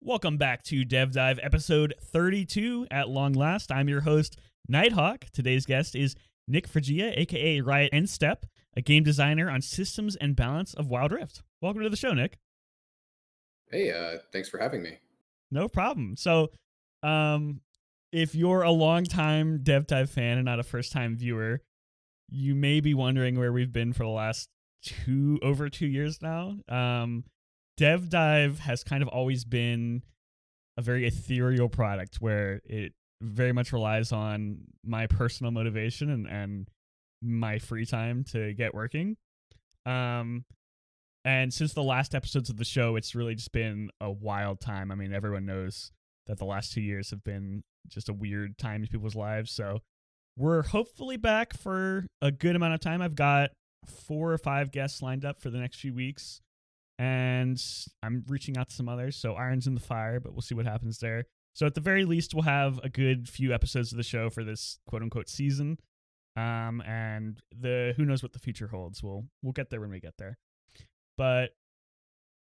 Welcome back to Dev Dive episode 32 at long last. I'm your host, Nighthawk. Today's guest is Nick Frigia, aka Riot Endstep, a game designer on systems and balance of Wild Rift. Welcome to the show, Nick. Hey, thanks for having me. No problem. So, if you're a long-time Dev Dive fan and not a first-time viewer, you may be wondering where we've been for the last over 2 years now. Dev Dive has kind of always been a very ethereal product where it very much relies on my personal motivation and my free time to get working. And since the last episodes of the show, it's really just been a wild time. I mean, everyone knows that the last 2 years have been just a weird time in people's lives. So we're hopefully back for a good amount of time. I've got 4 or 5 guests lined up for the next few weeks, and I'm reaching out to some others. So iron's in the fire, but we'll see what happens there. So at the very least, we'll have a good few episodes of the show for this quote unquote season. And who knows what the future holds. We'll get there when we get there. But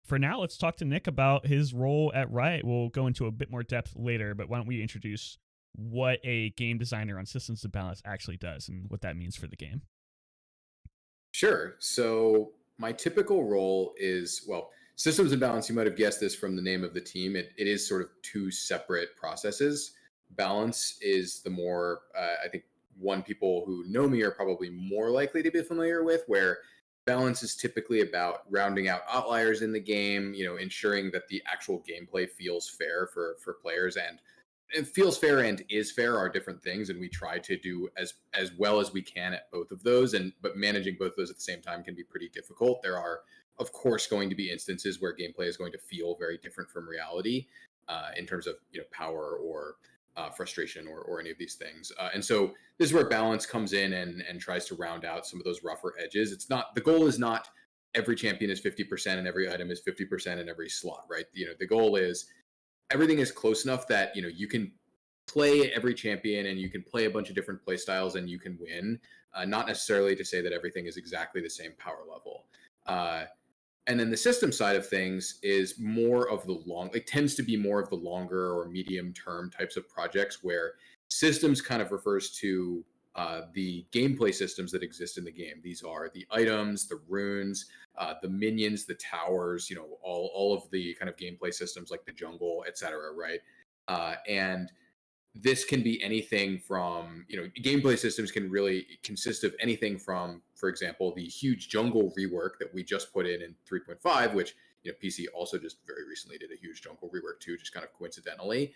for now, let's talk to Nick about his role at Riot. We'll go into a bit more depth later, but why don't we introduce what a game designer on systems of balance actually does and what that means for the game. Sure. So my typical role is, well, systems and balance, you might have guessed this from the name of the team. It is sort of two separate processes. Balance is the more, I think people who know me are probably more likely to be familiar with, where balance is typically about rounding out outliers in the game, ensuring that the actual gameplay feels fair for players, and it feels fair and is fair are different things, and we try to do as well as we can at both of those, but managing both of those at the same time can be pretty difficult. There are, of course, going to be instances where gameplay is going to feel very different from reality, in terms of power or frustration or any of these things, and so this is where balance comes in and tries to round out some of those rougher edges. It's not, the goal is not every champion is 50% and every item is 50% in every slot, right? The goal is everything is close enough that you can play every champion and you can play a bunch of different play styles and you can win. Not necessarily to say that everything is exactly the same power level. And then the system side of things is more of the tends to be more of the longer or medium term types of projects, where systems kind of refers to the gameplay systems that exist in the game. These are the items, the runes, the minions, the towers, all of the kind of gameplay systems like the jungle, etc. Right? And this can be anything from, gameplay systems can really consist of anything from, for example, the huge jungle rework that we just put in 3.5, which, PC also just very recently did a huge jungle rework too, just kind of coincidentally.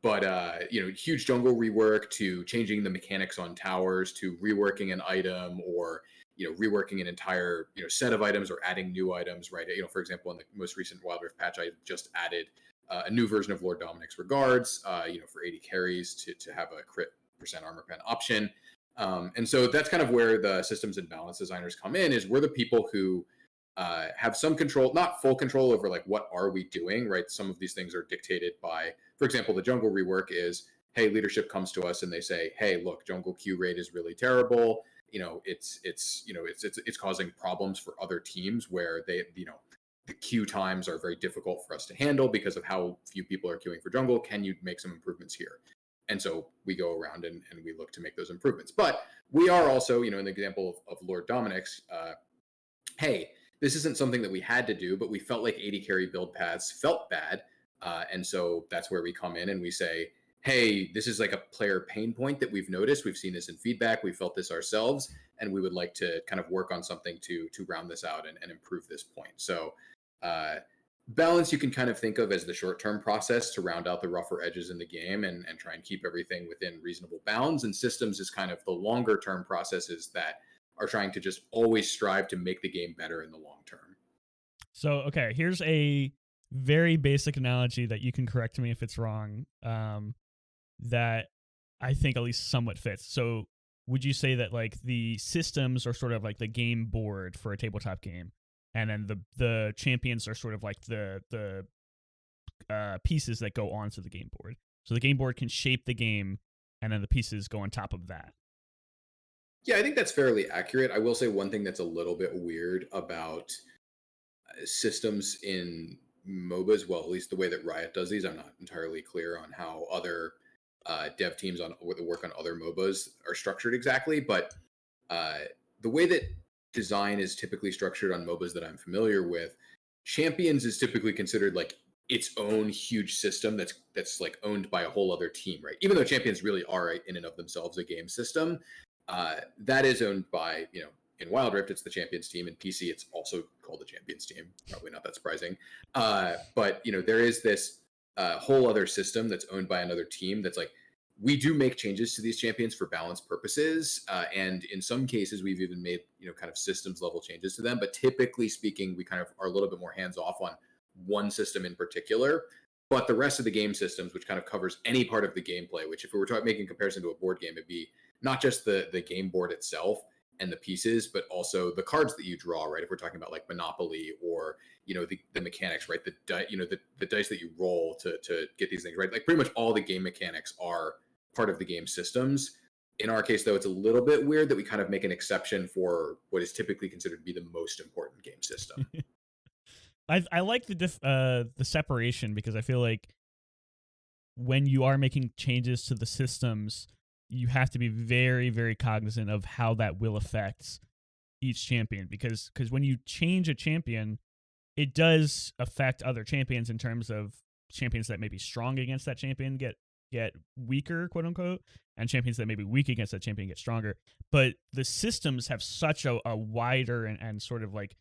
But huge jungle rework, to changing the mechanics on towers, to reworking an item, or reworking an entire set of items, or adding new items, right? For example, in the most recent Wild Rift patch, I just added a new version of Lord Dominic's Regards, for 80 carries to have a crit % armor pen option. And so that's kind of where the systems and balance designers come in. Is we're the people who have some control, not full control over like what are we doing, right? Some of these things are dictated by, for example, the jungle rework is, hey, leadership comes to us and they say, hey, look, jungle Q rate is really terrible. It's causing problems for other teams where they, the queue times are very difficult for us to handle because of how few people are queuing for jungle. Can you make some improvements here? And so we go around and we look to make those improvements. But we are also, in the example of Lord Dominic's, hey, this isn't something that we had to do, but we felt like 80 carry build paths felt bad. And so that's where we come in and we say, hey, this is like a player pain point that we've noticed. We've seen this in feedback. We felt this ourselves, and we would like to kind of work on something to round this out and improve this point. So balance you can kind of think of as the short-term process to round out the rougher edges in the game and try and keep everything within reasonable bounds. And systems is kind of the longer-term processes that are trying to just always strive to make the game better in the long term. So, okay, here's a very basic analogy that you can correct me if it's wrong, that I think at least somewhat fits. So would you say that like the systems are sort of like the game board for a tabletop game, and then the champions are sort of like the pieces that go onto the game board? So the game board can shape the game, and then the pieces go on top of that. Yeah, I think that's fairly accurate. I will say one thing that's a little bit weird about systems in MOBAs, well, at least the way that Riot does these, I'm not entirely clear on how other dev teams on that work on other MOBAs are structured exactly, but uh, the way that design is typically structured on MOBAs that I'm familiar with, Champions is typically considered like its own huge system that's like owned by a whole other team, right? Even though Champions really are in and of themselves a game system, that is owned by, in Wild Rift it's the Champions team, in PC it's also called the Champions team. Probably not that surprising, but there is this whole other system that's owned by another team that's like, we do make changes to these champions for balance purposes, and in some cases we've even made kind of systems level changes to them, but typically speaking we kind of are a little bit more hands off on one system in particular. But the rest of the game systems, which kind of covers any part of the gameplay, which if we were making comparison to a board game, it'd be not just the game board itself and the pieces, but also the cards that you draw, right? If we're talking about like Monopoly, or the mechanics, right? The dice that you roll to get these things, right? Like pretty much all the game mechanics are part of the game systems. In our case, though, it's a little bit weird that we kind of make an exception for what is typically considered to be the most important game system. I like the separation, because I feel like when you are making changes to the systems, you have to be very, very cognizant of how that will affect each champion, because when you change a champion, it does affect other champions in terms of champions that may be strong against that champion get weaker, quote unquote, and champions that may be weak against that champion get stronger. But the systems have such a wider and sort of like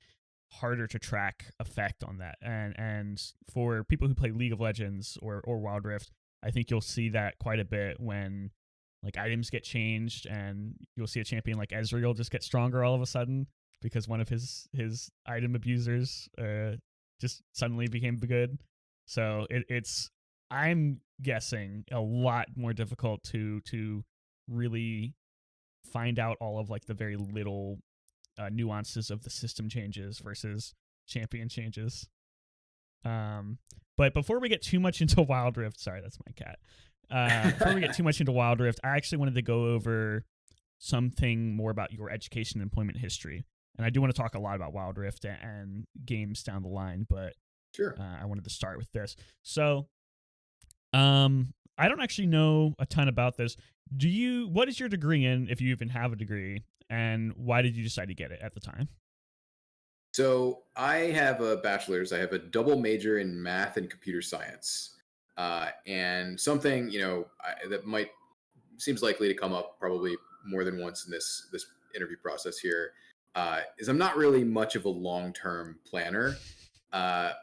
harder to track effect on that. And for people who play League of Legends or Wild Rift, I think you'll see that quite a bit when like items get changed, and you'll see a champion like Ezreal just get stronger all of a sudden because one of his item abusers just suddenly became good. So it's, I'm guessing, a lot more difficult to really find out all of like the very little nuances of the system changes versus champion changes. But before we get too much into Wild Rift, sorry, that's my cat. Before we get too much into Wild Rift, I actually wanted to go over something more about your education and employment history. And I do want to talk a lot about Wild Rift and games down the line, but Sure. I wanted to start with this. So, I don't actually know a ton about this. What is your degree in, if you even have a degree, and why did you decide to get it at the time? So I have a bachelor's. I have a double major in math and computer science, and something that might seems likely to come up probably more than once in this interview process here, is I'm not really much of a long term planner.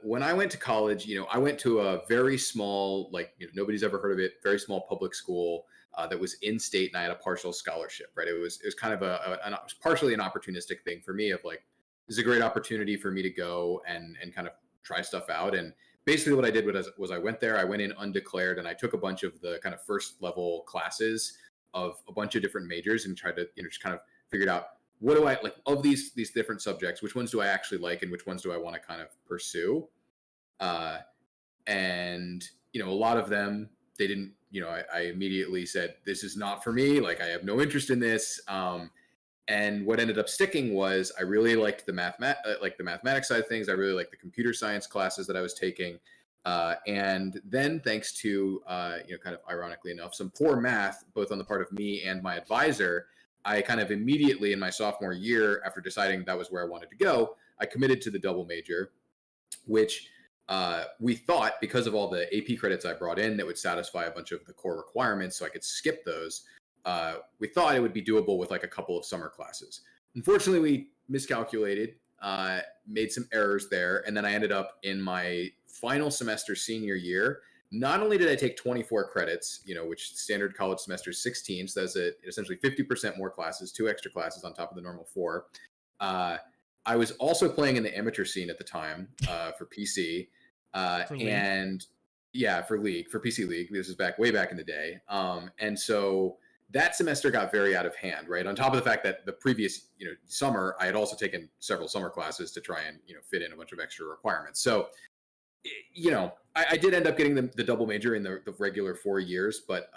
When I went to college, I went to a very small, like nobody's ever heard of it, very small public school that was in state, and I had a partial scholarship. Right, it was kind of it was partially an opportunistic thing for me of like, this is a great opportunity for me to go and kind of try stuff out. And basically what I did was I went there, I went in undeclared, and I took a bunch of the kind of first level classes of a bunch of different majors and tried to just kind of figured out, what do I like of these different subjects, which ones do I actually like and which ones do I want to kind of pursue. uh, and a lot of them, they didn't, I immediately said, this is not for me, like I have no interest in this. And what ended up sticking was I really liked the the mathematics side of things. I really liked the computer science classes that I was taking. And then, thanks to kind of ironically enough, some poor math, both on the part of me and my advisor, I kind of immediately in my sophomore year, after deciding that was where I wanted to go, I committed to the double major, which we thought, because of all the AP credits I brought in that would satisfy a bunch of the core requirements so I could skip those, we thought it would be doable with like a couple of summer classes. Unfortunately, we miscalculated, made some errors there, and then I ended up in my final semester senior year. Not only did I take 24 credits, which standard college semester is 16, so that's essentially 50% more classes, 2 extra classes on top of the normal 4. I was also playing in the amateur scene at the time for PC, For League? and yeah, for League, for PC League. This is way back in the day, and so that semester got very out of hand. Right, on top of the fact that the previous summer I had also taken several summer classes to try and fit in a bunch of extra requirements. So I did end up getting the double major in the regular 4 years, but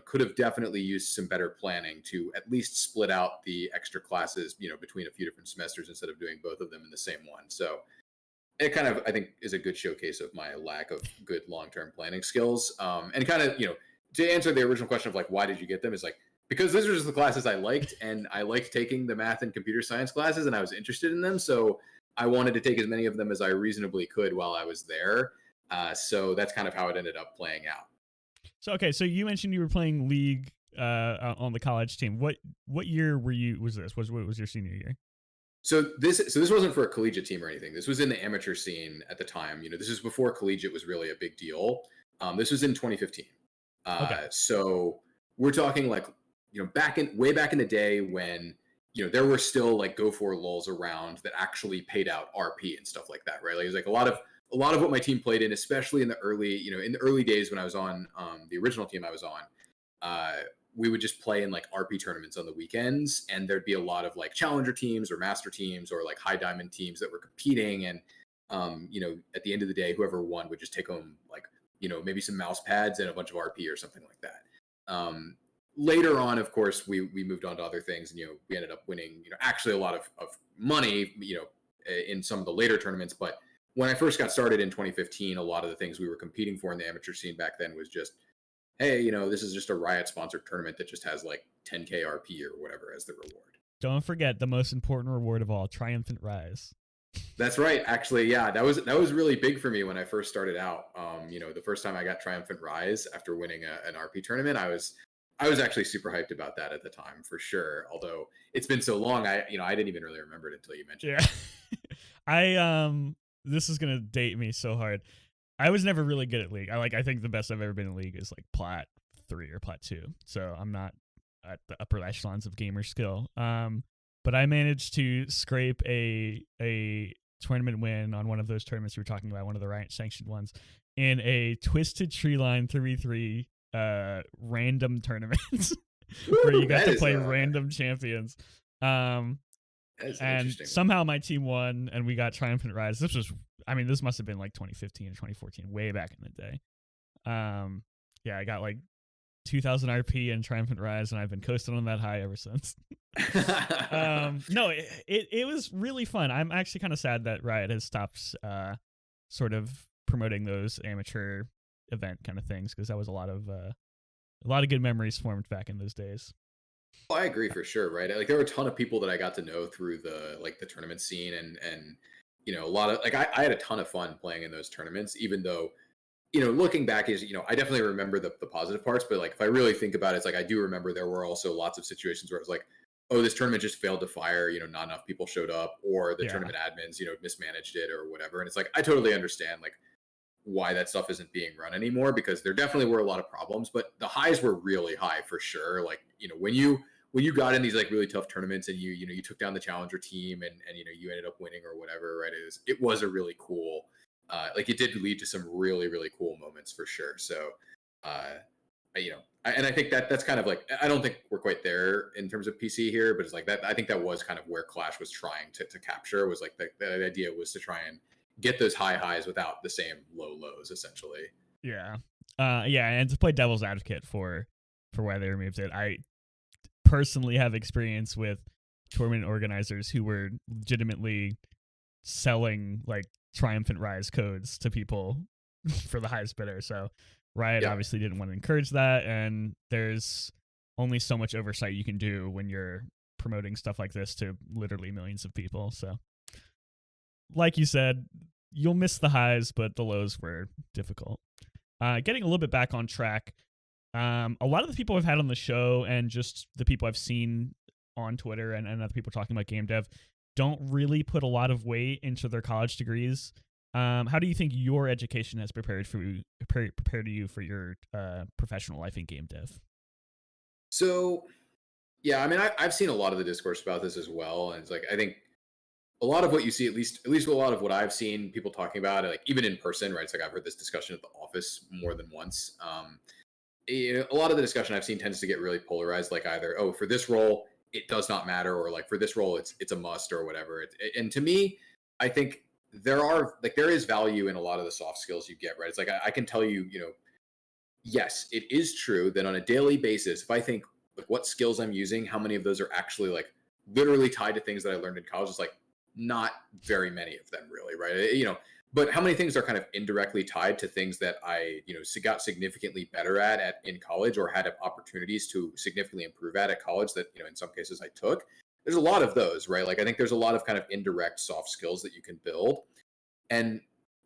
could have definitely used some better planning to at least split out the extra classes, between a few different semesters instead of doing both of them in the same one. So it kind of, I think, is a good showcase of my lack of good long-term planning skills. And kind of, to answer the original question of like, why did you get them, is like, because those are just the classes I liked, and I liked taking the math and computer science classes, and I was interested in them. So I wanted to take as many of them as I reasonably could while I was there. So that's kind of how it ended up playing out. So okay, so you mentioned you were playing League on the college team. What year were you? Was this what was your senior year? So this wasn't for a collegiate team or anything. This was in the amateur scene at the time. This is before collegiate was really a big deal. This was in 2015. Okay, So we're talking like way back in the day when there were still like go for lulls around that actually paid out RP and stuff like that, right? Like it was like a lot of what my team played in, especially in the early days when I was on the original team I was on. Uh, we would just play in like RP tournaments on the weekends, and there'd be a lot of like challenger teams or master teams or like high diamond teams that were competing. And at the end of the day, whoever won would just take home like maybe some mouse pads and a bunch of RP or something like that. Later on, of course, we moved on to other things, and we ended up winning actually a lot of money in some of the later tournaments. But when I first got started in 2015, a lot of the things we were competing for in the amateur scene back then was just, hey, this is just a Riot sponsored tournament that just has like 10K RP or whatever as the reward. don't forget the most important reward of all: triumphant rise. That's right. Actually, yeah, that was really big for me when I first started out. The first time I got Triumphant Rise after winning an RP tournament, I was actually super hyped about that at the time for sure. Although it's been so long, I didn't even really remember it until you mentioned Yeah, it. I this is gonna date me so hard. I was never really good at League. I think the best I've ever been in League is like Plat 3 or Plat 2. So I'm not at the upper echelons of gamer skill. But I managed to scrape a tournament win on one of those tournaments we were talking about, one of the Riot sanctioned ones, in a Twisted Tree Line 3v3 random tournament where you Woo, got to play random champions. Um that is an and interesting one. somehow my team won and we got triumphant rise. This must have been like 2015 or 2014, way back in the day. Yeah, I got like 2000 RP and triumphant rise, and I've been coasting on that high ever since. No, it was really fun. I'm actually kind of sad that Riot has stopped sort of promoting those amateur event kind of things, because that was a lot of good memories formed back in those days. Well, I agree for sure, right? Like there were a ton of people that I got to know through the tournament scene, and a lot of like I had a ton of fun playing in those tournaments, even though looking back is, I definitely remember the positive parts, but like if I really think about it, it's like I do remember there were also lots of situations where it was like, oh, this tournament just failed to fire, not enough people showed up, or the Yeah, tournament admins, mismanaged it or whatever. And it's like I totally understand like why that stuff isn't being run anymore, because there definitely were a lot of problems, but the highs were really high for sure. Like, when you got in these like really tough tournaments, and you took down the challenger team, and you ended up winning or whatever, right? It was a really cool, like it did lead to some really really cool moments for sure. So uh and I think that's kind of like, I don't think we're quite there in terms of PC here, but it's like that. I think that was kind of where Clash was trying to capture, was like the idea was to try and get those high highs without the same low lows, essentially. yeah, yeah. And to play devil's advocate for why they removed it, I personally have experience with tournament organizers who were legitimately selling like triumphant rise codes to people for the highest bidder. So Riot Yeah. obviously didn't want to encourage that, and there's only so much oversight you can do when you're promoting stuff like this to literally millions of people. So like you said, you'll miss the highs, but the lows were difficult. Getting a little bit back on track, a lot of the people I've had on the show and just the people I've seen on Twitter and other people talking about game dev don't really put a lot of weight into their college degrees. How do you think your education has prepared you for your professional life in game dev? So yeah, I mean, I've seen a lot of the discourse about this as well, and it's like I think a lot of what you see, at least a lot of what I've seen people talking about, like even in person, right? It's like I've heard this discussion at the office more than once. A lot of the discussion I've seen tends to get really polarized, like either, oh, for this role it does not matter, or like for this role it's a must or whatever. And to me, I think there is value in a lot of the soft skills you get, right? It's like I can tell you, yes, it is true that on a daily basis, if I think like what skills I'm using, how many of those are actually like literally tied to things that I learned in college, it's like not very many of them really, right? But how many things are kind of indirectly tied to things that I, got significantly better at in college, or had opportunities to significantly improve at college that, in some cases I took. There's a lot of those, right? Like I think there's a lot of kind of indirect soft skills that you can build. And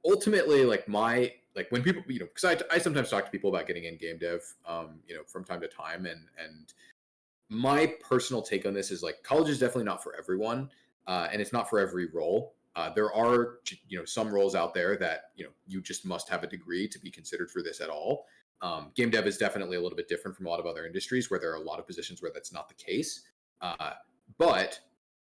ultimately, like when people, because I sometimes talk to people about getting in game dev, from time to time, and my personal take on this is like college is definitely not for everyone, and it's not for every role. There are some roles out there that you just must have a degree to be considered for this at all. Game dev is definitely a little bit different from a lot of other industries where there are a lot of positions where that's not the case. But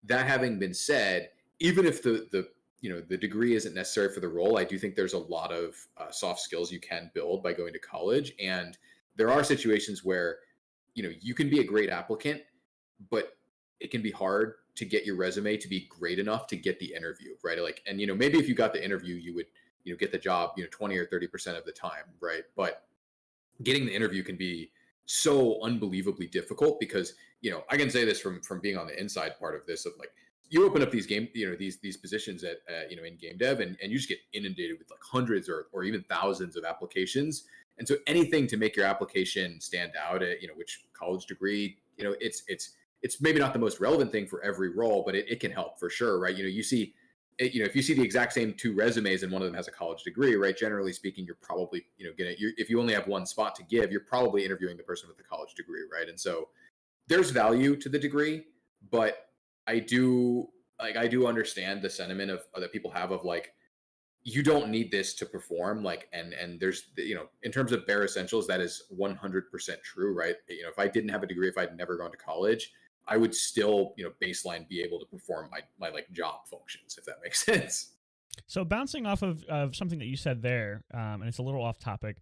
that having been said, even if the degree isn't necessary for the role, I do think there's a lot of soft skills you can build by going to college, and there are situations where you can be a great applicant, but it can be hard to get your resume to be great enough to get the interview, right? Like, and maybe if you got the interview, you would get the job 20 or 30% of the time, right? But getting the interview can be so unbelievably difficult because I can say this from being on the inside part of this, of like, you open up these game these positions at in game dev, and you just get inundated with like hundreds or even thousands of applications. And so anything to make your application stand out at which college degree, it's maybe not the most relevant thing for every role, but it can help for sure, right? You see if you see the exact same two resumes and one of them has a college degree, right? Generally speaking, you're probably if you only have one spot to give, you're probably interviewing the person with the college degree, right? And so there's value to the degree, but I do understand the sentiment of that people have of like, you don't need this to perform, like, and there's in terms of bare essentials, that is 100% true, right? If I didn't have a degree, if I'd never gone to college, I would still baseline be able to perform my like job functions, if that makes sense. So bouncing off of something that you said there, and it's a little off topic.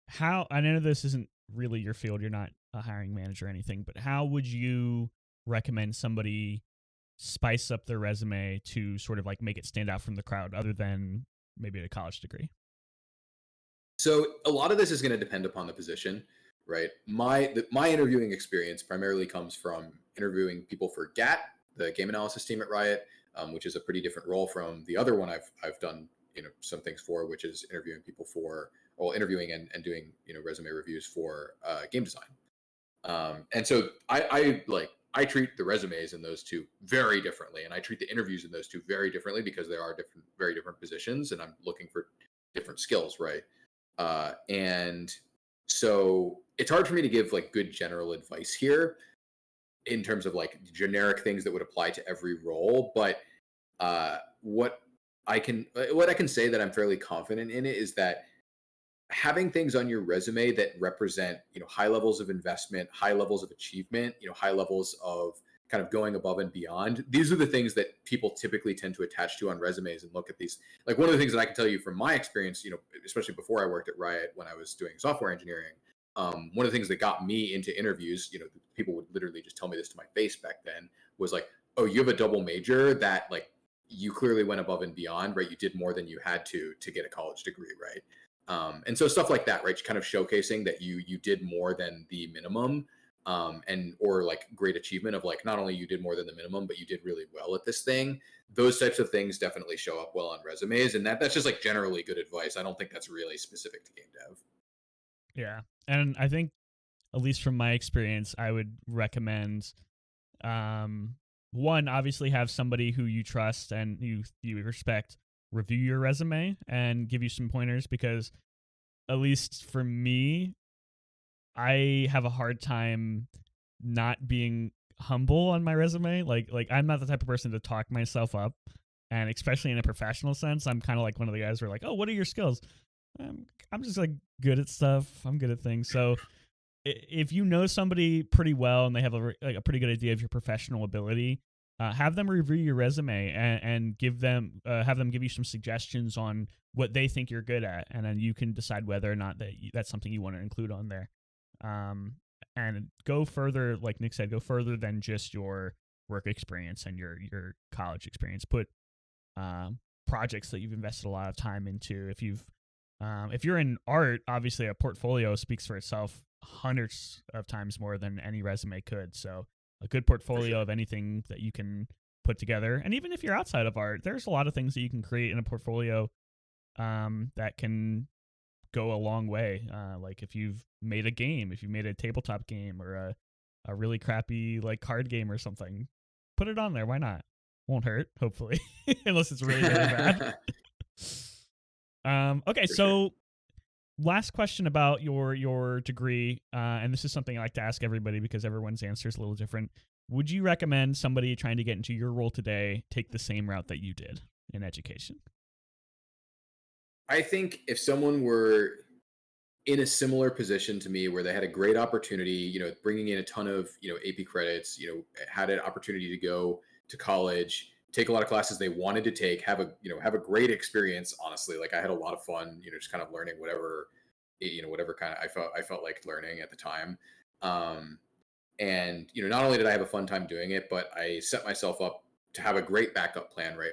How, I know this isn't really your field, you're not a hiring manager or anything, but how would you recommend somebody spice up their resume to sort of like make it stand out from the crowd, other than maybe a college degree? So a lot of this is going to depend upon the position, right? My interviewing experience primarily comes from interviewing people for GAT, the game analysis team at Riot, which is a pretty different role from the other one I've done some things for, which is interviewing people for, well, interviewing and doing resume reviews for game design. And so I treat the resumes in those two very differently, and I treat the interviews in those two very differently because there are very different positions, and I'm looking for different skills, right? And so it's hard for me to give like good general advice here in terms of like generic things that would apply to every role. But what I can say that I'm fairly confident in it is that having things on your resume that represent high levels of investment, high levels of achievement, high levels of kind of going above and beyond, these are the things that people typically tend to attach to on resumes and look at these. Like, one of the things that I can tell you from my experience, especially before I worked at Riot when I was doing software engineering, one of the things that got me into interviews, people would literally just tell me this to my face back then, was like, oh, you have a double major, that like you clearly went above and beyond, right? You did more than you had to get a college degree, right? And so stuff like that, right? Kind of showcasing that you did more than the minimum, and or like great achievement of like, not only you did more than the minimum, but you did really well at this thing. Those types of things definitely show up well on resumes, and that's just like generally good advice. I don't think that's really specific to game dev. Yeah. And I think, at least from my experience, I would recommend, um, one, obviously have somebody who you trust and you respect review your resume and give you some pointers, because at least for me, I have a hard time not being humble on my resume. Like I'm not the type of person to talk myself up, and especially in a professional sense, I'm kind of like one of the guys who are like, "Oh, what are your skills?" I'm just like good at stuff. I'm good at things. So if you know somebody pretty well and they have like a pretty good idea of your professional ability, have them review your resume and give them have them give you some suggestions on what they think you're good at, and then you can decide whether or not that's something you want to include on there. Um, and go further, like Nick said, go further than just your work experience and your college experience. Put projects that you've invested a lot of time into. If you're in art, obviously a portfolio speaks for itself hundreds of times more than any resume could. So a good For portfolio sure. of anything that you can put together. And even if you're outside of art, there's a lot of things that you can create in a portfolio that can go a long way. Like if you've made a game, if you've made a tabletop game or a really crappy like card game or something, put it on there. Why not? Won't hurt, hopefully, unless it's really, really bad. Okay, For sure. so last question about your degree, and this is something I like to ask everybody because everyone's answer is a little different. Would you recommend somebody trying to get into your role today take the same route that you did in education? I think if someone were in a similar position to me where they had a great opportunity, bringing in a ton of, AP credits, had an opportunity to go to college, take a lot of classes they wanted to take, have a great experience, honestly. Like I had a lot of fun, just kind of learning whatever, whatever kind of I felt like learning at the time. Um, and not only did I have a fun time doing it, but I set myself up to have a great backup plan, right?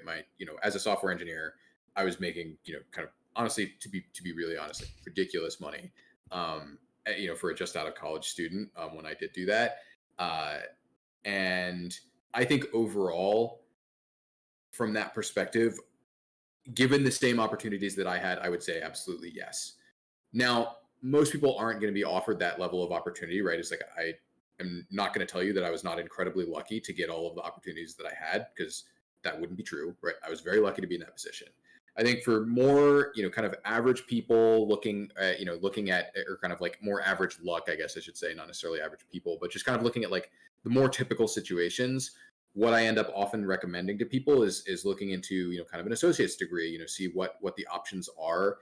As a software engineer, I was making, kind of honestly, to be really honest, like ridiculous money, for a just out of college student, when I did do that. uh, and I think overall, from that perspective, given the same opportunities that I had, I would say absolutely yes. Now, most people aren't going to be offered that level of opportunity, right? It's like I am not going to tell you that I was not incredibly lucky to get all of the opportunities that I had, because that wouldn't be true, right? I was very lucky to be in that position. I think for more, kind of average people looking at, or kind of like more average luck, I guess I should say, not necessarily average people, but just kind of looking at like the more typical situations. What I end up often recommending to people is looking into, kind of an associate's degree, see what the options are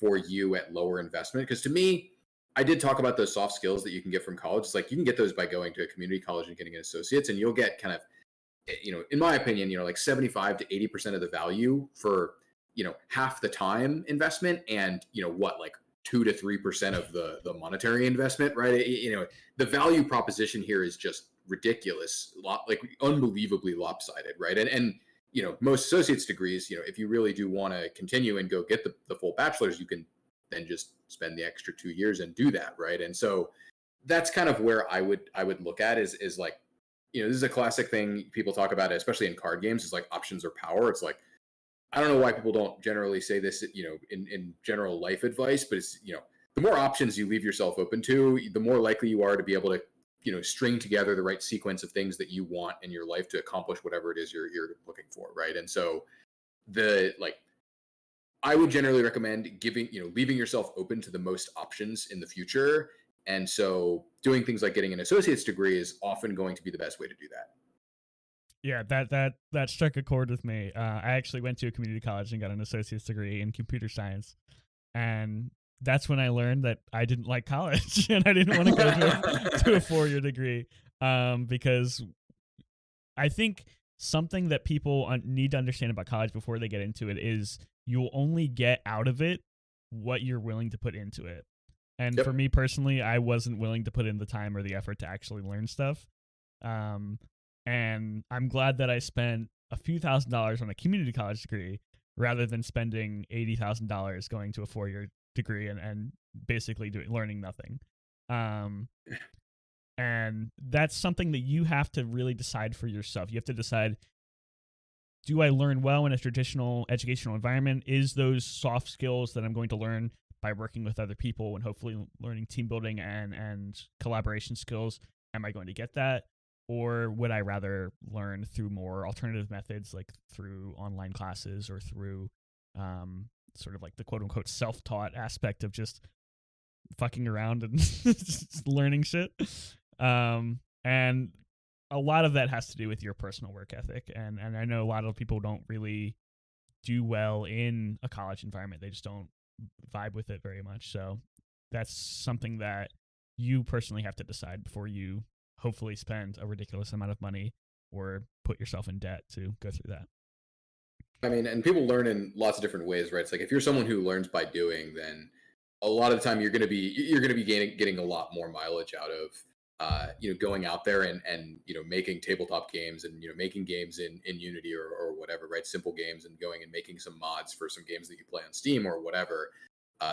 for you at lower investment. Because to me, I did talk about those soft skills that you can get from college. It's like you can get those by going to a community college and getting an associate's, and you'll get kind of, in my opinion, like 75 to 80% of the value for, half the time investment, and, like 2 to 3% of the monetary investment, right? The value proposition here is just ridiculous, like unbelievably lopsided, right? And most associate's degrees, if you really do want to continue and go get the full bachelor's, you can then just spend the extra 2 years and do that, right? And so that's kind of where I would look at is like, this is a classic thing people talk about, especially in card games, is like options or power. It's like, I don't know why people don't generally say this, in general life advice, but it's, the more options you leave yourself open to, the more likely you are to be able to, string together the right sequence of things that you want in your life to accomplish whatever it is you're looking for, right? And so the like I would generally recommend leaving yourself open to the most options in the future. And so doing things like getting an associate's degree is often going to be the best way to do that. Yeah, that struck a chord with me. I actually went to a community college and got an associate's degree in computer science, and that's when I learned that I didn't like college and I didn't want to go to a 4 year degree, because I think something that people need to understand about college before they get into it is you'll only get out of it what you're willing to put into it. And for Yep. me personally, I wasn't willing to put in the time or the effort to actually learn stuff. Um, and I'm glad that I spent a few $1,000s on a community college degree rather than spending $80,000 going to a 4 year degree and basically learning nothing. Um, and that's something that you have to really decide for yourself. You have to decide, do I learn well in a traditional educational environment? Is those soft skills that I'm going to learn by working with other people and hopefully learning team building and collaboration skills, am I going to get that? Or would I rather learn through more alternative methods, like through online classes or through sort of like the quote unquote self taught aspect of just fucking around and just learning shit? And a lot of that has to do with your personal work ethic. And I know a lot of people don't really do well in a college environment. They just don't vibe with it very much. So that's something that you personally have to decide before you hopefully spend a ridiculous amount of money or put yourself in debt to go through that. I mean, and people learn in lots of different ways, right? It's like if you're someone who learns by doing, then a lot of the time you're going to be getting a lot more mileage out of, going out there and making tabletop games, and making games in Unity or whatever, right? Simple games, and going and making some mods for some games that you play on Steam or whatever.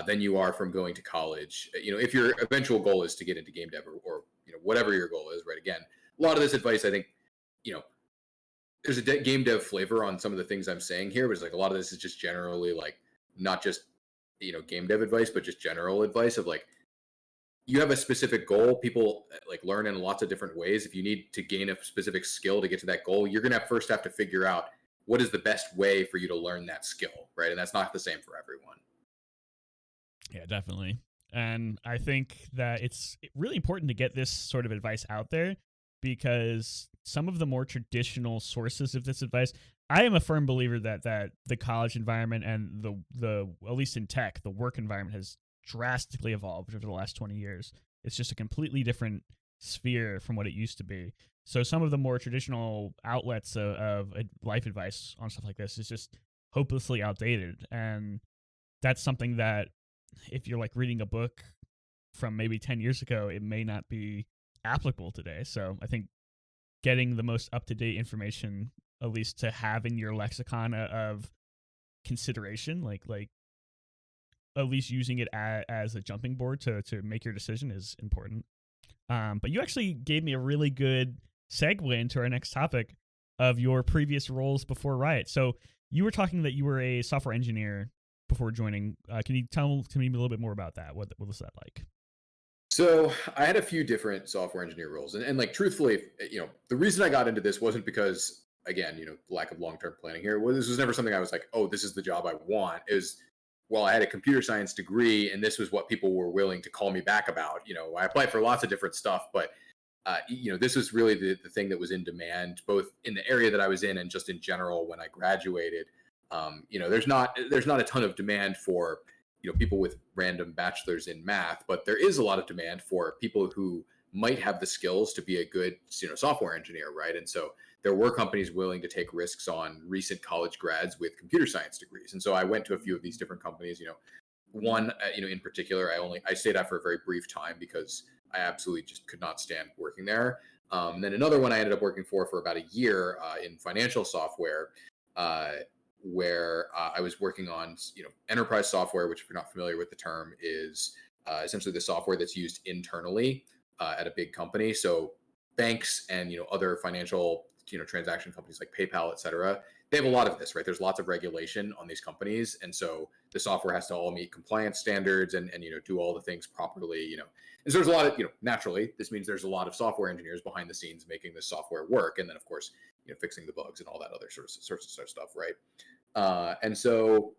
Than you are from going to college. If your eventual goal is to get into game dev, or whatever your goal is, right? Again, a lot of this advice, I think, you know there's a game dev flavor on some of the things I'm saying here, but it's like a lot of this is just generally like not just game dev advice, but just general advice of like you have a specific goal. People like learn in lots of different ways. If you need to gain a specific skill to get to that goal, you're gonna first have to figure out what is the best way for you to learn that skill, right? And that's not the same for everyone. Yeah, definitely. And I think that it's really important to get this sort of advice out there because some of the more traditional sources of this advice, I am a firm believer that the college environment and the at least in tech, the work environment has drastically evolved over the last 20 years. It's just a completely different sphere from what it used to be. So some of the more traditional outlets of life advice on stuff like this is just hopelessly outdated. And that's something that if you're like reading a book from maybe 10 years ago, it may not be applicable today. So I think getting the most up to date information, at least to have in your lexicon of consideration, like at least using it as a jumping board to make your decision is important. But you actually gave me a really good segue into our next topic of your previous roles before Riot. So you were talking that you were a software engineer before joining. Can you tell to me a little bit more about that? What was that like? So I had a few different software engineer roles, and like truthfully, the reason I got into this wasn't because again, lack of long term planning here. Well, this was never something I was like, oh, this is the job I want. It was well, I had a computer science degree, and this was what people were willing to call me back about. I applied for lots of different stuff, but this was really the thing that was in demand, both in the area that I was in and just in general when I graduated. There's not a ton of demand for people with random bachelors in math, but there is a lot of demand for people who might have the skills to be a good software engineer, right? And so there were companies willing to take risks on recent college grads with computer science degrees. And so I went to a few of these different companies. One in particular, I stayed at for a very brief time because I absolutely just could not stand working there. And then another one I ended up working for about a year in financial software. Where I was working on, enterprise software, which if you're not familiar with the term, is essentially the software that's used internally at a big company. So banks and other financial transaction companies like PayPal, et cetera, they have a lot of this, right? There's lots of regulation on these companies, and so the software has to all meet compliance standards and do all the things properly. And so there's a lot of naturally this means there's a lot of software engineers behind the scenes making this software work, and then of course fixing the bugs and all that other sorts of stuff, right? And so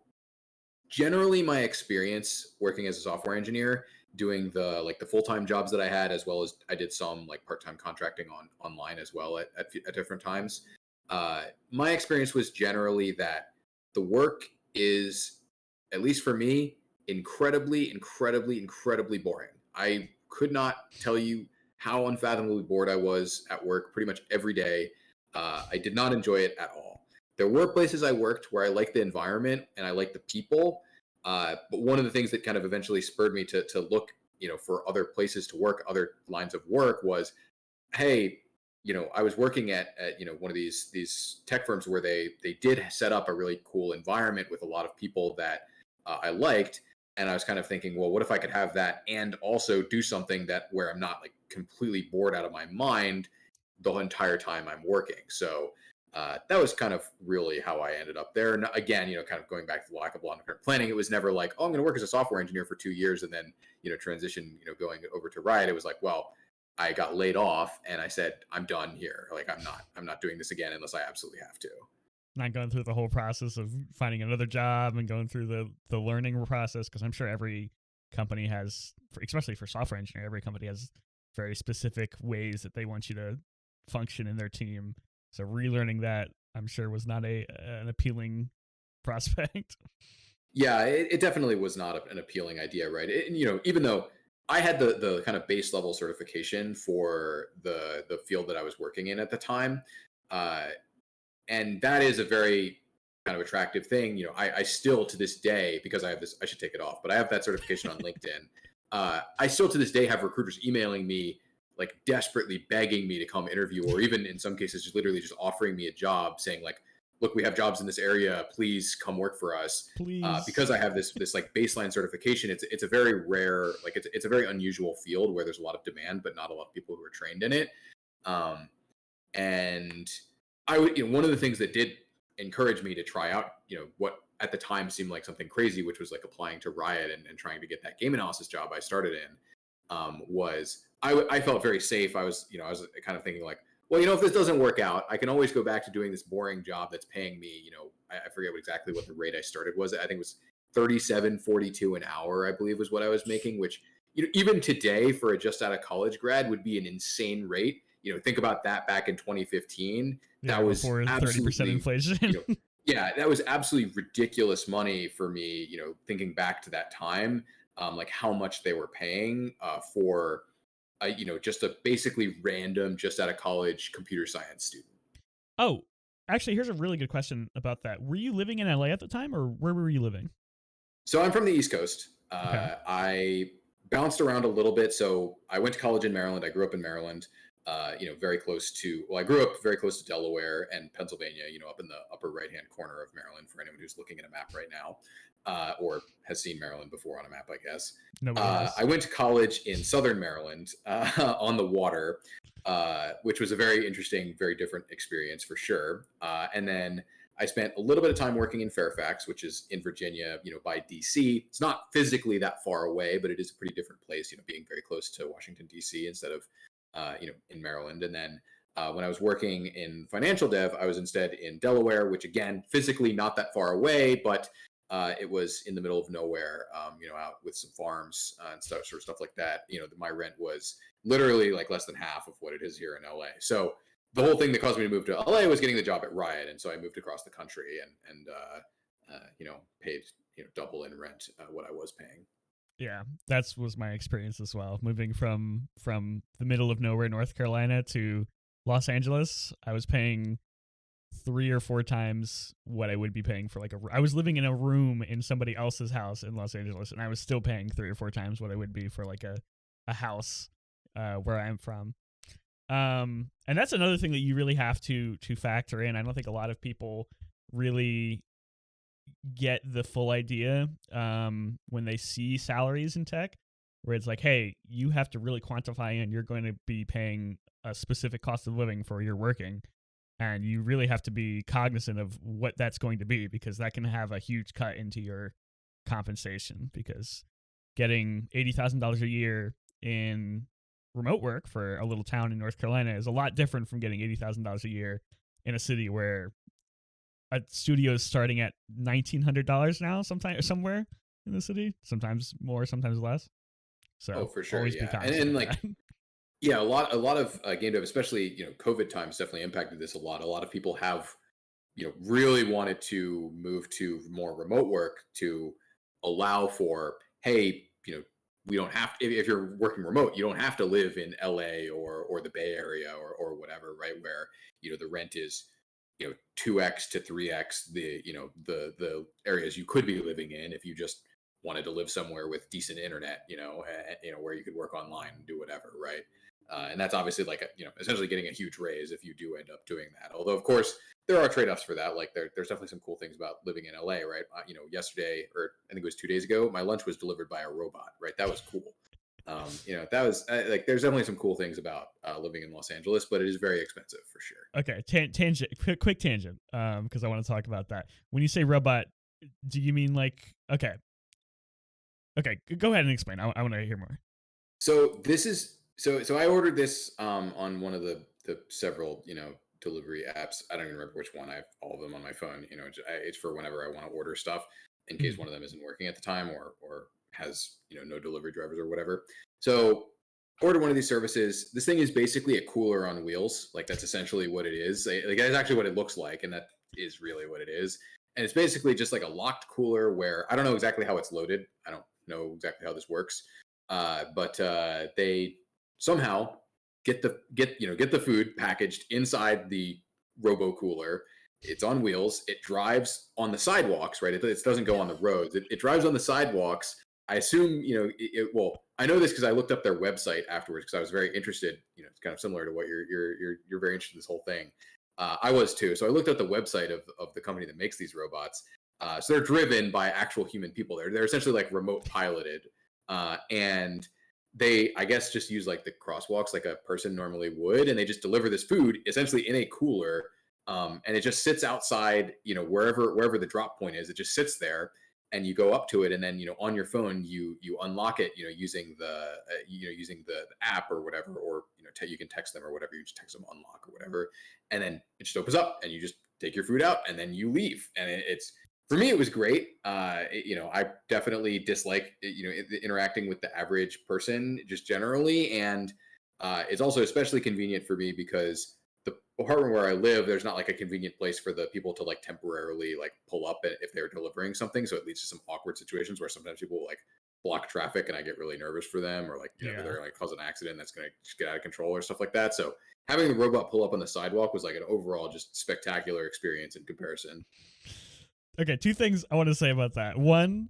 generally my experience working as a software engineer, doing the full-time jobs that I had, as well as I did some like part-time contracting online as well at different times. My experience was generally that the work is, at least for me, incredibly boring. I could not tell you how unfathomably bored I was at work pretty much every day. I did not enjoy it at all. There were places I worked where I liked the environment and I liked the people. But one of the things that kind of eventually spurred me to look, for other places to work, other lines of work was, hey, I was working at one of these tech firms where they did set up a really cool environment with a lot of people that I liked. And I was kind of thinking, well, what if I could have that and also do something that where I'm not like completely bored out of my mind the entire time I'm working. So that was kind of really how I ended up there. And again, kind of going back to the lack of long-term planning, it was never like, oh, I'm going to work as a software engineer for 2 years and then, transition, going over to Riot. It was like, well, I got laid off and I said, I'm done here. Like, I'm not doing this again unless I absolutely have to. Not going through the whole process of finding another job and going through the learning process, because I'm sure every company has, especially for software engineering, every company has very specific ways that they want you to function in their team. So relearning that, I'm sure, was not an appealing prospect. Yeah, it definitely was not an appealing idea, right? Even though I had the kind of base level certification for the field that I was working in at the time, uh, and that is a very kind of attractive thing. I still to this day, because I have this, I should take it off, but I have that certification on LinkedIn. I still to this day have recruiters emailing me like desperately begging me to come interview, or even in some cases just literally just offering me a job, saying like, look, we have jobs in this area, please come work for us. Please. Because I have this like baseline certification, it's a very rare, like it's a very unusual field where there's a lot of demand but not a lot of people who are trained in it. And I would, one of the things that did encourage me to try out, what at the time seemed like something crazy, which was like applying to Riot and trying to get that game analysis job I started in, was I felt very safe. I was kind of thinking like, well, if this doesn't work out, I can always go back to doing this boring job that's paying me, I forget exactly what the rate I started was. I think it was 37.42 an hour, I believe was what I was making, which, even today for a just out of college grad would be an insane rate. Think about that back in 2015. Yeah, That was before 30% absolutely, inflation. yeah, that was absolutely ridiculous money for me, thinking back to that time, like how much they were paying for, just a basically random, just out of college computer science student. Oh, actually, here's a really good question about that. Were you living in LA at the time, or where were you living? So I'm from the East Coast. Okay. I bounced around a little bit. So I went to college in Maryland. I grew up in Maryland. Very close to. Well, I grew up very close to Delaware and Pennsylvania. Up in the upper right-hand corner of Maryland. For anyone who's looking at a map right now, or has seen Maryland before on a map, I guess. Nobody has. I went to college in Southern Maryland on the water, which was a very interesting, very different experience for sure. And then I spent a little bit of time working in Fairfax, which is in Virginia, by DC. It's not physically that far away, but it is a pretty different place, being very close to Washington, DC instead of, in Maryland. And then when I was working in financial dev, I was instead in Delaware, which again, physically not that far away, but it was in the middle of nowhere, out with some farms and stuff like that. My rent was literally like less than half of what it is here in LA. So the whole thing that caused me to move to LA was getting the job at Riot, and so I moved across the country and paid double in rent what I was paying. Yeah, that was my experience as well. Moving from the middle of nowhere, North Carolina, to Los Angeles, I was paying 3 or 4 times what I would be paying for I was living in a room in somebody else's house in Los Angeles, and I was still paying 3 or 4 times what I would be for like a house where I'm from. And that's another thing that you really have to factor in. I don't think a lot of people really get the full idea when they see salaries in tech, where it's like, hey, you have to really quantify and you're going to be paying a specific cost of living for your working. And you really have to be cognizant of what that's going to be, because that can have a huge cut into your compensation. Because getting $80,000 a year in remote work for a little town in North Carolina is a lot different from getting $80,000 a year in a city where a studio is starting at $1,900 now, sometimes somewhere in the city, sometimes more, sometimes less. Oh, So for sure, always be yeah, cognizant and of like, that. yeah, a lot of game dev, especially COVID times, definitely impacted this a lot. A lot of people have really wanted to move to more remote work to allow for, hey, we don't have to, if you're working remote, you don't have to live in LA or the Bay Area or whatever, right? Where the rent is 2x to 3x the areas you could be living in if you just wanted to live somewhere with decent internet, where you could work online and do whatever, right? And that's obviously like essentially getting a huge raise if you do end up doing that. Although of course there are trade-offs for that. Like there's definitely some cool things about living in LA, right? Yesterday, or I think it was 2 days ago, my lunch was delivered by a robot, right? That was cool. That was like there's definitely some cool things about living in Los Angeles, but it is very expensive for sure. Okay, tangent, quick tangent, because I want to talk about that. When you say robot, do you mean like okay? Go ahead and explain. I want to hear more. So this is so I ordered this on one of the several delivery apps. I don't even remember which one. I have all of them on my phone. It's for whenever I want to order stuff in case Mhm. one of them isn't working at the time or has no delivery drivers or whatever. So order one of these services. This thing is basically a cooler on wheels. Like that's essentially what it is. Like that's actually what it looks like, and that is really what it is. And it's basically just like a locked cooler where I don't know exactly how it's loaded. I don't know exactly how this works, but they somehow get the food packaged inside the robo cooler. It's on wheels. It drives on the sidewalks, right? It doesn't go on the roads. It drives on the sidewalks. I assume well, I know this because I looked up their website afterwards because I was very interested. It's kind of similar to what you're very interested in this whole thing. I was too. So I looked up the website of the company that makes these robots. So they're driven by actual human people. They're essentially like remote piloted, and they, I guess, just use like the crosswalks like a person normally would, and they just deliver this food essentially in a cooler and it just sits outside, wherever the drop point is. It just sits there, and you go up to it, and then on your phone you unlock it, using the app or whatever, or you can text them or whatever. You just text them unlock or whatever, and then it just opens up, and you just take your food out, and then you leave. And it's for me, it was great. I definitely dislike interacting with the average person just generally, and it's also especially convenient for me because the apartment where I live, there's not like a convenient place for the people to like temporarily like pull up if they're delivering something. So it leads to some awkward situations where sometimes people will like block traffic, and I get really nervous for them, or like Yeah. they're like cause an accident that's gonna just get out of control or stuff like that. So having the robot pull up on the sidewalk was like an overall just spectacular experience in comparison. Okay, two things I want to say about that. One,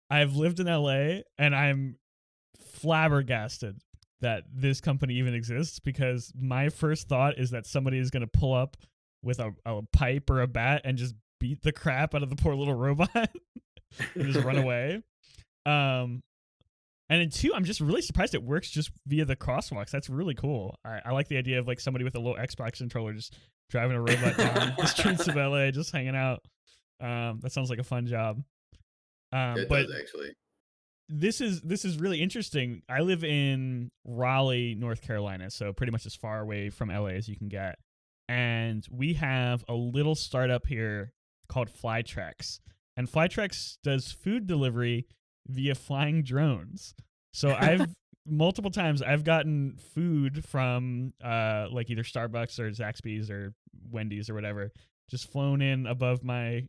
I've lived in LA and I'm flabbergasted that this company even exists, because my first thought is that somebody is going to pull up with a pipe or a bat and just beat the crap out of the poor little robot and just run away. And then two, I'm just really surprised it works just via the crosswalks. That's really cool. I like the idea of like somebody with a little Xbox controller just driving a robot down the streets of LA, just hanging out. That sounds like a fun job. It But does actually. this is really interesting. I live in Raleigh, North Carolina, so pretty much as far away from LA as you can get. And we have a little startup here called Flytrex. And Flytrex does food delivery via flying drones. So I've multiple times I've gotten food from like either Starbucks or Zaxby's or Wendy's or whatever, just flown in above my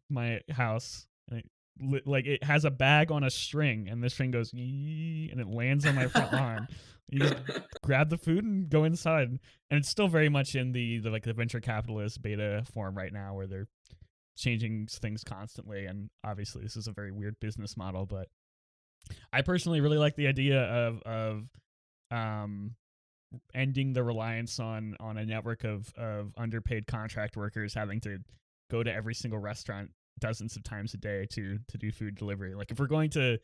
house. And like it has a bag on a string, and the string goes and it lands on my front lawn. You just grab the food and go inside, and it's still very much in the like the venture capitalist beta form right now, where they're changing things constantly. And obviously this is a very weird business model, but I personally really like the idea of ending the reliance on a network of underpaid contract workers having to go to every single restaurant dozens of times a day to do food delivery. Like if we're going to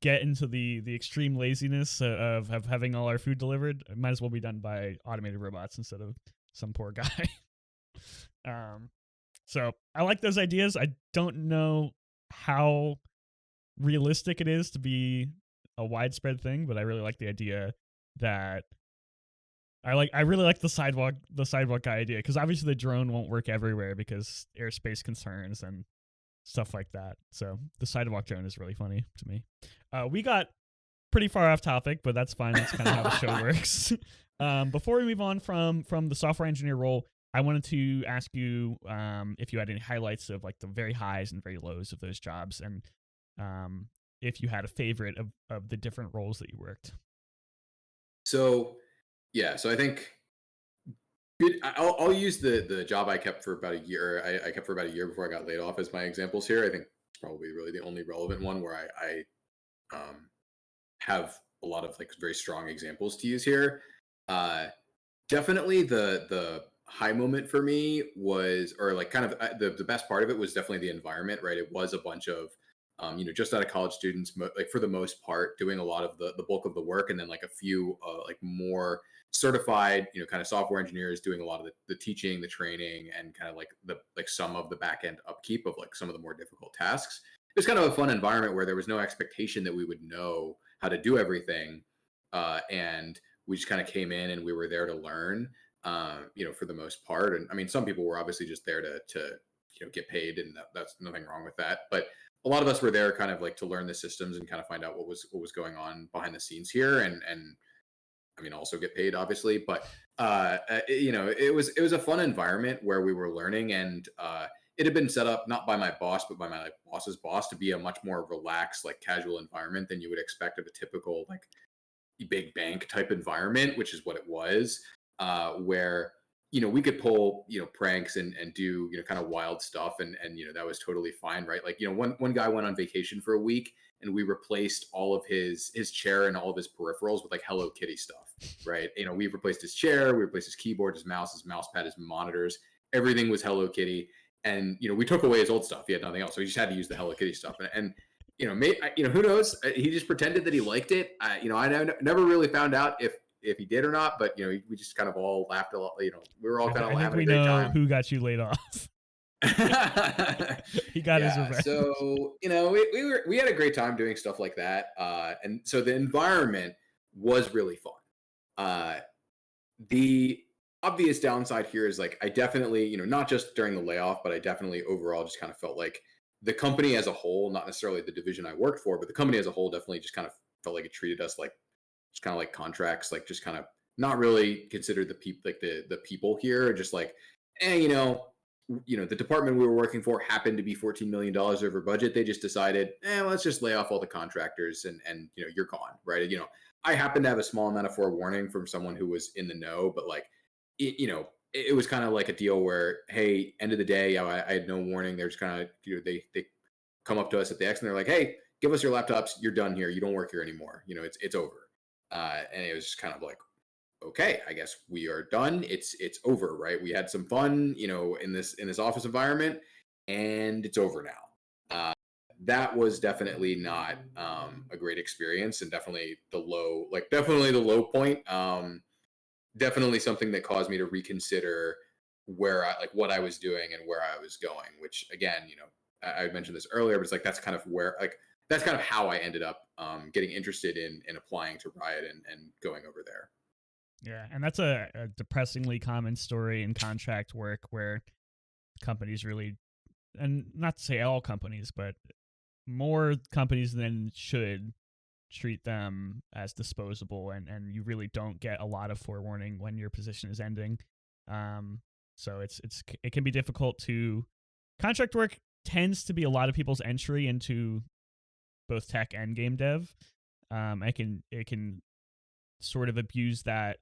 get into the extreme laziness of having all our food delivered, it might as well be done by automated robots instead of some poor guy. So I like those ideas. I don't know how realistic it is to be a widespread thing, but I really like the idea that I really like the sidewalk guy idea, because obviously the drone won't work everywhere because airspace concerns and stuff like that. So the sidewalk drone is really funny to me. We got pretty far off topic, but that's fine. That's kind of how the show works. Before we move on from the software engineer role, I wanted to ask you if you had any highlights of like the very highs and very lows of those jobs, and if you had a favorite of the different roles that you worked. So yeah, so I think good. I'll use the job I kept for about a year. I kept for about a year before I got laid off as my examples here. I think it's probably really the only relevant one where I have a lot of like very strong examples to use here. Uh, Definitely the high moment for me was, or like kind of the best part of it was definitely the environment, right? It was a bunch of just out of college students, like for the most part, doing a lot of the bulk of the work, and then like a few like more certified, kind of software engineers doing a lot of the teaching, the training, and kind of like some of the back end upkeep of like some of the more difficult tasks. It was kind of a fun environment where there was no expectation that we would know how to do everything, and we just kind of came in and we were there to learn, for the most part. And I mean, some people were obviously just there to get paid, and that's nothing wrong with that. But a lot of us were there kind of like to learn the systems and kind of find out what was going on behind the scenes here, and I mean also get paid obviously. But it was a fun environment where we were learning, and it had been set up not by my boss but by my like boss's boss to be a much more relaxed, like casual environment than you would expect of a typical like big bank type environment, which is what it was, where we could pull pranks and do kind of wild stuff, and that was totally fine, right? Like one guy went on vacation for a week, and we replaced all of his chair and all of his peripherals with like Hello Kitty stuff, right? We replaced his chair, we replaced his keyboard, his mouse pad, his monitors, everything was Hello Kitty. And we took away his old stuff, he had nothing else, so he just had to use the Hello Kitty stuff. And who knows? He just pretended that he liked it. I never really found out if if he did or not, but we just kind of all laughed a lot. We were all kind I of think having a we great know time. who got you laid off. He got his Yeah, revenge. so we had a great time doing stuff like that, and so the environment was really fun. Uh, the obvious downside here is like I definitely, not just during the layoff, but I definitely overall just kind of felt like the company as a whole, not necessarily the division I worked for, but the company as a whole definitely just kind of felt like it treated us like just kind of like contracts, like just kind of not really considered the people, like the people here, just like, the department we were working for happened to be $14 million over budget. They just decided, let's just lay off all the contractors and you're gone, right? I happen to have a small amount of forewarning from someone who was in the know, but like, it was kind of like a deal where, hey, end of the day, I had no warning. They're just kind of, they come up to us at the X and they're like, hey, give us your laptops. You're done here. You don't work here anymore. It's over. And it was just kind of like, okay, I guess we are done. It's over, right? We had some fun, in this office environment, and it's over now. That was definitely not a great experience, and definitely the low point. Definitely something that caused me to reconsider what I was doing and where I was going. Which again, I mentioned this earlier, but it's like that's kind of how I ended up getting interested in applying to Riot and going over there. Yeah, and that's a depressingly common story in contract work where companies really, and not to say all companies, but more companies than should treat them as disposable, and you really don't get a lot of forewarning when your position is ending. So it can be difficult to contract work tends to be a lot of people's entry into both tech and game dev. It can sort of abuse that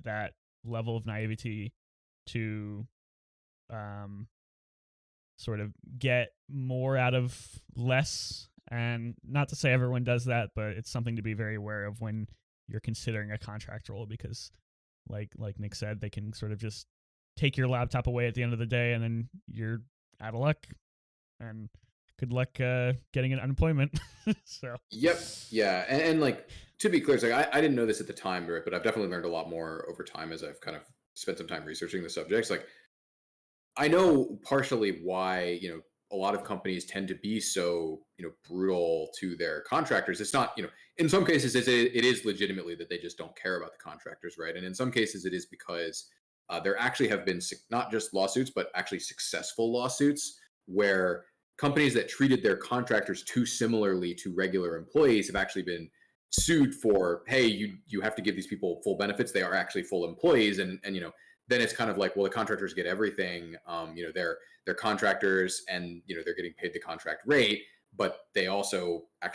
level of naivety to um, sort of get more out of less. And not to say everyone does that, but it's something to be very aware of when you're considering a contract role, because like Nick said, they can sort of just take your laptop away at the end of the day, and then you're out of luck, and good luck getting an unemployment. So Yep. Yeah. And like to be clear, it's like I didn't know this at the time, right? But I've definitely learned a lot more over time as I've kind of spent some time researching the subjects. Like I know partially why, a lot of companies tend to be so, brutal to their contractors. It's not, in some cases it is legitimately that they just don't care about the contractors, right? And in some cases it is because there actually have been not just lawsuits, but actually successful lawsuits where companies that treated their contractors too similarly to regular employees have actually been sued for, hey, you have to give these people full benefits. They are actually full employees, and then it's kind of like, well, the contractors get everything. They're contractors, and they're getting paid the contract rate, but they also have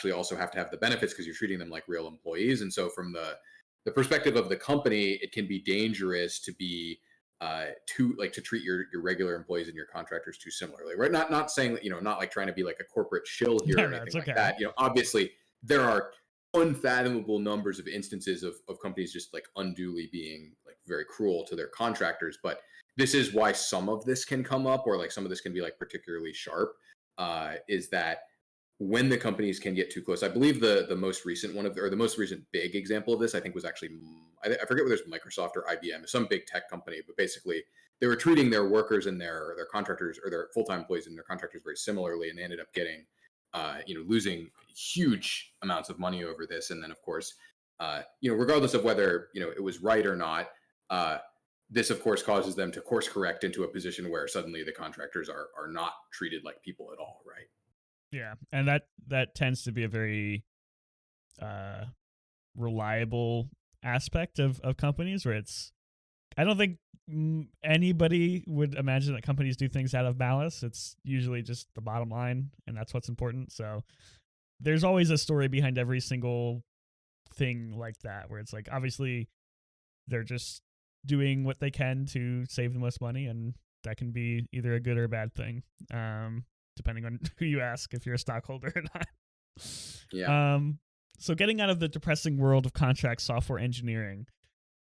to have the benefits because you're treating them like real employees. And so from the perspective of the company, it can be dangerous to be to treat your regular employees and your contractors too similarly, right? Not saying that, not like trying to be like a corporate shill here no, or no, anything it's like okay. that. Obviously there are unfathomable numbers of instances of companies just like unduly being like very cruel to their contractors, but this is why some of this can come up, or like some of this can be like particularly sharp, is that when the companies can get too close. I believe the most recent the most recent big example of this, I think, was actually, I forget whether it's Microsoft or IBM, some big tech company, but basically they were treating their workers and their contractors, or their full-time employees and their contractors, very similarly, and they ended up getting losing huge amounts of money over this. And then, of course, regardless of whether it was right or not, this of course causes them to course correct into a position where suddenly the contractors are not treated like people at all, right? Yeah, and that tends to be a very uh, reliable aspect of companies, where it's, I don't think anybody would imagine that companies do things out of malice. It's usually just the bottom line, and that's what's important. So there's always a story behind every single thing like that, where it's like, obviously they're just doing what they can to save the most money, and that can be either a good or a bad thing, depending on who you ask, if you're a stockholder or not. Yeah. So getting out of the depressing world of contract software engineering,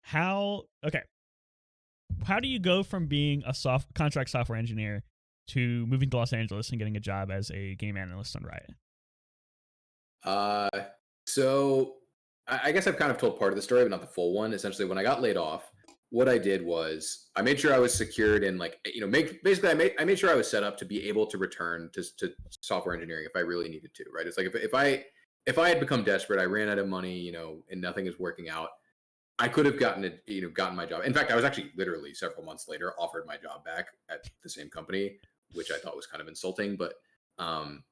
how do you go from being a contract software engineer to moving to Los Angeles and getting a job as a game analyst on Riot? So I guess I've kind of told part of the story, but not the full one. Essentially, when I got laid off, what I did was I made sure I was secured and like make basically I made sure I was set up to be able to return to software engineering if I really needed to. Right? It's like if I had become desperate, I ran out of money, and nothing is working out. I could have gotten my job. In fact, I was actually literally several months later offered my job back at the same company, which I thought was kind of insulting. But um,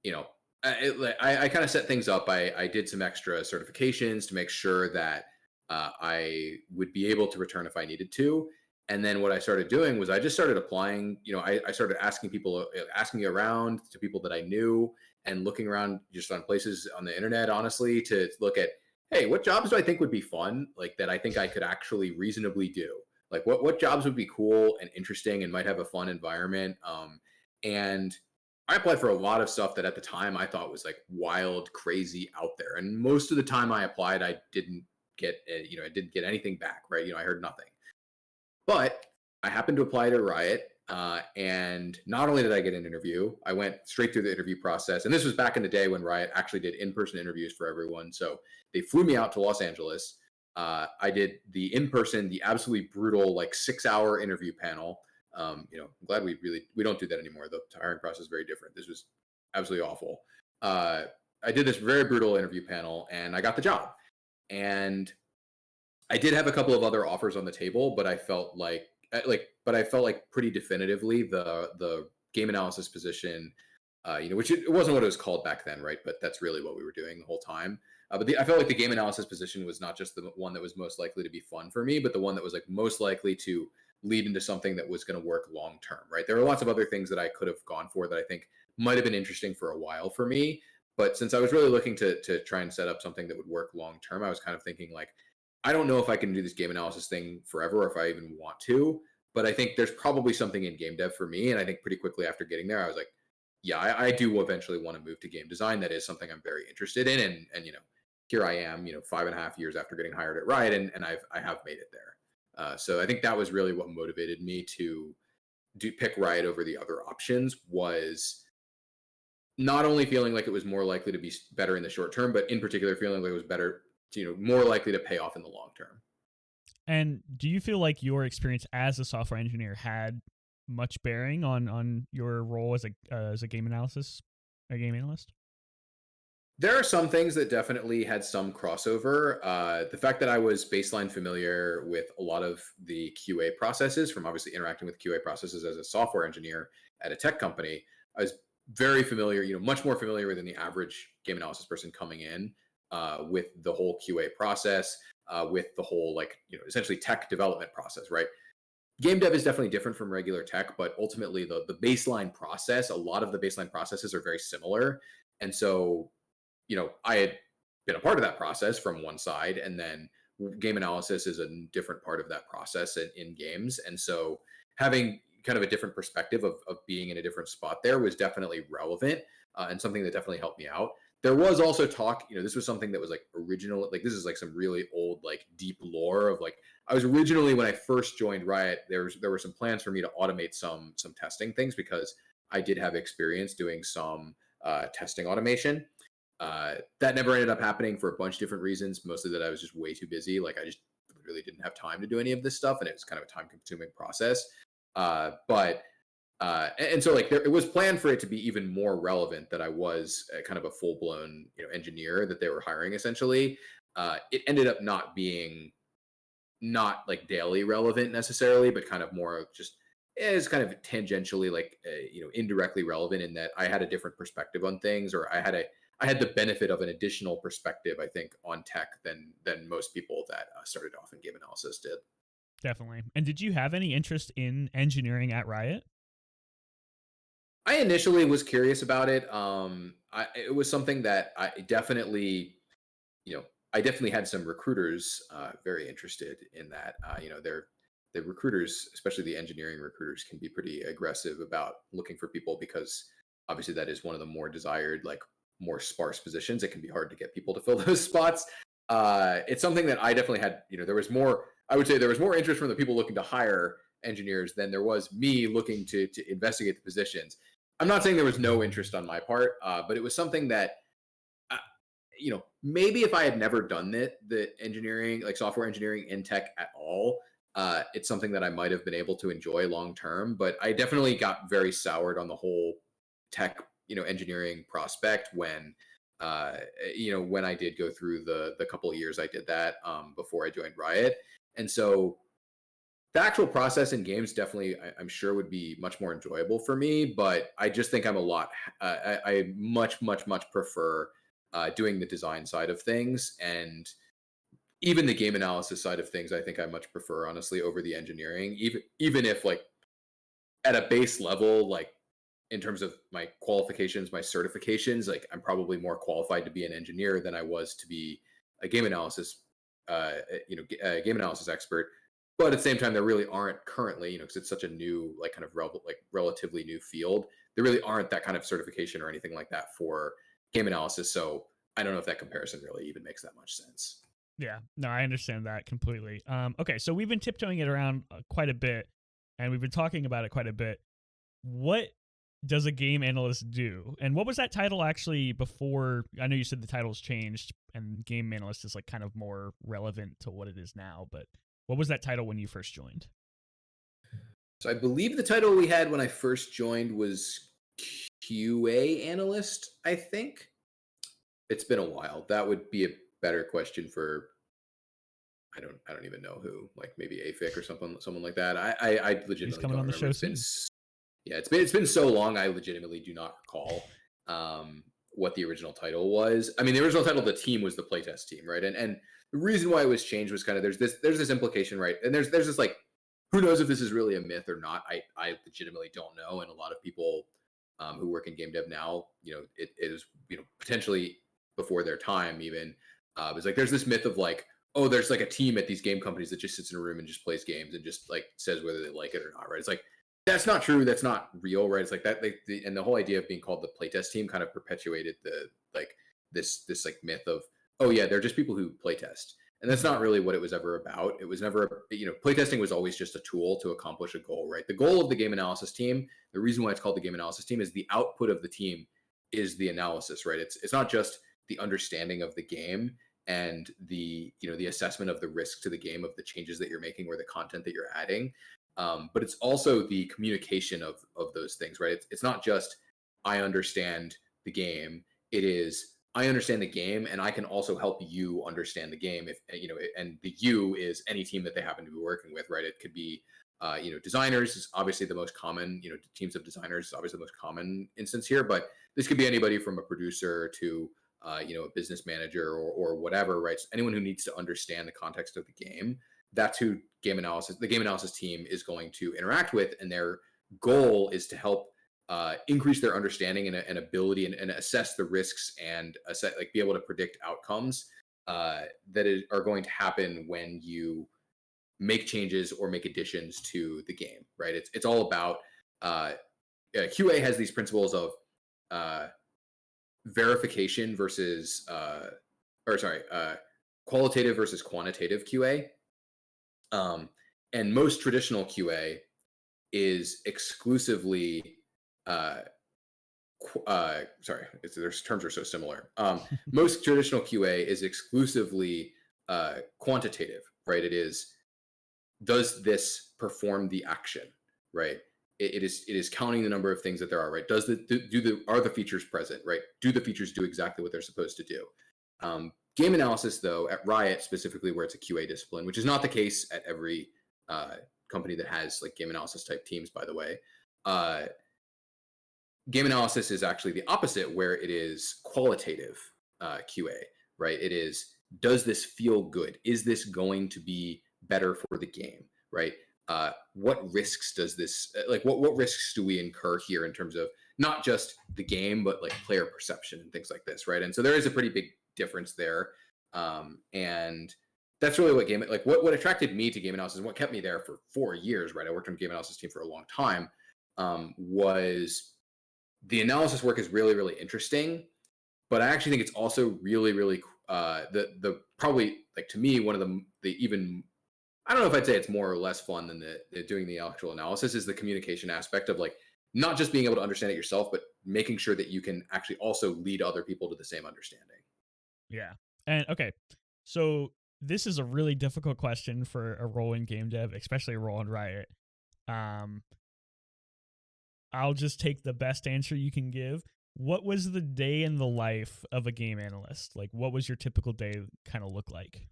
you know, I kind of set things up. I did some extra certifications to make sure that I would be able to return if I needed to. And then what I started doing was I just started applying. I started asking people, asking around to people that I knew, and looking around just on places on the internet, honestly, to look at, hey, what jobs do I think would be fun, like that I think I could actually reasonably do. Like what jobs would be cool and interesting and might have a fun environment. And I applied for a lot of stuff that at the time I thought was like wild, crazy out there. And most of the time I applied, I didn't I didn't get anything back, right? I heard nothing. But I happened to apply to Riot. And not only did I get an interview, I went straight through the interview process. And this was back in the day when Riot actually did in-person interviews for everyone. So they flew me out to Los Angeles. I did the in-person, the absolutely brutal, like 6-hour interview panel. I'm glad we don't do that anymore. The hiring process is very different. This was absolutely awful. I did this very brutal interview panel, and I got the job. And I did have a couple of other offers on the table, but I felt like pretty definitively the game analysis position, which it wasn't what it was called back then, right? But that's really what we were doing the whole time. I felt like the game analysis position was not just the one that was most likely to be fun for me, but the one that was like most likely to lead into something that was going to work long term, right? There were lots of other things that I could have gone for that I think might have been interesting for a while for me, but since I was really looking to try and set up something that would work long term, I was kind of thinking like, I don't know if I can do this game analysis thing forever or if I even want to, but I think there's probably something in game dev for me. And I think pretty quickly after getting there, I was like, yeah, I do eventually want to move to game design. That is something I'm very interested in. And here I am, 5.5 years after getting hired at Riot, and I have made it there. So I think that was really what motivated me to pick Riot over the other options, was not only feeling like it was more likely to be better in the short term, but in particular feeling like it was better, more likely to pay off in the long term. And do you feel like your experience as a software engineer had much bearing on your role as a game analyst? There are some things that definitely had some crossover. The fact that I was baseline familiar with a lot of the QA processes, from obviously interacting with QA processes as a software engineer at a tech company, I was very familiar, much more familiar than the average game analysis person coming in, with the whole QA process, with the whole essentially tech development process, right? Game dev is definitely different from regular tech, but ultimately the baseline process, a lot of the baseline processes are very similar. And so I had been a part of that process from one side, and then game analysis is a different part of that process in games. And so having kind of a different perspective of being in a different spot there was definitely relevant, and something that definitely helped me out. There was also talk, this was something that was like original, like this is like some really old, like deep lore of like, I was originally, when I first joined Riot, there were some plans for me to automate some testing things, because I did have experience doing some testing automation. That never ended up happening for a bunch of different reasons. Mostly that I was just way too busy. Like I just really didn't have time to do any of this stuff, and it was kind of a time-consuming process. And so like it was planned for it to be even more relevant that I was kind of a full-blown engineer that they were hiring essentially. It ended up not being not like daily relevant necessarily, but kind of more just is kind of tangentially like indirectly relevant, in that I had a different perspective on things, or I had the benefit of an additional perspective, I think, on tech than most people that started off in game analysis did. Definitely. And did you have any interest in engineering at Riot? I initially was curious about it. It was something that I definitely had some recruiters very interested in that. The recruiters, especially the engineering recruiters, can be pretty aggressive about looking for people, because obviously that is one of the more desired, like more sparse positions. It can be hard to get people to fill those spots. It's something that I definitely had. There was more. I would say there was more interest from the people looking to hire engineers than there was me looking to investigate the positions. I'm not saying there was no interest on my part, but it was something that, uh, maybe if I had never done the engineering, like software engineering in tech at all, it's something that I might have been able to enjoy long term. But I definitely got very soured on the whole tech, engineering prospect uh, when I did go through the couple of years I did that before I joined Riot. And so the actual process in games definitely, I'm sure, would be much more enjoyable for me. But I just think I'm a lot. I much, much, much prefer doing the design side of things, and even the game analysis side of things. I think I much prefer, honestly, over the engineering. Even if, like, at a base level, like in terms of my qualifications, my certifications, like I'm probably more qualified to be an engineer than I was to be a game analysis, game analysis expert. But at the same time, there really aren't currently, because it's such a new, like kind of relatively new field. There really aren't that kind of certification or anything like that for game analysis. So I don't know if that comparison really even makes that much sense. Yeah, no, I understand that completely. Okay, so we've been tiptoeing it around quite a bit, and we've been talking about it quite a bit. What does a game analyst do? And what was that title actually before? I know you said the title's changed, and game analyst is like kind of more relevant to what it is now. But what was that title when you first joined? So I believe the title we had when I first joined was QA analyst, I think. It's been a while. That would be a better question for I don't even know who, like maybe AFIC or someone like that. I He's legitimately coming don't on the remember. show soon. Yeah, it's been so long. I legitimately do not recall what the original title was. I mean, the original title of the team was the playtest team, right? And the reason why it was changed was kind of there's this implication, right? And there's this, like, who knows if this is really a myth or not. I legitimately don't know, and a lot of people who work in game dev now, it is potentially before their time even. It's like there's this myth of, like, oh, there's like a team at these game companies that just sits in a room and just plays games and just like says whether they like it or not, right? It's like that's not true. That's not real, right? It's like that, like and the whole idea of being called the playtest team kind of perpetuated the like this like myth of, oh yeah, they're just people who playtest, and that's Mhm. not really what it was ever about. It was never, playtesting was always just a tool to accomplish a goal, right? The goal of the game analysis team, the reason why it's called the game analysis team, is the output of the team is the analysis, right? It's not just the understanding of the game and the assessment of the risk to the game, of the changes that you're making or the content that you're adding, but it's also the communication of those things, right? It's not just I understand the game. It is I understand the game, and I can also help you understand the game. If and the you is any team that they happen to be working with, right? It could be designers is obviously the most common. Teams of designers is obviously the most common instance here, but this could be anybody from a producer to a business manager or whatever, right? So anyone who needs to understand the context of the game, that's who the game analysis team is going to interact with, and their goal is to help increase their understanding and ability and assess the risks and be able to predict outcomes are going to happen when you make changes or make additions to the game, right? It's all about QA has these principles of uh, verification versus or sorry qualitative versus quantitative QA. And most traditional QA is exclusively uh, their terms are so similar. Most traditional QA is exclusively quantitative, right? It is, does this perform the action, right? It is counting the number of things that there are, right? Does are the features present, right? Do the features do exactly what they're supposed to do? Game analysis, though, at Riot specifically, where it's a QA discipline, which is not the case at every uh, company that has like game analysis type teams, by the way. Uh, Game analysis is actually the opposite, where it is qualitative QA, right? It is, does this feel good? Is this going to be better for the game, right? What risks does this, what risks do we incur here in terms of not just the game, but like player perception and things like this, right? And so there is a pretty big difference there. And that's really what attracted me to game analysis and what kept me there for 4 years, right? I worked on the game analysis team for a long time, was the analysis work is really, really interesting, but I actually think it's also really, really the probably, like, to me, one of the even, I don't know if I'd say it's more or less fun than the doing the actual analysis, is the communication aspect of, like, not just being able to understand it yourself, but making sure that you can actually also lead other people to the same understanding. Yeah. And okay, so this is a really difficult question for a role in game dev, especially a role in Riot. Um, I'll just take the best answer you can give. What was the day in the life of a game analyst? Like, what was your typical day kind of look like?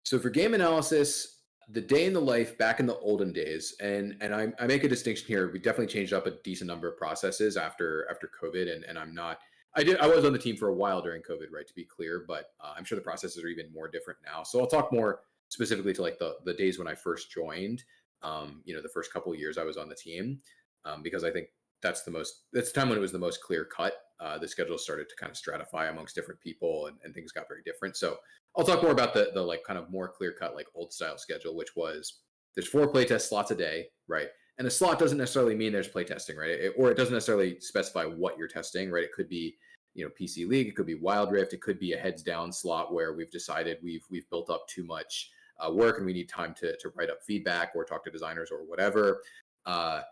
So for game analysis, the day in the life back in the olden days, and I make a distinction here. We definitely changed up a decent number of processes after COVID, and I'm not. I was on the team for a while during COVID, right? To be clear, but I'm sure the processes are even more different now. So I'll talk more specifically to like the days when I first joined. The first couple of years I was on the team, because I think that's the time when it was the most clear cut. The schedule started to kind of stratify amongst different people, and things got very different. So I'll talk more about the like kind of more clear cut like old style schedule, which was there's 4 playtest slots a day, right? And a slot doesn't necessarily mean there's playtesting, right? Or it doesn't necessarily specify what you're testing, right? It could be PC League, it could be Wild Rift, it could be a heads down slot where we've decided we've built up too much work and we need time to write up feedback or talk to designers or whatever. But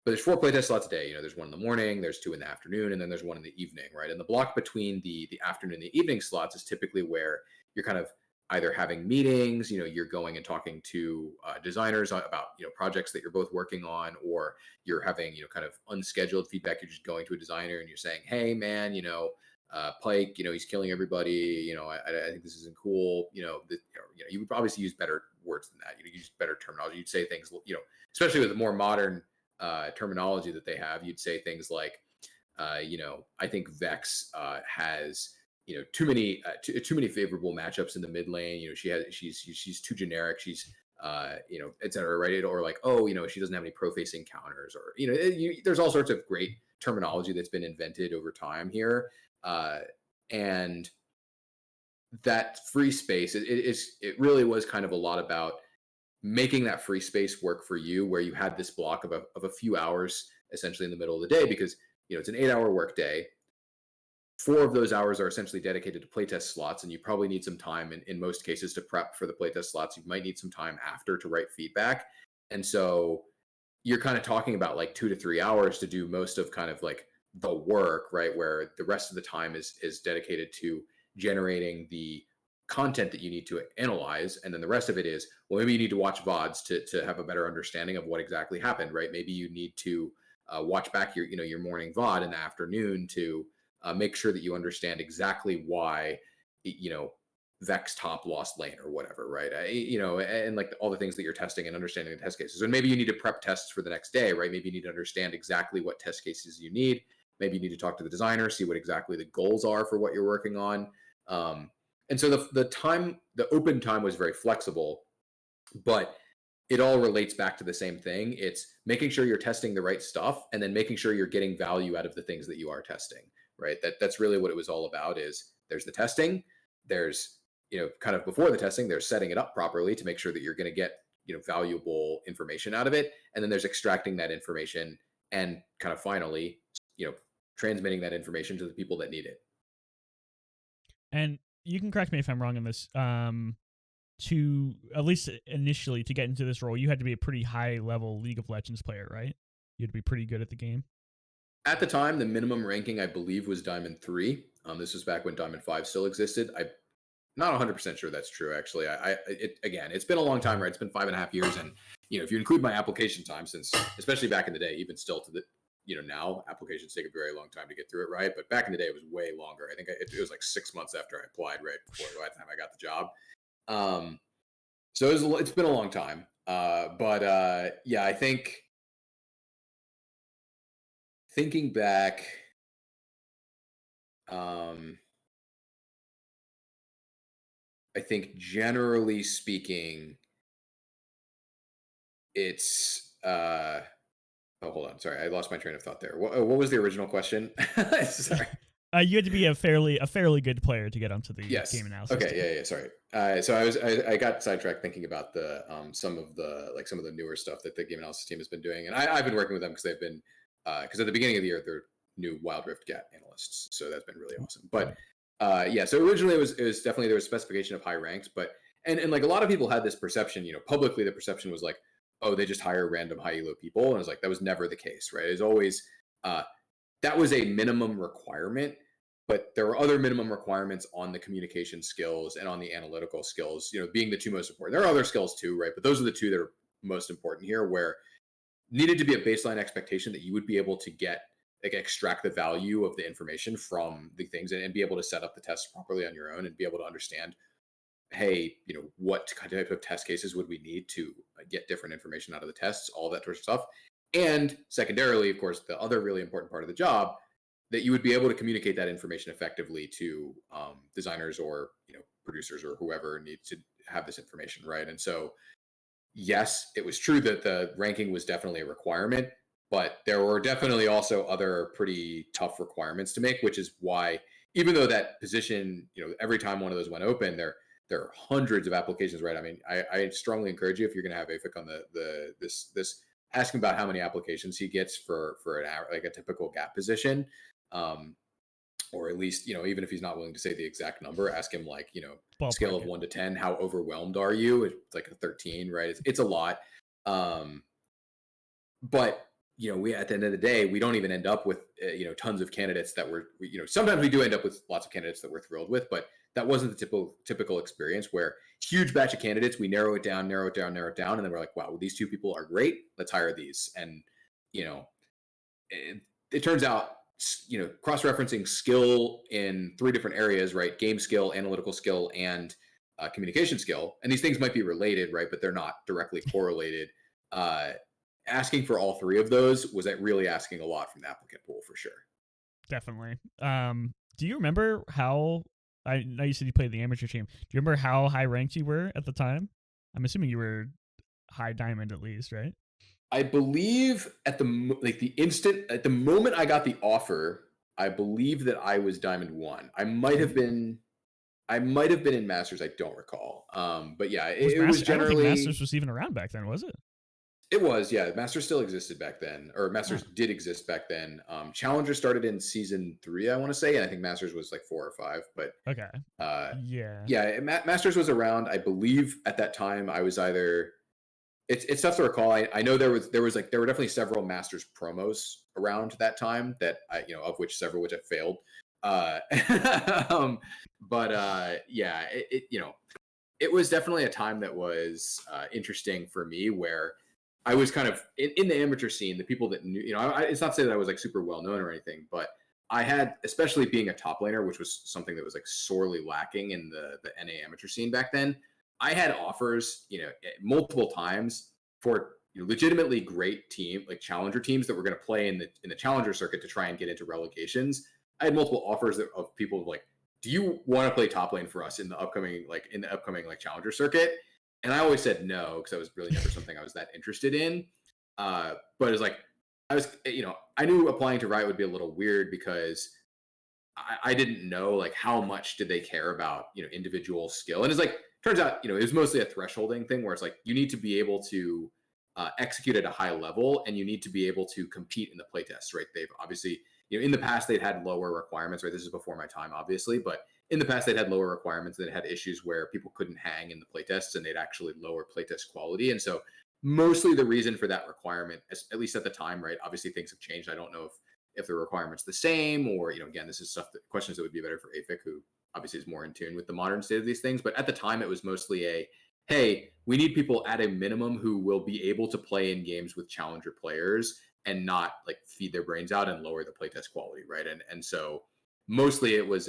there's 4 playtest slots a day. There's one in the morning, there's 2 in the afternoon, and then there's one in the evening, right? And the block between the afternoon and the evening slots is typically where you're kind of either having meetings, you're going and talking to designers about projects that you're both working on, or you're having kind of unscheduled feedback. You're just going to a designer and you're saying, hey man, Pike, he's killing everybody. I think this isn't cool. You would obviously use better words than that. You use better terminology. You'd say things, especially with the more modern terminology that they have. You'd say things like, I think Vex has too many favorable matchups in the mid lane. She's too generic. She's et cetera, right? Or like, oh, she doesn't have any pro facing counters, or there's all sorts of great terminology that's been invented over time here, and that free space. It really was kind of a lot about making that free space work for you, where you had this block of a few hours essentially in the middle of the day, because it's an 8-hour work day. 4 of those hours are essentially dedicated to playtest slots, and you probably need some time in most cases to prep for the playtest slots. You might need some time after to write feedback. And so you're kind of talking about like 2 to 3 hours to do most of kind of like the work, right? Where the rest of the time is dedicated to generating the content that you need to analyze. And then the rest of it is, well, maybe you need to watch VODs to have a better understanding of what exactly happened, right? Maybe you need to watch back your morning VOD in the afternoon to make sure that you understand exactly why, Vex top lost lane or whatever, right? And like all the things that you're testing and understanding the test cases. And maybe you need to prep tests for the next day, right? Maybe you need to understand exactly what test cases you need. Maybe you need to talk to the designer, see what exactly the goals are for what you're working on. And so the open time was very flexible, but it all relates back to the same thing. It's making sure you're testing the right stuff, and then making sure you're getting value out of the things that you are testing, right? That's really what it was all about. Is there's the testing, there's kind of before the testing, there's setting it up properly to make sure that you're going to get valuable information out of it, and then there's extracting that information and kind of finally transmitting that information to the people that need it. And you can correct me if I'm wrong on this. To at least initially to get into this role, you had to be a pretty high level League of Legends player, right? You had to be pretty good at the game. At the time, the minimum ranking I believe was Diamond 3. This was back when Diamond 5 still existed. I'm not 100% sure that's true, actually. Again, it's been a long time, right? It's been 5.5 years, and if you include my application time, since especially back in the day, even still to the now applications take a very long time to get through it, right? But back in the day, it was way longer. I think it was like 6 months after I applied, right before by the time I got the job. So it's been a long time. But yeah, I think thinking back, I think generally speaking, it's oh, hold on, sorry, I lost my train of thought there. What was the original question? Sorry. You had to be a fairly good player to get onto the Yes. game analysis. Okay. Team. Yeah. Sorry. So I got sidetracked thinking about the some of the newer stuff that the game analysis team has been doing, and I've been working with them because they've been because at the beginning of the year they're new Wild Rift GAT analysts, so that's been really awesome. But yeah, so originally it was definitely there was specification of high ranks, but and like a lot of people had this perception, publicly the perception was like, oh, they just hire random high elo people, and it was like that was never the case, right? It's always that was a minimum requirement, but there are other minimum requirements on the communication skills and on the analytical skills, being the two most important. There are other skills too, right? But those are the two that are most important here, where needed to be a baseline expectation that you would be able to extract the value of the information from the things, and be able to set up the tests properly on your own, and be able to understand, hey, what type of test cases would we need to get different information out of the tests, all that sort of stuff. And secondarily, of course, the other really important part of the job, that you would be able to communicate that information effectively to designers or producers or whoever needs to have this information, right? And so, yes, it was true that the ranking was definitely a requirement, but there were definitely also other pretty tough requirements to make, which is why, even though that position, every time one of those went open, there are hundreds of applications, right? I mean, I strongly encourage you, if you're going to have AFIC on this, ask him about how many applications he gets for like a typical gap position, or at least, even if he's not willing to say the exact number, ask him, like, scale of 1 to 10, how overwhelmed are you? It's like a 13, right? It's a lot. But we, at the end of the day, we don't even end up with tons of candidates that we're, sometimes we do end up with lots of candidates that we're thrilled with, but that wasn't the typical experience, where huge batch of candidates, we narrow it down, and then we're like, wow, well, these two people are great, let's hire these. And it turns out, cross-referencing skill in 3 different areas, right? Game skill, analytical skill, and communication skill. And these things might be related, right? But they're not directly correlated. Asking for all 3 of those was really asking a lot from the applicant pool, for sure. Definitely. Do you remember how, I know you said you played the amateur team. Do you remember how high ranked you were at the time? I'm assuming you were high diamond at least, right? I believe at the moment I got the offer, I believe that I was diamond 1. I might have been in Masters. I don't recall. But yeah, it was generally. I don't think Masters was even around back then, was it? It was, yeah. Masters still existed back then, or Masters did exist back then. Challenger started in season 3, I want to say, and I think Masters was like 4 or 5. But okay, yeah. Masters was around. I believe at that time I was either. It's tough to recall. I know there were definitely several Masters promos around that time that of which several which I failed. Yeah, it was definitely a time that was interesting for me, where I was kind of in the amateur scene. The people that knew, it's not to say that I was like super well known or anything, but I had, especially being a top laner, which was something that was like sorely lacking in the NA amateur scene back then. I had offers, multiple times for legitimately great team, like challenger teams that were going to play in the challenger circuit to try and get into relegations. I had multiple offers of people like, do you want to play top lane for us in the upcoming challenger circuit? And I always said no, because that was really never something I was that interested in. But it's like, I knew applying to Riot would be a little weird, because I didn't know like how much did they care about individual skill. And it's like, turns out it was mostly a thresholding thing, where it's like you need to be able to execute at a high level, and you need to be able to compete in the playtests, right? They've obviously, in the past they'd had lower requirements, right? This is before my time, obviously, but in the past they'd had lower requirements, and they had issues where people couldn't hang in the playtests, and they'd actually lower playtest quality. And so mostly the reason for that requirement, at least at the time, right? Obviously things have changed. I don't know if the requirement's the same, or again, this is questions that would be better for AFIC, who obviously is more in tune with the modern state of these things. But at the time, it was mostly hey, we need people at a minimum who will be able to play in games with challenger players and not like feed their brains out and lower the playtest quality, right? And so mostly it was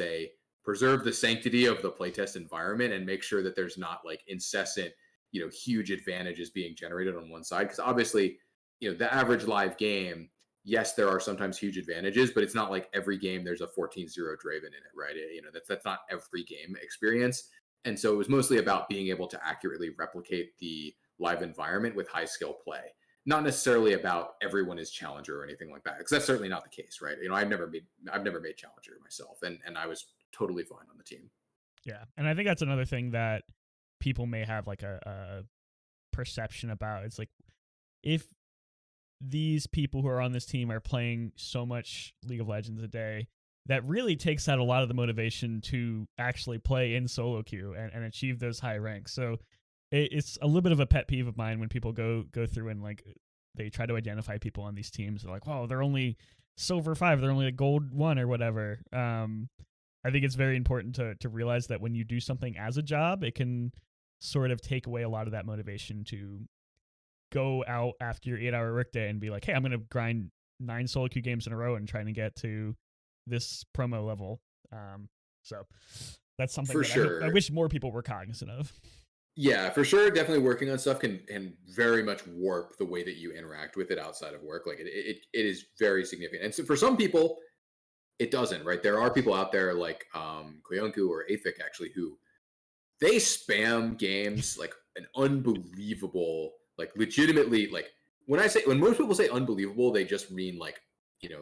preserve the sanctity of the playtest environment and make sure that there's not like incessant, huge advantages being generated on one side. Because obviously, the average live game, yes, there are sometimes huge advantages, but it's not like every game there's a 14-0 Draven in it, right? That's not every game experience. And so it was mostly about being able to accurately replicate the live environment with high skill play, not necessarily about everyone is challenger or anything like that, because that's certainly not the case, right? I've never made challenger myself, and I was totally fine on the team. Yeah, and I think that's another thing that people may have like a perception about. It's like, if these people who are on this team are playing so much League of Legends a day, that really takes out a lot of the motivation to actually play in solo queue and achieve those high ranks. So it's a little bit of a pet peeve of mine when people go through and like they try to identify people on these teams. They're like, "Wow, they're only silver 5, they're only a gold 1 or whatever." I think it's very important to realize that when you do something as a job, it can sort of take away a lot of that motivation to go out after your 8-hour workday and be like, hey, I'm going to grind 9 solo queue games in a row and trying to get to this promo level. So that's something For that I sure. wish more people were cognizant of. Yeah, for sure. Definitely working on stuff can very much warp the way that you interact with it outside of work. Like it is very significant. And so for some people, it doesn't, right? There are people out there like Koyonku or Aphik actually who they spam games like an unbelievable, like legitimately, like when most people say unbelievable, they just mean like,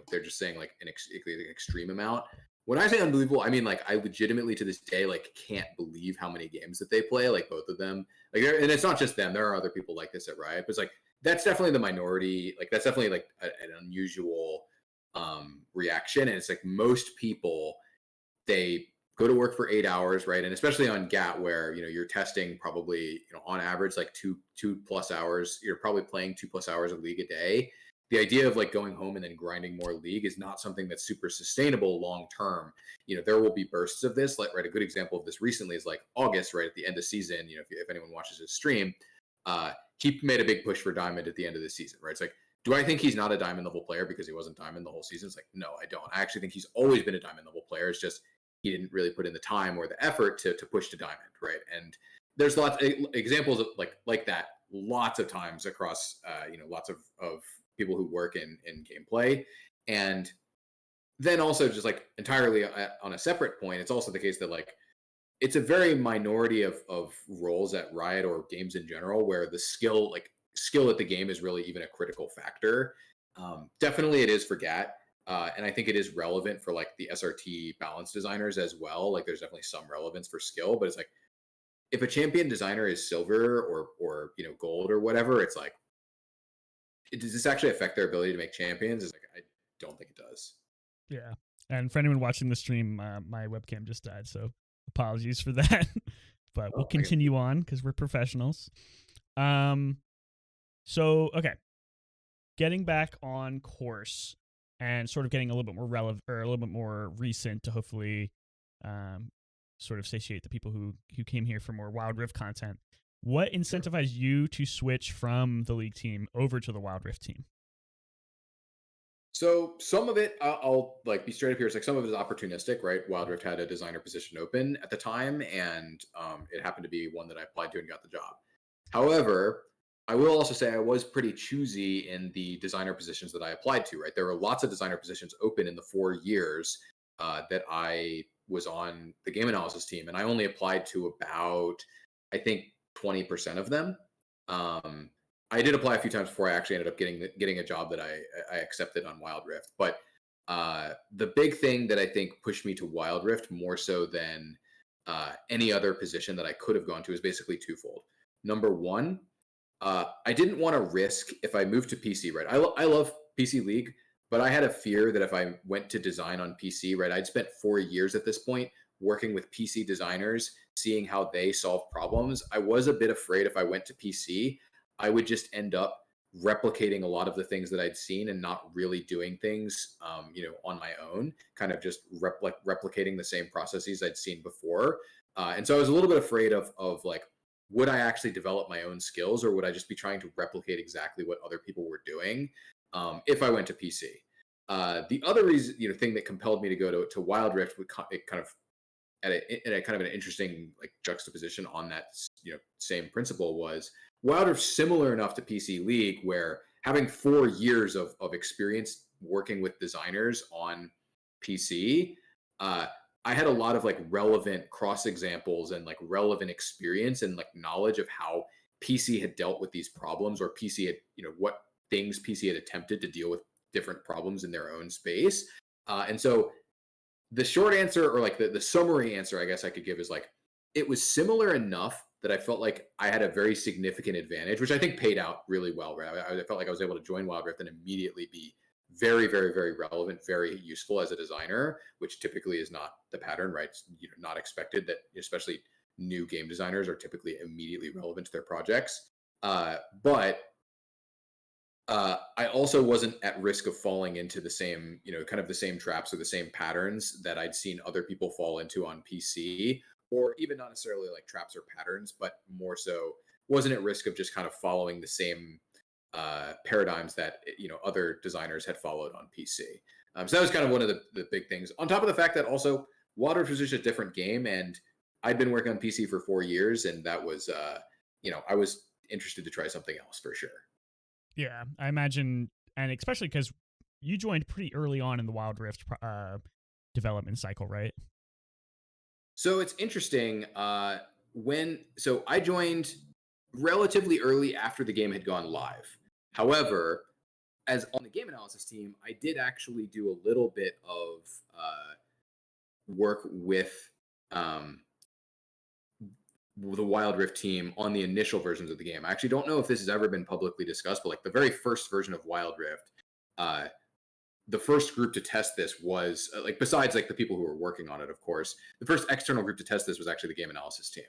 they're just saying like an extreme amount. When I say unbelievable, I mean like I legitimately to this day like can't believe how many games that they play, like both of them. Like, and it's not just them. There are other people like this at Riot, but it's like that's definitely the minority. Like that's definitely like an unusual reaction, and it's like most people they go to work for 8 hours, right? And especially on GAT, where you're testing probably on average like two plus hours. You're probably playing 2+ hours of League a day. The idea of like going home and then grinding more League is not something that's super sustainable long term. There will be bursts of this. Like, right, a good example of this recently is like August, right at the end of season. If anyone watches his stream, he made a big push for Diamond at the end of the season, right? It's like, do I think he's not a Diamond level player because he wasn't Diamond the whole season? It's like, no, I don't. I actually think he's always been a Diamond level player. It's just he didn't really put in the time or the effort to push to Diamond, right? And there's lots of examples of like that lots of times across lots of people who work in gameplay. And then also just like entirely on a separate point, it's also the case that like it's a very minority of roles at Riot or games in general where the skill at the game is really even a critical factor. Definitely it is for GAT. And I think it is relevant for like the SRT balance designers as well. Like there's definitely some relevance for skill, but it's like if a champion designer is silver or gold or whatever, it's like does this actually affect their ability to make champions? It's like I don't think it does. Yeah. And for anyone watching the stream, my webcam just died, so apologies for that. But we'll Oh, I can. continue on because we're professionals. Um, so okay, getting back on course and sort of getting a little bit more relevant or a little bit more recent to hopefully um, sort of satiate the people who came here for more Wild Rift content. What Sure. incentivized you to switch from the League team over to the Wild Rift team? So some of it, I'll like be straight up here. It's like some of it is opportunistic, right? Wild Rift had a designer position open at the time, and it happened to be one that I applied to and got the job. However, I will also say I was pretty choosy in the designer positions that I applied to. Right, there were lots of designer positions open in the 4 years that I was on the game analysis team, and I only applied to about, I think, 20% of them. Um, I did apply a few times before I actually ended up getting a job that I accepted on Wild Rift. But the big thing that I think pushed me to Wild Rift more so than any other position that I could have gone to is basically twofold. Number one, I didn't want to risk if I moved to PC. Right, I love PC League, but I had a fear that if I went to design on PC, right, I'd spent 4 years at this point working with PC designers, seeing how they solve problems. I was a bit afraid if I went to PC, I would just end up replicating a lot of the things that I'd seen and not really doing things, on my own, kind of just replicating the same processes I'd seen before. And so I was a little bit afraid of like, would I actually develop my own skills or would I just be trying to replicate exactly what other people were doing if I went to PC? The other reason, thing that compelled me to go to Wild Rift would it kind of at a kind of an interesting like juxtaposition on that same principle was Wild Rift similar enough to PC League where having 4 years of experience working with designers on PC, uh, I had a lot of like relevant cross examples and like relevant experience and like knowledge of how PC had dealt with these problems or PC had what things PC had attempted to deal with different problems in their own space. And so the short answer or like the summary answer I guess I could give is like it was similar enough that I felt like I had a very significant advantage, which I think paid out really well. Right, I felt like I was able to join Wild Rift and immediately be very, very, very relevant, very useful as a designer, which typically is not the pattern. Right, it's, not expected that especially new game designers are typically immediately relevant to their projects. But I also wasn't at risk of falling into the same, kind of the same traps or the same patterns that I'd seen other people fall into on PC, or even not necessarily like traps or patterns, but more so wasn't at risk of just kind of following the same paradigms that other designers had followed on PC. So that was kind of one of the big things. On top of the fact that also Water was just a different game, and I'd been working on PC for 4 years, and that was, I was interested to try something else for sure. Yeah, I imagine, and especially because you joined pretty early on in the Wild Rift development cycle, right? So it's interesting. So I joined relatively early after the game had gone live. However, as on the game analysis team, I did actually do a little bit of work with um, the Wild Rift team on the initial versions of the game. I actually don't know if this has ever been publicly discussed, but like the very first version of Wild Rift, uh, the first group to test this was like, besides like the people who were working on it, of course, the first external group to test this was actually the game analysis team.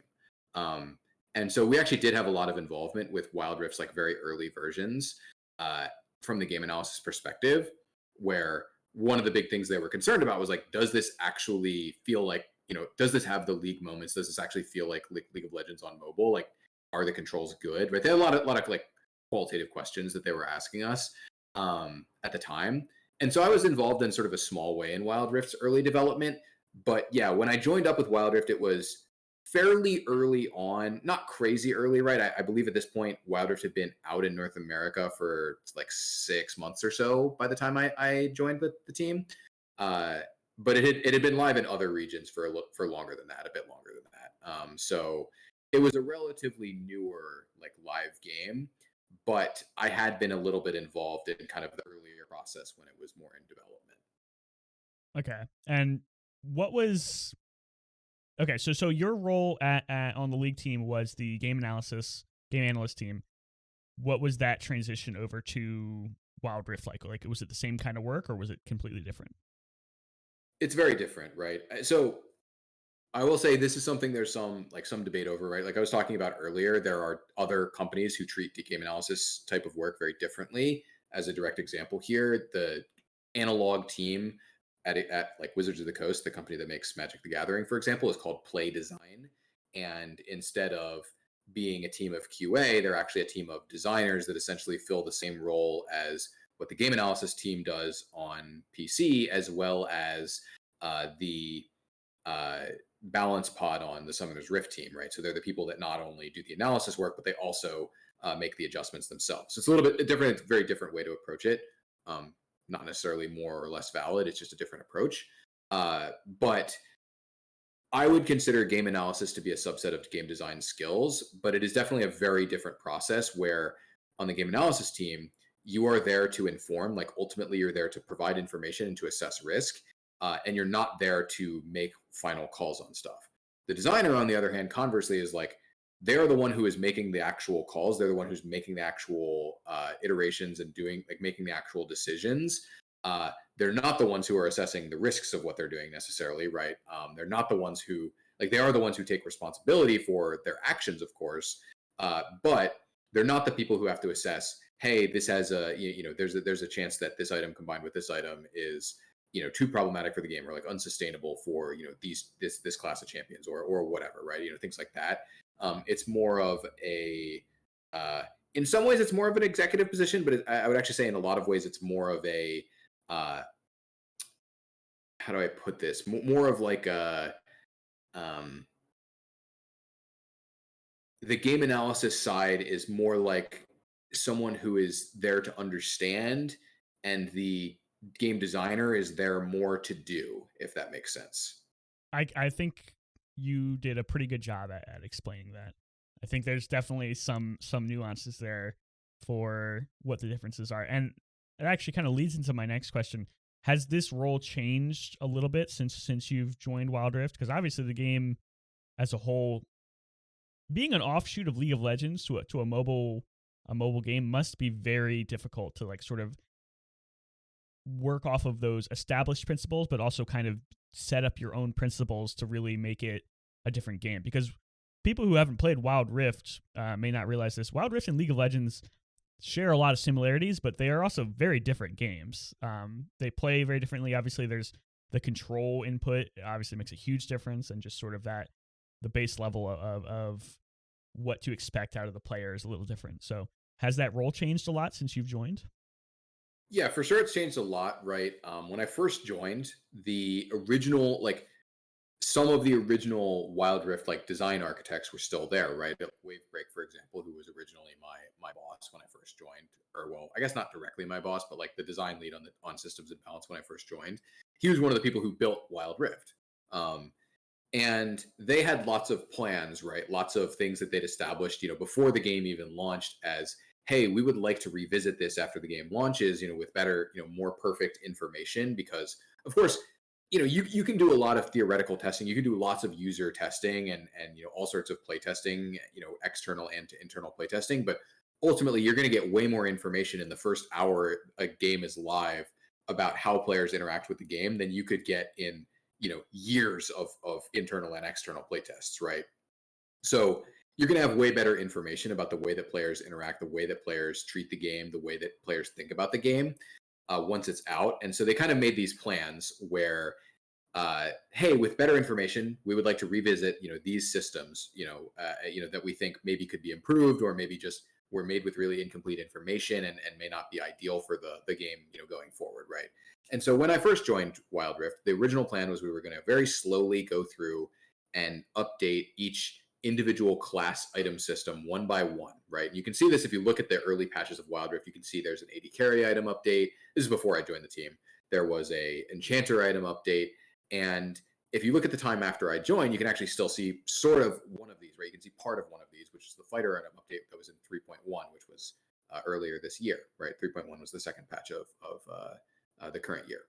Um, and so we actually did have a lot of involvement with Wild Rift's like very early versions uh, from the game analysis perspective, where one of the big things they were concerned about was like, does this actually feel like, does this have the league moments? Does this actually feel like League of Legends on mobile? Like, are the controls good? Right? They had a lot of like qualitative questions that they were asking us at the time. And so I was involved in sort of a small way in Wild Rift's early development. But yeah, when I joined up with Wild Rift, it was fairly early on, not crazy early, right? I believe at this point, Wild Rift had been out in North America for like 6 months or so by the time I joined the team. Uh, but it had been live in other regions for longer than that, a bit longer than that. So it was a relatively newer like live game, but I had been a little bit involved in kind of the earlier process when it was more in development. Okay, and what was okay? So your role at on the league team was the game analyst team. What was that transition over to Wild Rift like? Like, was it the same kind of work, or was it completely different? It's very different, right? So I will say this is something there's some debate over, right? Like I was talking about earlier, there are other companies who treat the game analysis type of work very differently. As a direct example here, the analog team at like Wizards of the Coast, the company that makes Magic the Gathering, for example, is called Play Design. And instead of being a team of QA, they're actually a team of designers that essentially fill the same role as what the game analysis team does on PC, as well as the uh, balance pod on the Summoner's Rift team, right? So they're the people that not only do the analysis work, but they also make the adjustments themselves. So it's a little bit different, very different way to approach it. Um, Not necessarily more or less valid. It's just a different approach. But I would consider game analysis to be a subset of game design skills, but it is definitely a very different process where on the game analysis team, you are there to inform, like ultimately you're there to provide information and to assess risk. And you're not there to make final calls on stuff. The designer, on the other hand, conversely, is like they're the one who is making the actual calls. They're the one who's making the actual iterations and doing like making the actual decisions. They're not the ones who are assessing the risks of what they're doing necessarily, right? They're not the ones who like they are the ones who take responsibility for their actions, of course, but they're not the people who have to assess. Hey, this has there's a chance that this item combined with this item is too problematic for the game or like unsustainable for this class of champions or whatever, right? Things like that. It's more of a in some ways it's more of an executive position, but I would actually say in a lot of ways it's more of a uh, how do I put this? More of like a um, the game analysis side is more like someone who is there to understand, and the game designer is there more to do, if that makes sense. I think you did a pretty good job at explaining that. I think there's definitely some nuances there for what the differences are, and it actually kind of leads into my next question. Has this role changed a little bit since you've joined Wild Rift? Because obviously the game as a whole, being an offshoot of League of Legends to a mobile game, must be very difficult to like sort of work off of those established principles, but also kind of set up your own principles to really make it a different game. Because people who haven't played Wild Rift may not realize this. Wild Rift and League of Legends share a lot of similarities, but they are also very different games. They play very differently. Obviously, there's the control input obviously makes a huge difference, and just sort of that the base level of what to expect out of the player is a little different. So has that role changed a lot since you've joined? Yeah, for sure, it's changed a lot, right? When I first joined, the original like some of the original Wild Rift like design architects were still there, right? Wavebreak, for example, who was originally my boss when I first joined, or well, I guess not directly my boss, but like the design lead on systems and balance when I first joined. He was one of the people who built Wild Rift. And they had lots of plans, right? Lots of things that they'd established, before the game even launched as, hey, we would like to revisit this after the game launches, with better, more perfect information. Because, of course, you can do a lot of theoretical testing. You can do lots of user testing and all sorts of play testing, external and to internal play testing. But ultimately, you're going to get way more information in the first hour a game is live about how players interact with the game than you could get in years of internal and external play tests, right? So you're going to have way better information about the way that players interact, the way that players treat the game, the way that players think about the game once it's out. And so they kind of made these plans where, hey, with better information, we would like to revisit, these systems, that we think maybe could be improved or maybe just were made with really incomplete information and may not be ideal for the game, going forward, right? And so when I first joined Wild Rift, the original plan was we were going to very slowly go through and update each individual class item system one by one, right? And you can see this if you look at the early patches of Wild Rift. You can see there's an AD carry item update. This is before I joined the team. There was a enchanter item update, and if you look at the time after I joined, you can actually still see sort of one of these, right? You can see part of one of these, which is the fighter item update that was in 3.1, which was earlier this year, right? 3.1 was the second patch of the current year.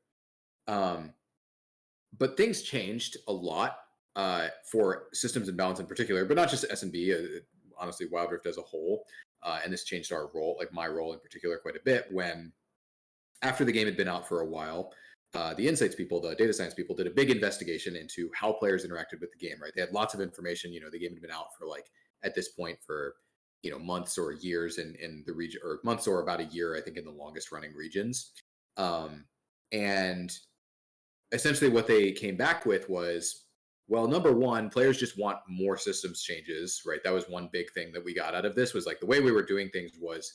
But things changed a lot for systems and balance in particular, but not just S&B, honestly, Wild Rift as a whole. And this changed our role, like my role in particular, quite a bit when after the game had been out for a while, the insights people, the data science people, did a big investigation into how players interacted with the game, right? They had lots of information. The game had been out for like, at this point, for, months or years in the region, or months or about a year, I think, in the longest running regions. And essentially what they came back with was, well, number one, players just want more systems changes, right? That was one big thing that we got out of this, was like the way we were doing things was,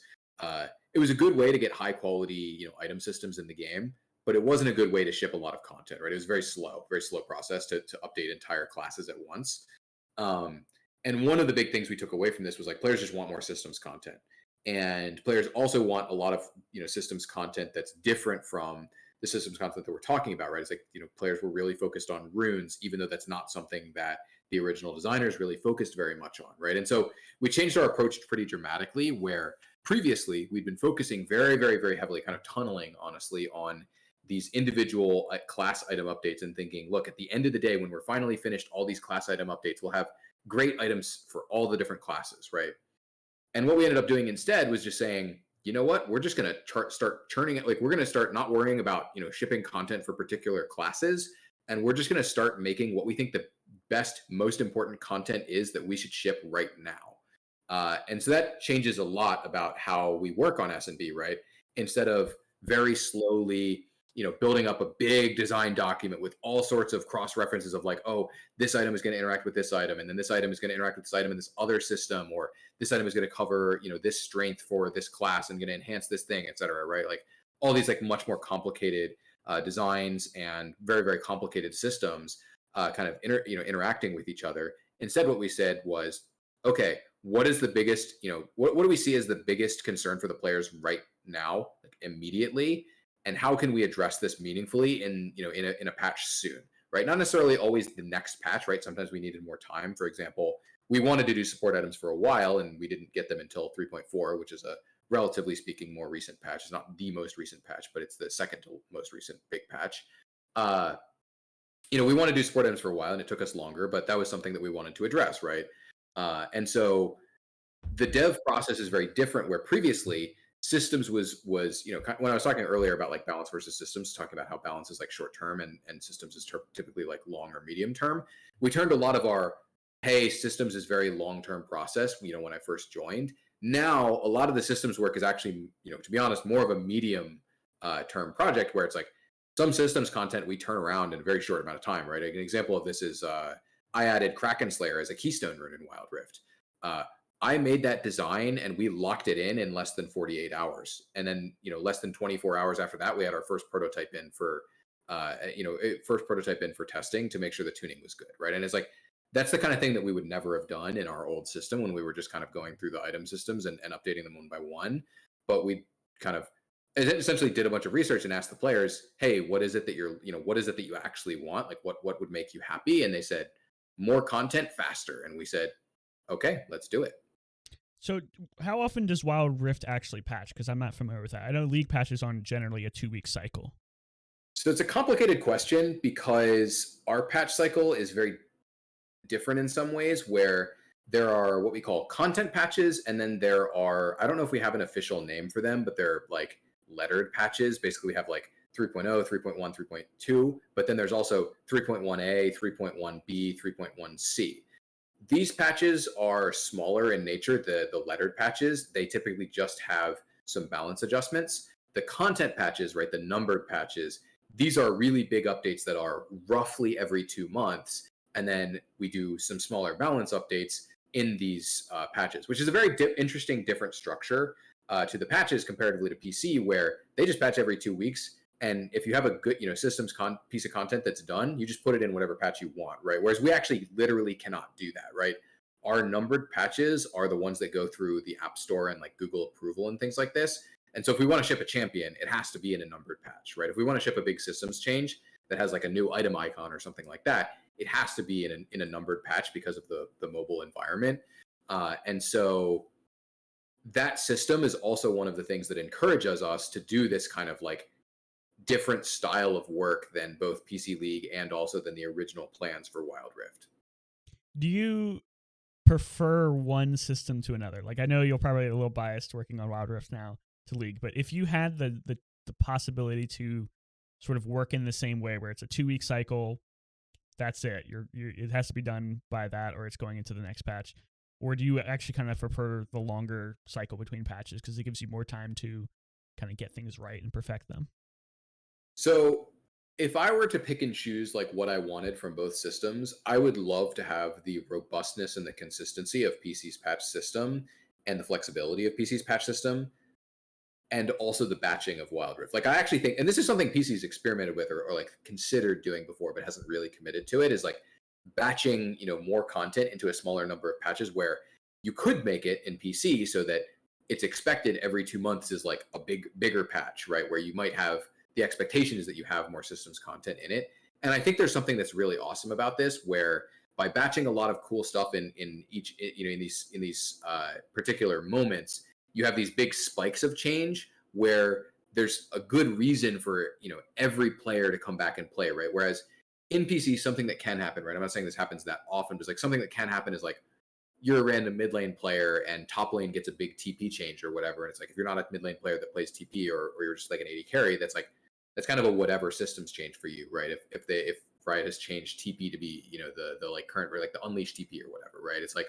it was a good way to get high quality, item systems in the game, but it wasn't a good way to ship a lot of content, right? It was very slow process to update entire classes at once. And one of the big things we took away from this was like players just want more systems content, and players also want a lot of systems content that's different from the systems content that we're talking about, right? It's like players were really focused on runes, even though that's not something that the original designers really focused very much on, right? And so we changed our approach pretty dramatically, where previously we'd been focusing very, very, very heavily, kind of tunneling, honestly, on these individual class item updates and thinking, look, at the end of the day, when we're finally finished all these class item updates, we'll have great items for all the different classes, right? And what we ended up doing instead was just saying, you know what, we're just going to start churning it. Like, we're going to start not worrying about, shipping content for particular classes. And we're just going to start making what we think the best, most important content is that we should ship right now. And so that changes a lot about how we work on S&B, right? Instead of very slowly, building up a big design document with all sorts of cross references of like, oh, this item is going to interact with this item, and then this item is going to interact with this item in this other system, or this item is going to cover, this strength for this class and going to enhance this thing, et cetera, right? Like all these like much more complicated designs and very, very complicated systems kind of interacting with each other. Instead, what we said was, okay, what is the biggest, what do we see as the biggest concern for the players right now, like immediately? And how can we address this meaningfully in a patch soon, right? Not necessarily always the next patch, right? Sometimes we needed more time. For example, we wanted to do support items for a while, and we didn't get them until 3.4, which is a relatively speaking more recent patch. It's not the most recent patch, but it's the second to most recent big patch. We want to do support items for a while, and it took us longer, but that was something that we wanted to address, right? And so the dev process is very different, where previously systems was when I was talking earlier about like balance versus systems, talking about how balance is like short term and systems is typically like long or medium term. We turned a lot of our, hey, systems is very long term process, when I first joined. Now, a lot of the systems work is actually, to be honest, more of a medium term project where it's like some systems content we turn around in a very short amount of time, right? An example of this is I added Kraken Slayer as a keystone rune in Wild Rift. Uh, I made that design and we locked it in less than 48 hours. And then, less than 24 hours after that, we had our first prototype in for, first prototype in for testing to make sure the tuning was good, right? And it's like, that's the kind of thing that we would never have done in our old system when we were just kind of going through the item systems and updating them one by one. But we kind of essentially did a bunch of research and asked the players, hey, what is it that what is it that you actually want? Like what would make you happy? And they said, more content faster. And we said, okay, let's do it. So, how often does Wild Rift actually patch? Because I'm not familiar with that. I know League patches on generally a 2-week cycle. So it's a complicated question because our patch cycle is very different in some ways, where there are what we call content patches, and then there are, I don't know if we have an official name for them, but they're like lettered patches. Basically, we have like 3.0, 3.1, 3.2, but then there's also 3.1a, 3.1b, 3.1c. These patches are smaller in nature. The lettered patches, they typically just have some balance adjustments. The content patches, right, the numbered patches, these are really big updates that are roughly every 2 months. And then we do some smaller balance updates in these patches, which is a very interesting, different structure to the patches comparatively to PC, where they just patch every 2 weeks. And if you have a good, systems piece of content that's done, you just put it in whatever patch you want, right? Whereas we actually literally cannot do that, right? Our numbered patches are the ones that go through the App Store and like Google approval and things like this. And so if we want to ship a champion, it has to be in a numbered patch, right? If we want to ship a big systems change that has like a new item icon or something like that, it has to be in a numbered patch because of the mobile environment. And so that system is also one of the things that encourages us to do this kind of like different style of work than both PC League and also than the original plans for Wild Rift. Do you prefer one system to another? Like, I know you're probably a little biased working on Wild Rift now to League, but if you had the possibility to sort of work in the same way, where it's a 2-week cycle, that's it. It has to be done by that, or it's going into the next patch. Or do you actually kind of prefer the longer cycle between patches because it gives you more time to kind of get things right and perfect them? So if I were to pick and choose like what I wanted from both systems, I would love to have the robustness and the consistency of PC's patch system and the flexibility of PC's patch system, and also the batching of Wild Rift. Like I actually think, and this is something PC's experimented with or like considered doing before, but hasn't really committed to it, is like batching, more content into a smaller number of patches where you could make it in PC so that it's expected every 2 months is like a bigger patch, right? Where you might have the expectation is that you have more systems content in it. And I think there's something that's really awesome about this, where by batching a lot of cool stuff in each, in these particular moments, you have these big spikes of change where there's a good reason for every player to come back and play, right? Whereas in PC, something that can happen, right? I'm not saying this happens that often, but like something that can happen is like you're a random mid lane player and top lane gets a big TP change or whatever. And it's like if you're not a mid lane player that plays TP, or you're just like an AD carry, that's kind of a whatever systems change for you, right? If Riot has changed TP to be the like current, or like the unleashed TP or whatever, right? It's like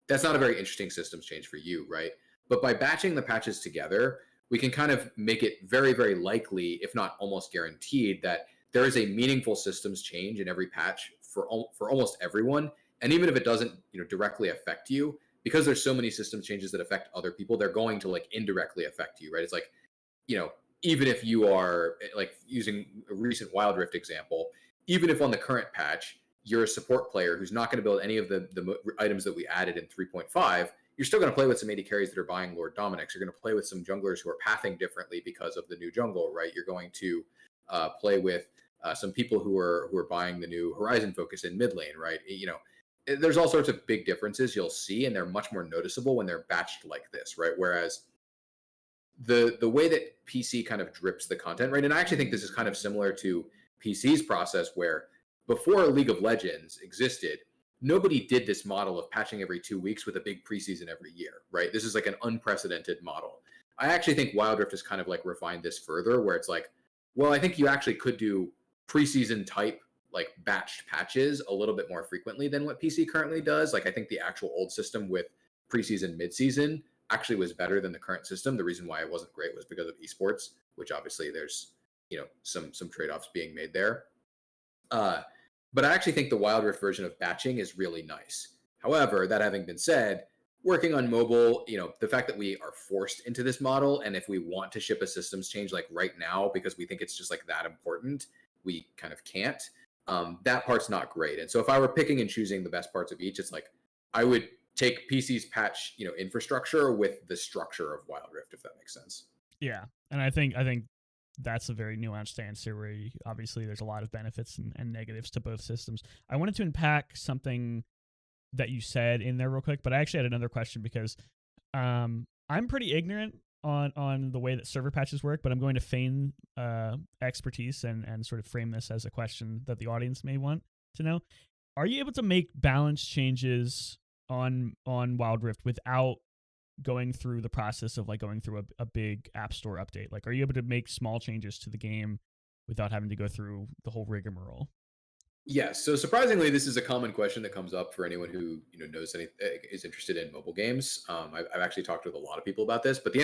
that's not a very interesting systems change for you, right? But by batching the patches together, we can kind of make it very, very likely, if not almost guaranteed, that there is a meaningful systems change in every patch for almost everyone. And even if it doesn't, directly affect you, because there's so many systems changes that affect other people, they're going to like indirectly affect you, right? It's like, even if you are like using a recent Wild Rift example, even if on the current patch you're a support player who's not going to build any of the items that we added in 3.5, you're still going to play with some AD carries that are buying Lord Dominics. You're going to play with some junglers who are pathing differently because of the new jungle, right? You're going to play with some people who are buying the new Horizon focus in mid lane, right? There's all sorts of big differences you'll see, and they're much more noticeable when they're batched like this, right? Whereas the way that PC kind of drips the content, right? And I actually think this is kind of similar to PC's process, where before League of Legends existed, nobody did this model of patching every 2 weeks with a big preseason every year, right? This is like an unprecedented model. I actually think Wild Rift has kind of like refined this further, where it's like, well, I think you actually could do preseason type like batched patches a little bit more frequently than what PC currently does. Like I think the actual old system with preseason, midseason actually was better than the current system. The reason why it wasn't great was because of esports, which obviously there's some trade-offs being made there. But I actually think the Wild Rift version of batching is really nice. However, that having been said, working on mobile, the fact that we are forced into this model, and if we want to ship a systems change like right now because we think it's just like that important, we kind of can't. That part's not great. And so if I were picking and choosing the best parts of each, it's like I would take PC's patch, infrastructure with the structure of Wild Rift, if that makes sense. Yeah, and I think that's a very nuanced answer where obviously there's a lot of benefits and negatives to both systems. I wanted to unpack something that you said in there real quick, but I actually had another question because I'm pretty ignorant on the way that server patches work, but I'm going to feign expertise and sort of frame this as a question that the audience may want to know. Are you able to make balance changes on Wild Rift without going through the process of like going through a big app store update? Like, are you able to make small changes to the game without having to go through the whole rigmarole? Yes. So surprisingly, this is a common question that comes up for anyone who knows is interested in mobile games. I've actually talked with a lot of people about this, but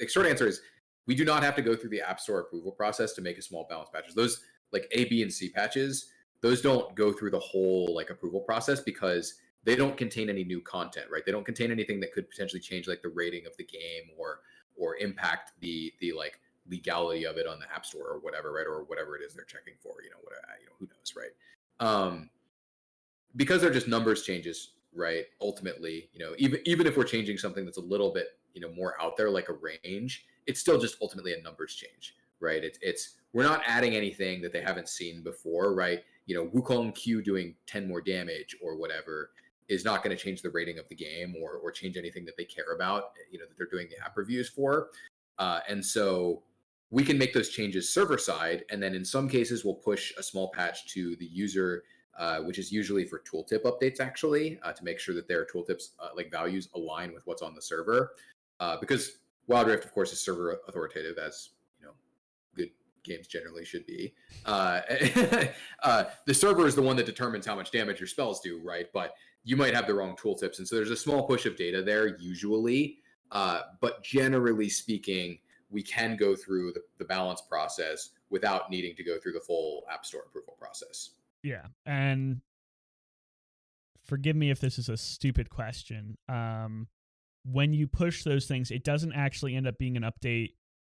short answer is we do not have to go through the App Store approval process to make a small balance patches. Those like A, B, and C patches, those don't go through the whole like approval process because they don't contain any new content, right? They don't contain anything that could potentially change like the rating of the game or impact the like legality of it on the App Store or whatever, right? Or whatever it is they're checking for, who knows, right? Because they're just numbers changes, right? Ultimately, even if we're changing something that's a little bit, more out there, like a range, it's still just ultimately a numbers change, right? It's we're not adding anything that they haven't seen before, right? Wukong Q doing 10 more damage or whatever is not going to change the rating of the game or change anything that they care about, that they're doing the app reviews for. And so we can make those changes server side, and then in some cases we'll push a small patch to the user, which is usually for tooltip updates, actually, to make sure that their tooltips like values align with what's on the server. Because Wild Rift, of course, is server authoritative, as good games generally should be. The server is the one that determines how much damage your spells do, right? But you might have the wrong tooltips, and so there's a small push of data there usually. But generally speaking, we can go through the balance process without needing to go through the full App Store approval process. Yeah, and forgive me if this is a stupid question. When you push those things, it doesn't actually end up being an update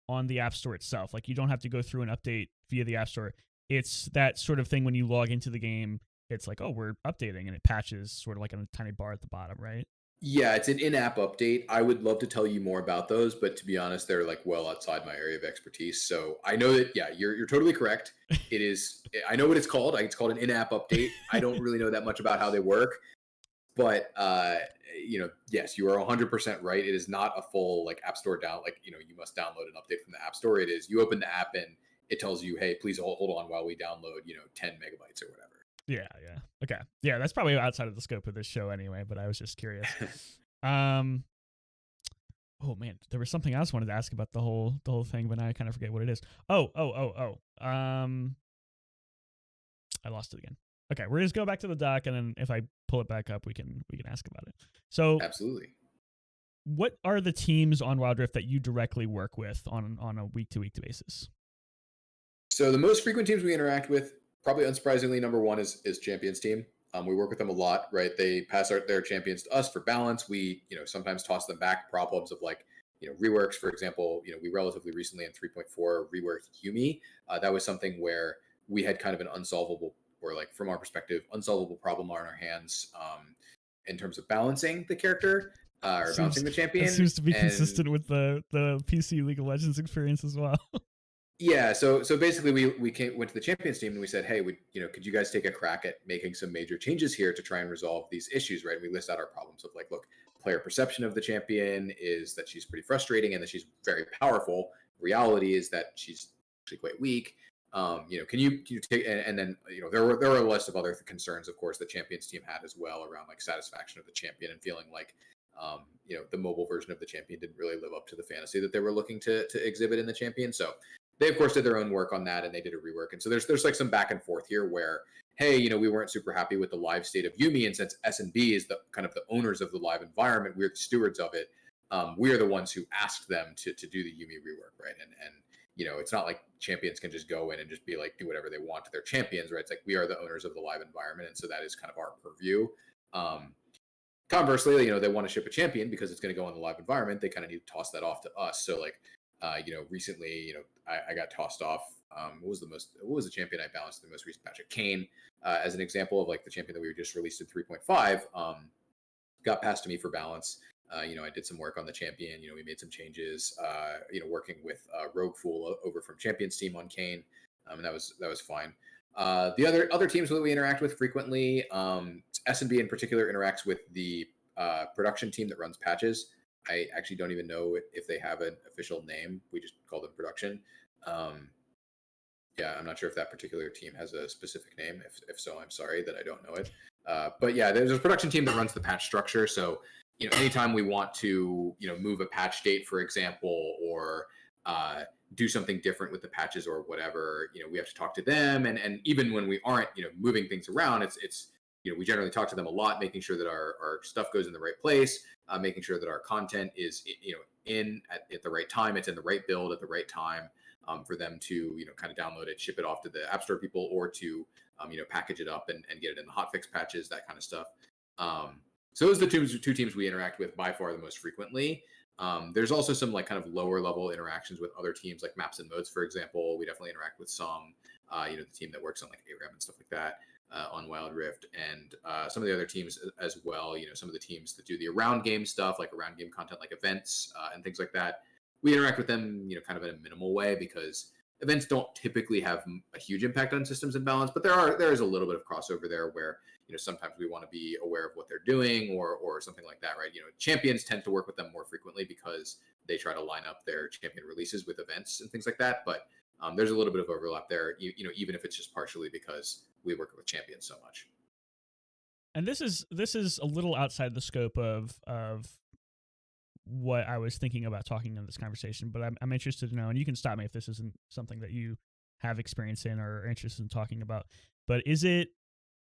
on the App Store itself. Like, you don't have to go through an update via the App Store. It's that sort of thing when you log into the game, it's like, oh, we're updating, and it patches sort of like on a tiny bar at the bottom, right? Yeah, it's an in-app update. I would love to tell you more about those, but to be honest, they're like well outside my area of expertise. So I know that, yeah, you're totally correct. It is. I know what it's called. It's called an in-app update. I don't really know that much about how they work, but yes, you are 100% right. It is not a full like App Store down. Like you must download an update from the App Store. It is you open the app and it tells you, hey, please hold on while we download 10 megabytes or whatever. Yeah. Okay. Yeah, that's probably outside of the scope of this show anyway, but I was just curious. Oh man, there was something else I wanted to ask about the whole thing, but now I kind of forget what it is. Oh. I lost it again. Okay, we're just go back to the doc, and then if I pull it back up, we can ask about it. So Absolutely. what are the teams on Wild Rift that you directly work with on a week to week basis? So the most frequent teams we interact with, probably unsurprisingly, number one is Champions team. We work with them a lot, right? They pass their champions to us for balance. We, sometimes toss them back problems of like, reworks. For example, we relatively recently in 3.4 reworked Yumi. That was something where we had kind of an unsolvable, or like from our perspective, unsolvable problem on our hands in terms of balancing the character or balancing the champion. That seems to be and consistent with the PC League of Legends experience as well. Yeah, so basically we went to the Champions team and we said, hey, could you guys take a crack at making some major changes here to try and resolve these issues, right? And we list out our problems of like, look, player perception of the champion is that she's pretty frustrating and that she's very powerful. Reality is that she's actually quite weak. Can you take and then there were a list of other concerns, of course, the Champions team had as well around like satisfaction of the champion and feeling like the mobile version of the champion didn't really live up to the fantasy that they were looking to exhibit in the champion. So they of course did their own work on that and they did a rework. And so there's like some back and forth here where, hey, we weren't super happy with the live state of Yumi, and since S&B is the kind of the owners of the live environment, we're the stewards of it. we are the ones who asked them to do the Yumi rework, right? And it's not like champions can just go in and just be like do whatever they want to their champions, right? It's like we are the owners of the live environment, and so that is kind of our purview. Conversely, they want to ship a champion because it's going to go in the live environment. They kind of need to toss that off to us. So like, recently, I got tossed off. What was the champion I balanced in the most recent patch? Kane, as an example of like the champion that we just released in 3.5, got passed to me for balance. I did some work on the champion. We made some changes. Working with Rogue Fool over from Champions team on Kane, and that was fine. The other teams that we interact with frequently, S&B in particular interacts with the production team that runs patches. I actually don't even know if they have an official name. We just call them production. Yeah, I'm not sure if that particular team has a specific name. If so, I'm sorry that I don't know it. But yeah, there's a production team that runs the patch structure. So anytime we want to move a patch date, for example, or do something different with the patches or whatever, we have to talk to them. And even when we aren't moving things around, it's we generally talk to them a lot, making sure that our stuff goes in the right place, making sure that our content is in at the right time, it's in the right build at the right time, for them to kind of download it, ship it off to the App Store people, or to package it up and get it in the hotfix patches, that kind of stuff. So those are the two teams we interact with by far the most frequently. There's also some like kind of lower level interactions with other teams like maps and modes, for example. We definitely interact with some, the team that works on like ARAM and stuff like that on Wild Rift, and some of the other teams as well. Some of the teams that do the around game stuff, like around game content, like events and things like that. We interact with them, kind of in a minimal way, because events don't typically have a huge impact on systems and balance, but there is a little bit of crossover there where sometimes we want to be aware of what they're doing or something like that, right? Champions tend to work with them more frequently because they try to line up their champion releases with events and things like that. But there's a little bit of overlap there, even if it's just partially because we work with champions so much. And this is a little outside the scope of what I was thinking about talking in this conversation, but I'm interested to know, and you can stop me if this isn't something that you have experience in or are interested in talking about. But is it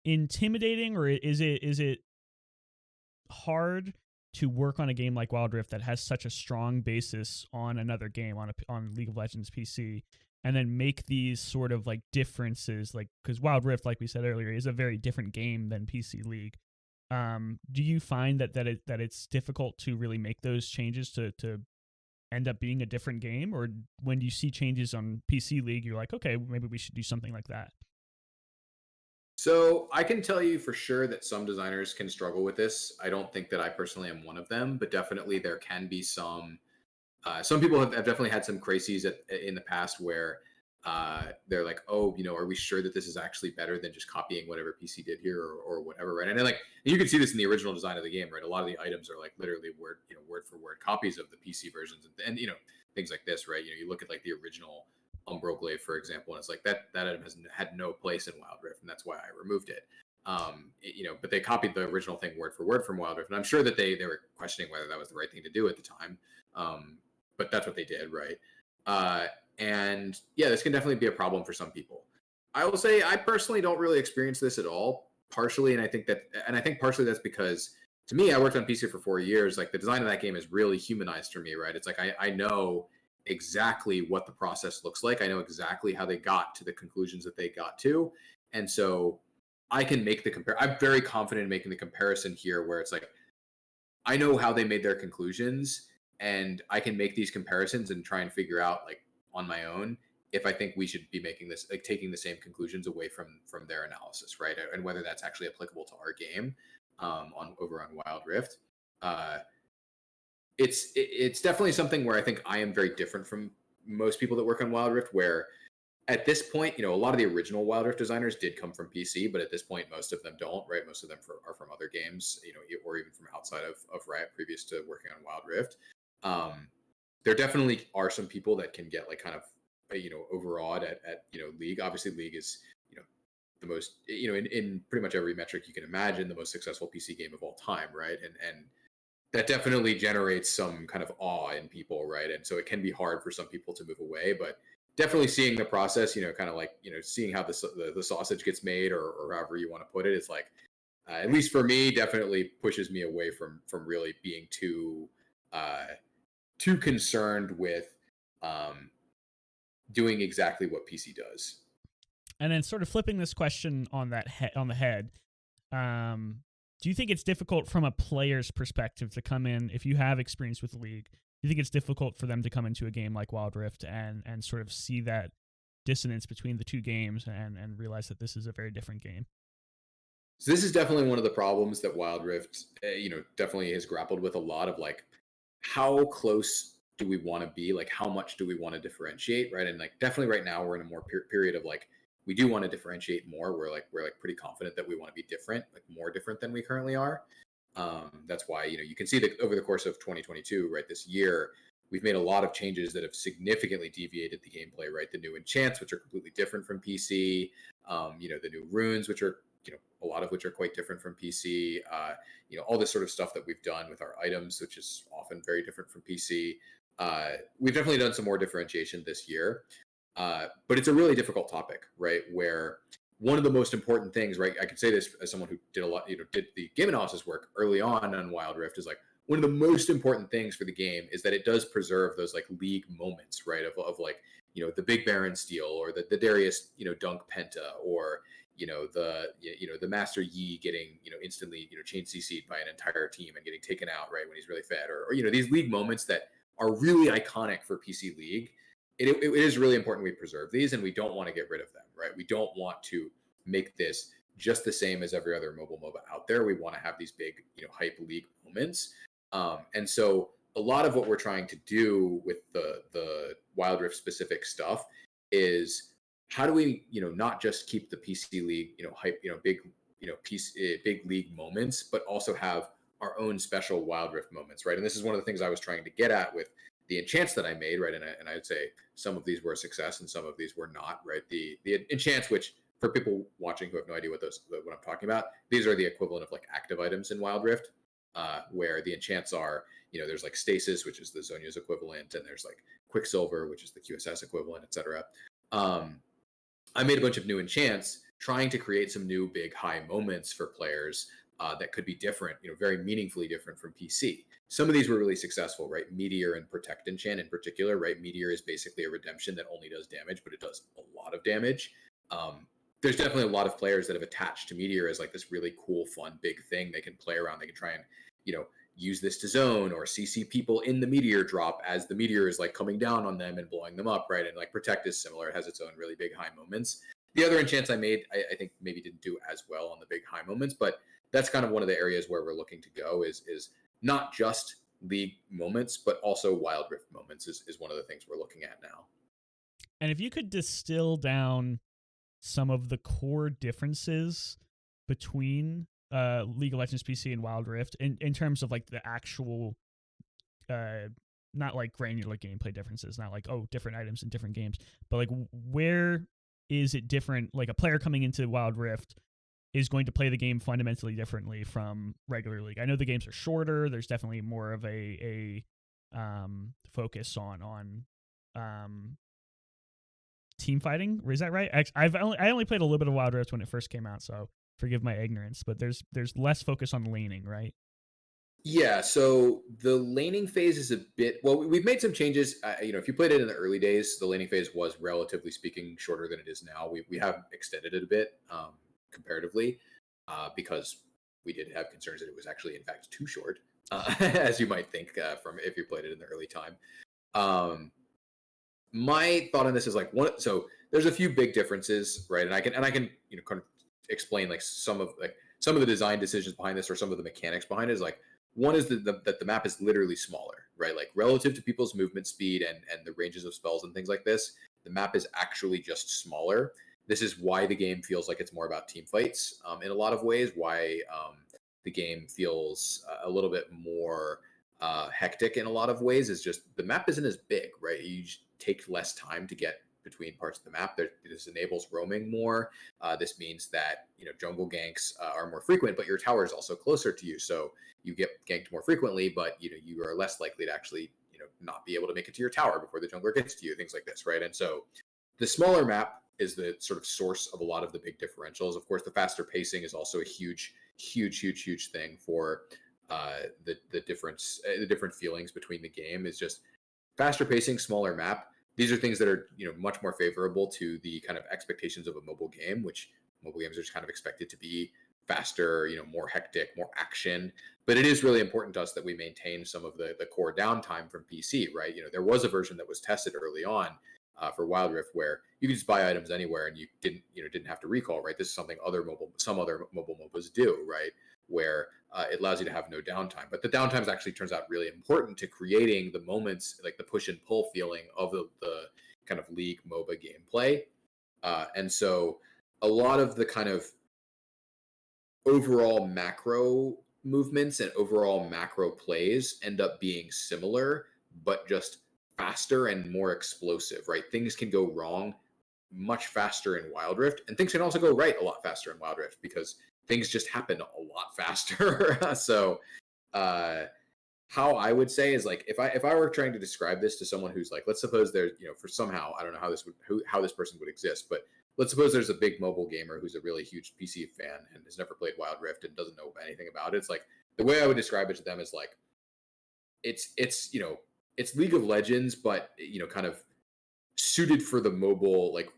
intimidating, or is it hard to work on a game like Wild Rift that has such a strong basis on another game, on League of Legends PC, and then make these sort of like differences, like, because Wild Rift, like we said earlier, is a very different game than PC League. Do you find that it's difficult to really make those changes to end up being a different game, or when you see changes on PC League, you're like, okay, maybe we should do something like that? So I can tell you for sure that some designers can struggle with this. I don't think that I personally am one of them, but definitely there can be some. Some people have definitely had some crises in the past where they're like, oh, are we sure that this is actually better than just copying whatever PC did here or whatever, right? And then, like, you can see this in the original design of the game, right? A lot of the items are like literally word for word copies of the PC versions, and things like this, right? You look at like the original Umbro Glaive, for example, and it's like that item has had no place in Wild Rift, and that's why I removed it. But they copied the original thing word for word from Wild Rift, and I'm sure that they were questioning whether that was the right thing to do at the time. But that's what they did, right? And yeah, this can definitely be a problem for some people. I will say I personally don't really experience this at all. Partially, and I think partially that's because, to me, I worked on PC for 4 years. Like, the design of that game is really humanized for me, right? It's like I know exactly what the process looks like. I know exactly how they got to the conclusions that they got to, and so I can make the compare. I'm very confident in making the comparison here, where it's like I know how they made their conclusions, and I can make these comparisons and try and figure out, like, on my own, if I think we should be making this, like, taking the same conclusions away from their analysis, right? And whether that's actually applicable to our game, on Wild Rift. Uh, it's definitely something where I think I am very different from most people that work on Wild Rift, where at this point, a lot of the original Wild Rift designers did come from PC, but at this point, most of them don't, right? Most of them are from other games, or even from outside of Riot previous to working on Wild Rift. There definitely are some people that can get like kind of, overawed at League. Obviously, League is, the most, in pretty much every metric you can imagine, the most successful PC game of all time, right? And that definitely generates some kind of awe in people, right? And so it can be hard for some people to move away, but definitely seeing the process, kind of like, seeing how the sausage gets made, or however you want to put it, is like, at least for me, definitely pushes me away from really being too too concerned with um, doing exactly what PC does. And then sort of flipping this question on on the head, um, do you think it's difficult from a player's perspective to come in, if you have experience with the league, do you think it's difficult for them to come into a game like Wild Rift and sort of see that dissonance between the two games and realize that this is a very different game? So this is definitely one of the problems that Wild Rift, definitely has grappled with a lot of, like, how close do we want to be? Like, how much do we want to differentiate, right? And like, definitely right now we're in a more period of like, we do want to differentiate more. We're pretty confident that we want to be different, like more different than we currently are. That's why you can see that over the course of 2022, right, this year, we've made a lot of changes that have significantly deviated the gameplay, right? The new enchants, which are completely different from PC, the new runes, which are a lot of which are quite different from PC. All this sort of stuff that we've done with our items, which is often very different from PC. We've definitely done some more differentiation this year, but it's a really difficult topic, right? Where one of the most important things, right? I could say this as someone who did a lot, did the game analysis work early on Wild Rift, is like one of the most important things for the game is that it does preserve those like league moments, right? Of like, the Big Baron steal, or the Darius, dunk penta, or the Master Yi getting instantly chain CC'd by an entire team and getting taken out right when he's really fed, or these league moments that are really iconic for PC League. It is really important we preserve these, and we don't want to get rid of them, right? We don't want to make this just the same as every other mobile MOBA out there. We want to have these big hype league moments, and so a lot of what we're trying to do with the Wild Rift specific stuff is, how do we not just keep the PC League hype, big big league moments, but also have our own special Wild Rift moments, right? And this is one of the things I was trying to get at with the enchants that I made, right? And I would say some of these were a success and some of these were not, right? The enchants, which for people watching who have no idea what I'm talking about, these are the equivalent of like active items in Wild Rift, where the enchants are, there's like stasis, which is the Zhonya's equivalent, and there's like Quicksilver, which is the QSS equivalent, etc. I made a bunch of new enchants, trying to create some new big high moments for players that could be different, very meaningfully different from PC. Some of these were really successful, right? Meteor and Protect enchant in particular, right? Meteor is basically a redemption that only does damage, but it does a lot of damage. There's definitely a lot of players that have attached to Meteor as like this really cool, fun, big thing they can play around. They can try and, use this to zone or CC people in the Meteor drop as the Meteor is like coming down on them and blowing them up, right? And like Protect is similar. It has its own really big high moments. The other enchants I made, I think maybe didn't do as well on the big high moments, but that's kind of one of the areas where we're looking to go is not just league moments, but also Wild Rift moments is one of the things we're looking at now. And if you could distill down some of the core differences between League of Legends PC and Wild Rift in terms of like the actual, not like granular gameplay differences, not like, oh, different items in different games, but like where is it different? Like a player coming into Wild Rift is going to play the game fundamentally differently from regular League. I know the games are shorter. There's definitely more of a focus on team fighting. Is that right? I only played a little bit of Wild Rift when it first came out, so forgive my ignorance. But there's less focus on laning, right? Yeah, so the laning phase is a bit, well, we've made some changes. If you played it in the early days, the laning phase was relatively speaking shorter than it is now. We have extended it a bit comparatively because we did have concerns that it was actually in fact too short, as you might think from if you played it in the early time. My thought on this is like so there's a few big differences, right? And I can kind of explain like some of the design decisions behind this or some of the mechanics behind it. Is like, one is that the map is literally smaller, right? Like relative to people's movement speed and the ranges of spells and things like this, the map is actually just smaller. This is why the game feels like it's more about team fights in a lot of ways. Why the game feels a little bit more hectic in a lot of ways is just the map isn't as big, right? You just take less time to get between parts of the map. This enables roaming more. This means that jungle ganks are more frequent, but your tower is also closer to you, so you get ganked more frequently. But you are less likely to actually not be able to make it to your tower before the jungler gets to you. Things like this, right? And so the smaller map is the sort of source of a lot of the big differentials. Of course, the faster pacing is also a huge thing for the different feelings between the game is just faster pacing, smaller map. These are things that are much more favorable to the kind of expectations of a mobile game, which mobile games are just kind of expected to be faster, more hectic, more action. But it is really important to us that we maintain some of the core downtime from PC, right? There was a version that was tested early on for Wild Rift where you could just buy items anywhere and you didn't have to recall, right? This is something some other mobile MOBAs do, right? Where it allows you to have no downtime. But the downtime actually turns out really important to creating the moments, like the push and pull feeling of the kind of League MOBA gameplay. And so a lot of the kind of overall macro movements and overall macro plays end up being similar, but just faster and more explosive, right? Things can go wrong much faster in Wild Rift, and things can also go right a lot faster in Wild Rift because things just happen a lot faster. So, uh, how I would say is like if I were trying to describe this to someone who's like, let's suppose there's for somehow I don't know how this person would exist, but let's suppose there's a big mobile gamer who's a really huge PC fan and has never played Wild Rift and doesn't know anything about it. It's like the way I would describe it to them is like it's League of Legends, but kind of suited for the mobile, like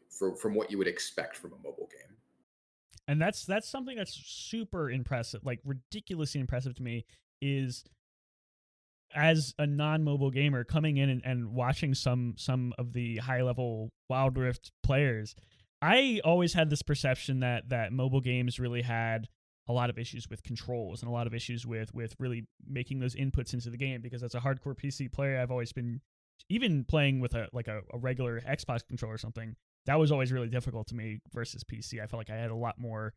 from what you would expect from a mobile game. And that's something that's super impressive, like ridiculously impressive to me, is as a non-mobile gamer coming in and watching some of the high-level Wild Rift players. I always had this perception that mobile games really had a lot of issues with controls and a lot of issues with really making those inputs into the game, because as a hardcore PC player, I've always been, even playing with a regular Xbox controller or something, that was always really difficult to me versus PC. I felt like I had a lot more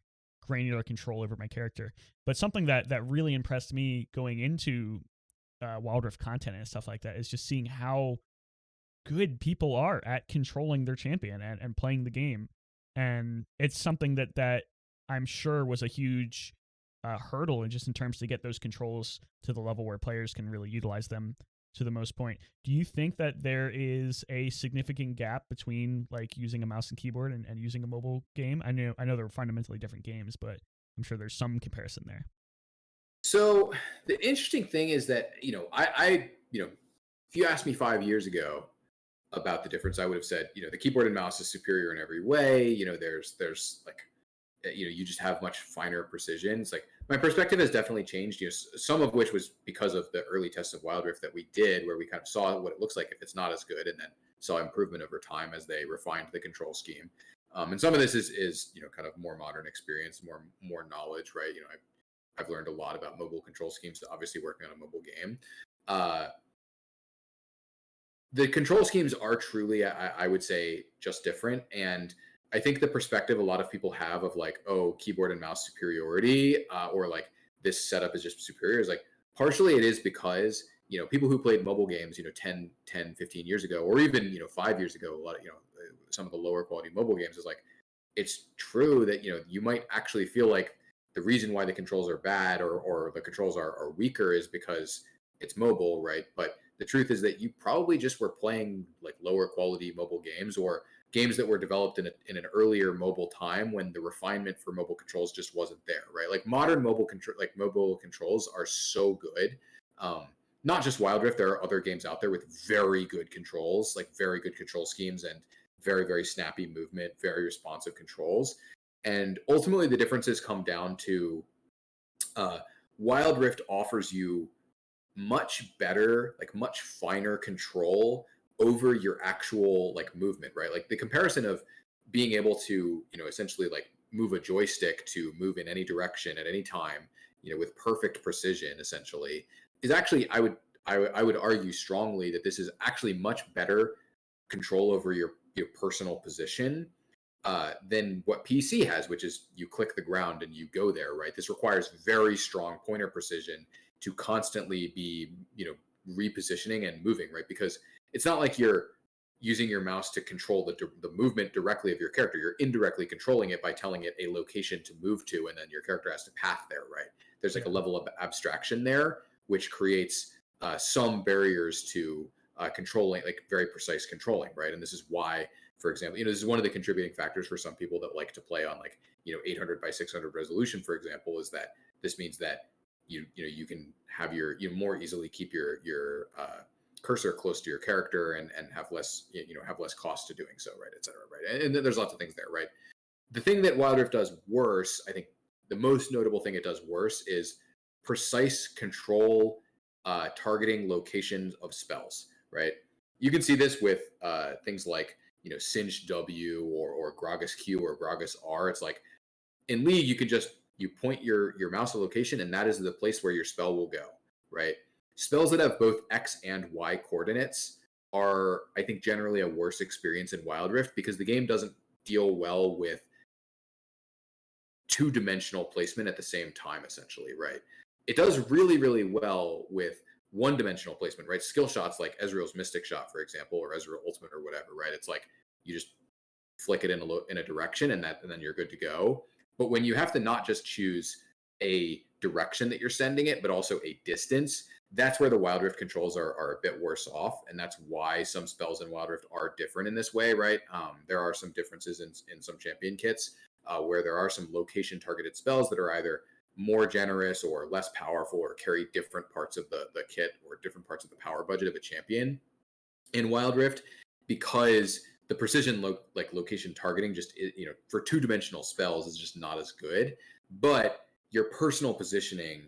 granular control over my character. But something that really impressed me going into Wild Rift content and stuff like that is just seeing how good people are at controlling their champion and playing the game. And it's something that I'm sure was a huge hurdle, and just in terms to get those controls to the level where players can really utilize them to the most point. Do you think that there is a significant gap between like using a mouse and keyboard and using a mobile game? I know they're fundamentally different games, but I'm sure there's some comparison there. So the interesting thing is that I if you asked me 5 years ago about the difference, I would have said the keyboard and mouse is superior in every way. There's like you just have much finer precision. It's like my perspective has definitely changed. Some of which was because of the early tests of Wild Rift that we did, where we kind of saw what it looks like if it's not as good, and then saw improvement over time as they refined the control scheme. And some of this is kind of more modern experience, more knowledge, right? I've learned a lot about mobile control schemes, obviously working on a mobile game. Uh, the control schemes are truly, I would say, just different. And I think the perspective a lot of people have of like, oh, keyboard and mouse superiority, or like this setup is just superior, is like partially it is because, people who played mobile games, 10, 15 years ago, or even, 5 years ago, a lot of, some of the lower quality mobile games is like, it's true that, you might actually feel like the reason why the controls are bad or the controls are weaker is because it's mobile, right? But the truth is that you probably just were playing like lower quality mobile games or games that were developed in an earlier mobile time when the refinement for mobile controls just wasn't there, right? Like modern mobile controls are so good. Not just Wild Rift, there are other games out there with very good controls, like very good control schemes and very, very snappy movement, very responsive controls. And ultimately, the differences come down to uh, Wild Rift offers you much better, like much finer control over your actual like movement, right? Like the comparison of being able to, essentially like move a joystick to move in any direction at any time, with perfect precision, essentially, is actually I would argue strongly that this is actually much better control over your personal position than what PC has, which is you click the ground and you go there, right? This requires very strong pointer precision to constantly be, repositioning and moving, right? Because it's not like you're using your mouse to control the movement directly of your character. You're indirectly controlling it by telling it a location to move to, and then your character has to path there, right? There's like a Yeah. level of abstraction there, which creates some barriers to controlling, like very precise controlling, right? And this is why, for example, this is one of the contributing factors for some people that like to play on like 800 by 600 resolution, for example, is that this means that you can have more easily keep your cursor close to your character and have less have less cost to doing so, right, etc. Right, and there's lots of things there, right. The thing that Wild Rift does worse, I think, the most notable thing it does worse is precise control, targeting locations of spells. Right, you can see this with things like Singe W or Gragas Q or Gragas R. It's like in League, you point your mouse to location, and that is the place where your spell will go. Right, spells that have both X and Y coordinates are, I think, generally a worse experience in Wild Rift because the game doesn't deal well with two-dimensional placement at the same time, essentially, right? It does really, really well with one-dimensional placement, right? Skill shots like Ezreal's Mystic Shot, for example, or Ezreal Ultimate or whatever, right? It's like you just flick it in a direction and then you're good to go. But when you have to not just choose a direction that you're sending it, but also a distance, that's where the Wild Rift controls are a bit worse off, and that's why some spells in Wild Rift are different in this way, right? There are some differences in some champion kits where there are some location targeted spells that are either more generous or less powerful or carry different parts of the kit or different parts of the power budget of a champion in Wild Rift, because the precision location targeting just for two-dimensional spells is just not as good. But your personal positioning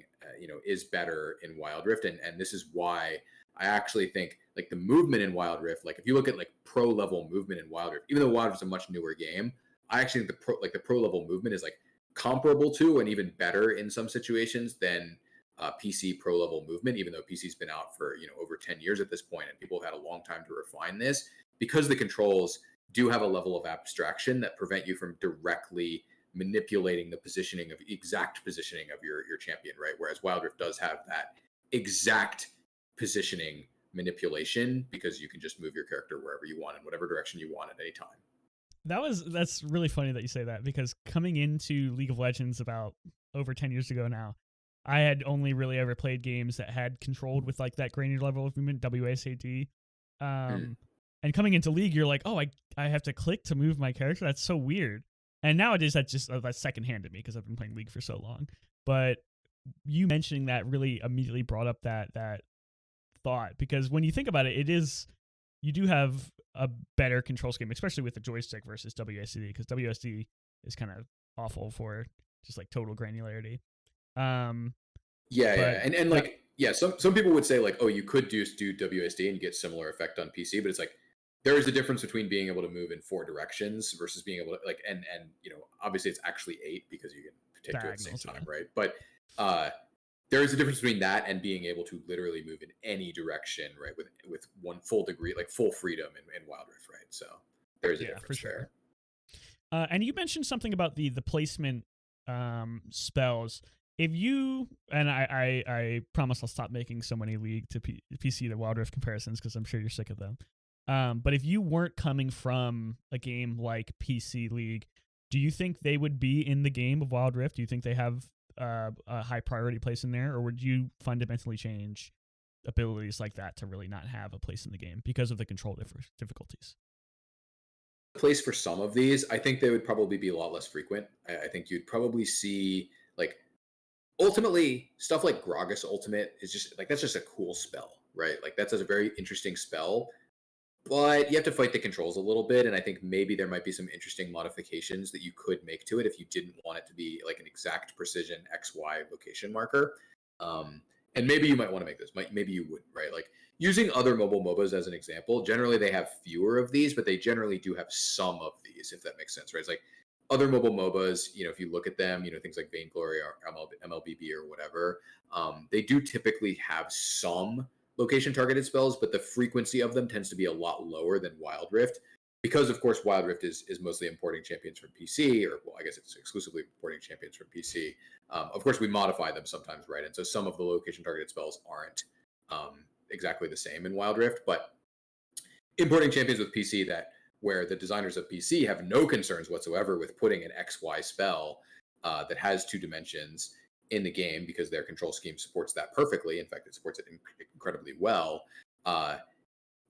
is better in Wild Rift, and this is why I actually think like the movement in Wild Rift, like if you look at like pro level movement in Wild Rift, even though Wild Rift is a much newer game, I actually think the pro level movement is like comparable to and even better in some situations than PC pro level movement, even though PC's been out for over 10 years at this point, and people have had a long time to refine this, because the controls do have a level of abstraction that prevent you from directly manipulating the exact positioning of your champion, right? Whereas Wild Rift does have that exact positioning manipulation because you can just move your character wherever you want in whatever direction you want at any time. That's really funny that you say that, because coming into League of Legends about over 10 years ago now, I had only really ever played games that had controlled with like that granular level of movement, WASD. Mm. And coming into League, you're like, oh, I have to click to move my character. That's so weird. And nowadays, that's just that's secondhand to me because I've been playing League for so long. But you mentioning that really immediately brought up that thought, because when you think about it, you do have a better control scheme, especially with the joystick versus WSD, because WSD is kind of awful for just like total granularity. Yeah, and like some people would say like, oh, you could do WSD and get similar effect on PC, but it's like there is a difference between being able to move in 4 directions versus being able to like and obviously it's actually 8 because you can take two at the same time, right? But there is a difference between that and being able to literally move in any direction, right? With one full degree, like full freedom in Wild Rift, right? So there is a difference for sure. There. And you mentioned something about the placement spells. If you and I promise I'll stop making so many League to PC to Wild Rift comparisons because I'm sure you're sick of them. But if you weren't coming from a game like PC League, do you think they would be in the game of Wild Rift? Do you think they have a high priority place in there, or would you fundamentally change abilities like that to really not have a place in the game because of the control difficulties? Place for some of these, I think they would probably be a lot less frequent. I think you'd probably see like ultimately stuff like Gragas Ultimate is just like that's just a cool spell, right? Like that's a very interesting spell, but you have to fight the controls a little bit, and I think maybe there might be some interesting modifications that you could make to it if you didn't want it to be like an exact precision XY location marker. And maybe you might want to make this, maybe you wouldn't, right? Like using other mobile MOBAs as an example, generally they have fewer of these, but they generally do have some of these, if that makes sense, right? It's like other mobile MOBAs, if you look at them, things like Vainglory or MLBB or whatever, they do typically have some location targeted spells, but the frequency of them tends to be a lot lower than Wild Rift because, of course, Wild Rift is mostly importing champions from PC, or well, I guess it's exclusively importing champions from PC. Of course, we modify them sometimes, right? And so some of the location targeted spells aren't exactly the same in Wild Rift, but importing champions with PC where the designers of PC have no concerns whatsoever with putting an XY spell that has 2 dimensions in the game because their control scheme supports that perfectly. In fact, it supports it incredibly well.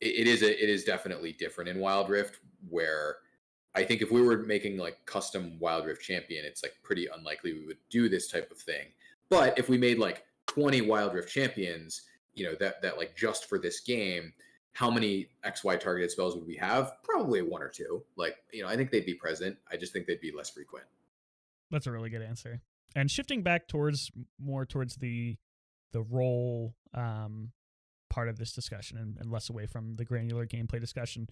It is definitely different in Wild Rift, where I think if we were making like custom Wild Rift champion, it's like pretty unlikely we would do this type of thing. But if we made like 20 Wild Rift champions, that like just for this game, how many XY targeted spells would we have? Probably one or two. Like, I think they'd be present. I just think they'd be less frequent. That's a really good answer. And shifting back towards the role part of this discussion and less away from the granular gameplay discussion,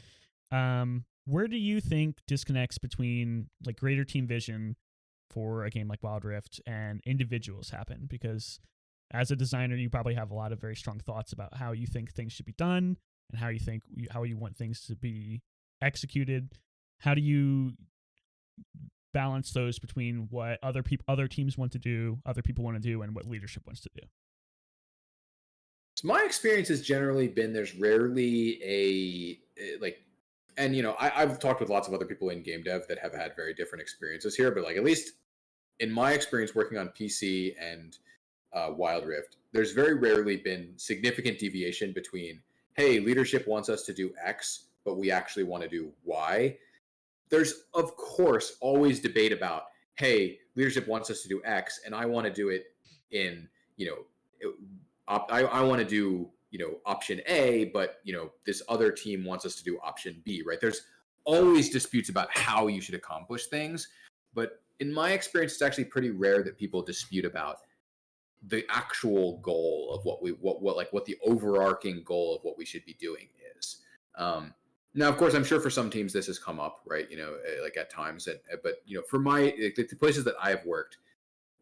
where do you think disconnects between like greater team vision for a game like Wild Rift and individuals happen? Because as a designer, you probably have a lot of very strong thoughts about how you think things should be done and how you want things to be executed. How do you balance those between what other teams want to do, other people want to do, and what leadership wants to do? So my experience has generally been there's rarely and I've talked with lots of other people in game dev that have had very different experiences here, but like at least in my experience working on PC and Wild Rift, there's very rarely been significant deviation between, hey, leadership wants us to do X, but we actually want to do Y. There's, of course, always debate about, hey, leadership wants us to do X, and I want to do it in, I want to do, option A, but, this other team wants us to do option B, right? There's always disputes about how you should accomplish things. But in my experience, it's actually pretty rare that people dispute about the actual goal of what the overarching goal of what we should be doing is. Now, of course, I'm sure for some teams this has come up, right? Like at times, but for the places that I have worked,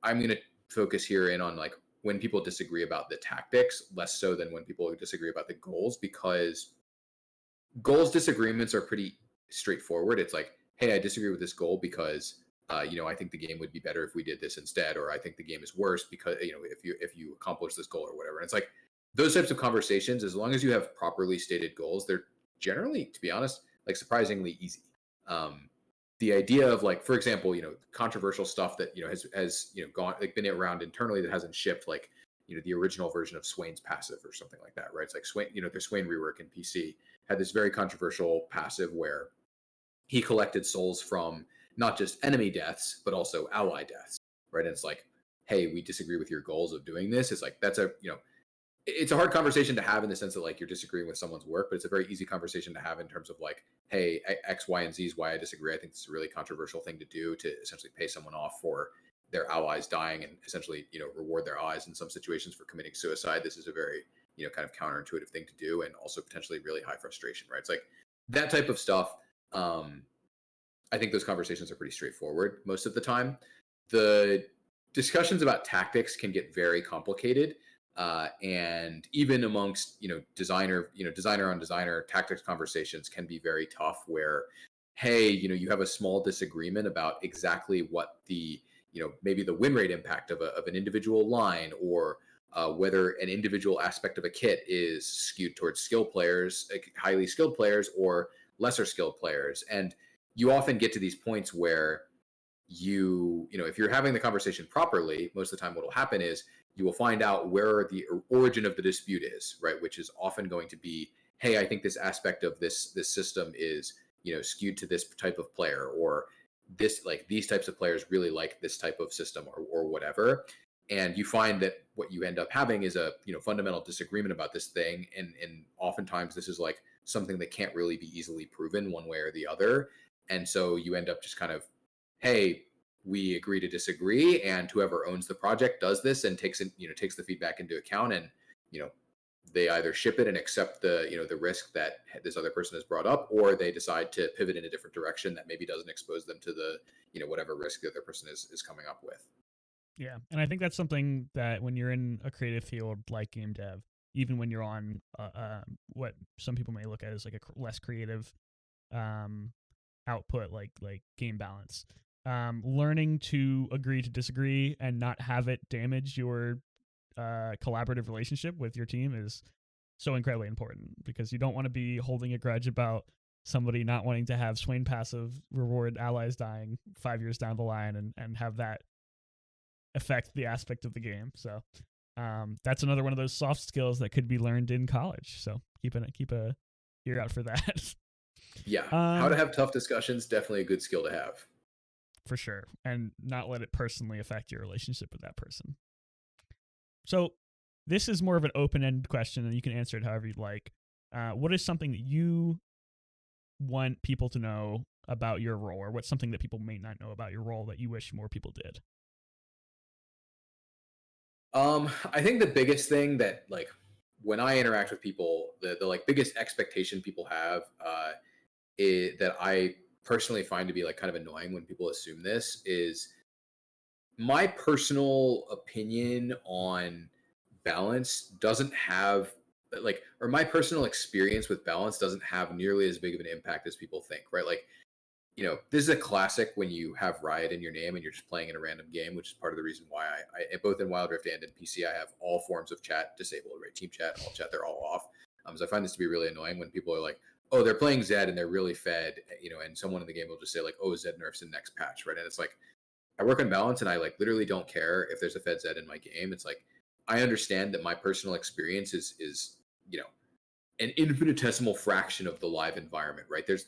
I'm going to focus here in on like when people disagree about the tactics, less so than when people disagree about the goals, because goals disagreements are pretty straightforward. It's like, hey, I disagree with this goal because I think the game would be better if we did this instead, or I think the game is worse because if you accomplish this goal or whatever. And it's like those types of conversations, as long as you have properly stated goals, they're generally, to be honest, like surprisingly easy. The idea of like, for example, controversial stuff that has gone like been around internally that hasn't shipped, like the original version of Swain's passive or something like that, right? It's like Swain, their Swain rework in PC had this very controversial passive where he collected souls from not just enemy deaths but also ally deaths, right? And it's like, hey, we disagree with your goals of doing this. It's like that's it's a hard conversation to have in the sense that like you're disagreeing with someone's work, but it's a very easy conversation to have in terms of like, hey, X, Y, and Z is why I disagree. I think it's a really controversial thing to do to essentially pay someone off for their allies dying and essentially, reward their allies in some situations for committing suicide. This is a very, kind of counterintuitive thing to do, and also potentially really high frustration, right? It's like that type of stuff. I think those conversations are pretty straightforward most of the time. The discussions about tactics can get very complicated. And even amongst designer on designer, tactics conversations can be very tough where, hey, you have a small disagreement about exactly what the maybe the win rate impact of an individual line, or whether an individual aspect of a kit is skewed towards skilled players, like highly skilled players, or lesser skilled players. And you often get to these points where if you're having the conversation properly, most of the time what will happen is you will find out where the origin of the dispute is, right? Which is often going to be, hey, I think this aspect of this system is, skewed to this type of player, or these types of players really like this type of system, or whatever. And you find that what you end up having is a, fundamental disagreement about this thing. And oftentimes this is like something that can't really be easily proven one way or the other. And so you end up just kind of, hey, we agree to disagree, and whoever owns the project does this and takes the feedback into account, and they either ship it and accept the risk that this other person has brought up, or they decide to pivot in a different direction that maybe doesn't expose them to the whatever risk the other person is coming up with. Yeah, and I think that's something that when you're in a creative field like game dev, even when you're on what some people may look at as like a less creative output, like game balance, learning to agree to disagree and not have it damage your collaborative relationship with your team is so incredibly important, because you don't want to be holding a grudge about somebody not wanting to have Swain passive reward allies dying 5 years down the line and have that affect the aspect of the game. So that's another one of those soft skills that could be learned in college. So keep a ear out for that. Yeah, how to have tough discussions, definitely a good skill to have. For sure. And not let it personally affect your relationship with that person. So this is more of an open-ended question, and you can answer it however you'd like. What is something that you want people to know about your role, or what's something that people may not know about your role that you wish more people did? I think the biggest thing that like when I interact with people, the like biggest expectation people have that I personally find to be like kind of annoying when people assume this is my personal opinion on balance doesn't have like or my personal experience with balance doesn't have nearly as big of an impact as people think, right? Like, this is a classic when you have Riot in your name and you're just playing in a random game, which is part of the reason why both in Wild Rift and in PC, I have all forms of chat disabled, right? Team chat, all chat, they're all off. So I find this to be really annoying when people are like, oh, they're playing Zed and they're really fed, and someone in the game will just say like, oh, Zed nerfs in next patch, right? And it's like, I work on balance and I like literally don't care if there's a Fed Zed in my game. It's like, I understand that my personal experience is, an infinitesimal fraction of the live environment, right? There's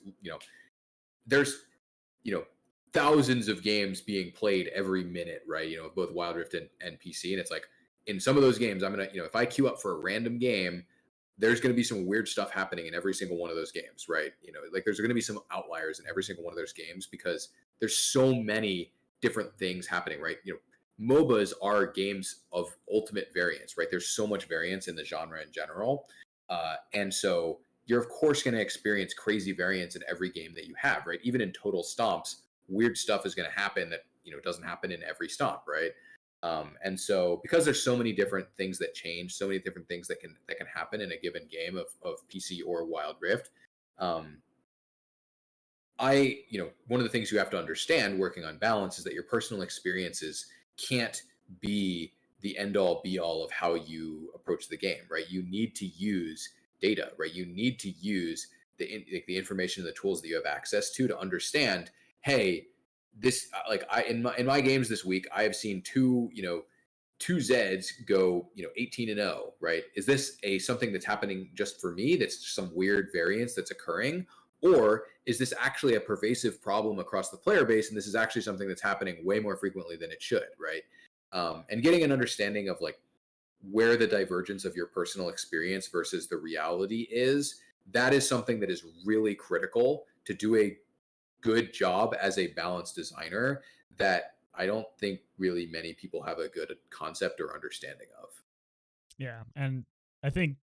you know thousands of games being played every minute, right? Both Wild Rift and PC, and it's like in some of those games, I'm gonna if I queue up for a random game, there's gonna be some weird stuff happening in every single one of those games, right? Like there's gonna be some outliers in every single one of those games because there's so many different things happening, right? MOBAs are games of ultimate variance, right? There's so much variance in the genre in general, and so you're of course going to experience crazy variance in every game that you have, right? Even in total stomps, weird stuff is going to happen that doesn't happen in every stomp, right? And so because there's so many different things that change, so many different things that can happen in a given game of PC or Wild Rift, um, one of the things you have to understand working on balance is that your personal experiences can't be the end all be all of how you approach the game, right? You need to use data, right? You need to use the information and the tools that you have access to understand, hey, this like I in my games this week, I have seen two Zeds go 18-0, right? Is this a something that's happening just for me? That's some weird variance that's occurring, or is this actually a pervasive problem across the player base, and this is actually something that's happening way more frequently than it should, right? And getting an understanding of like where the divergence of your personal experience versus the reality is, that is something that is really critical to do a good job as a balanced designer that I don't think really many people have a good concept or understanding of. Yeah, and I think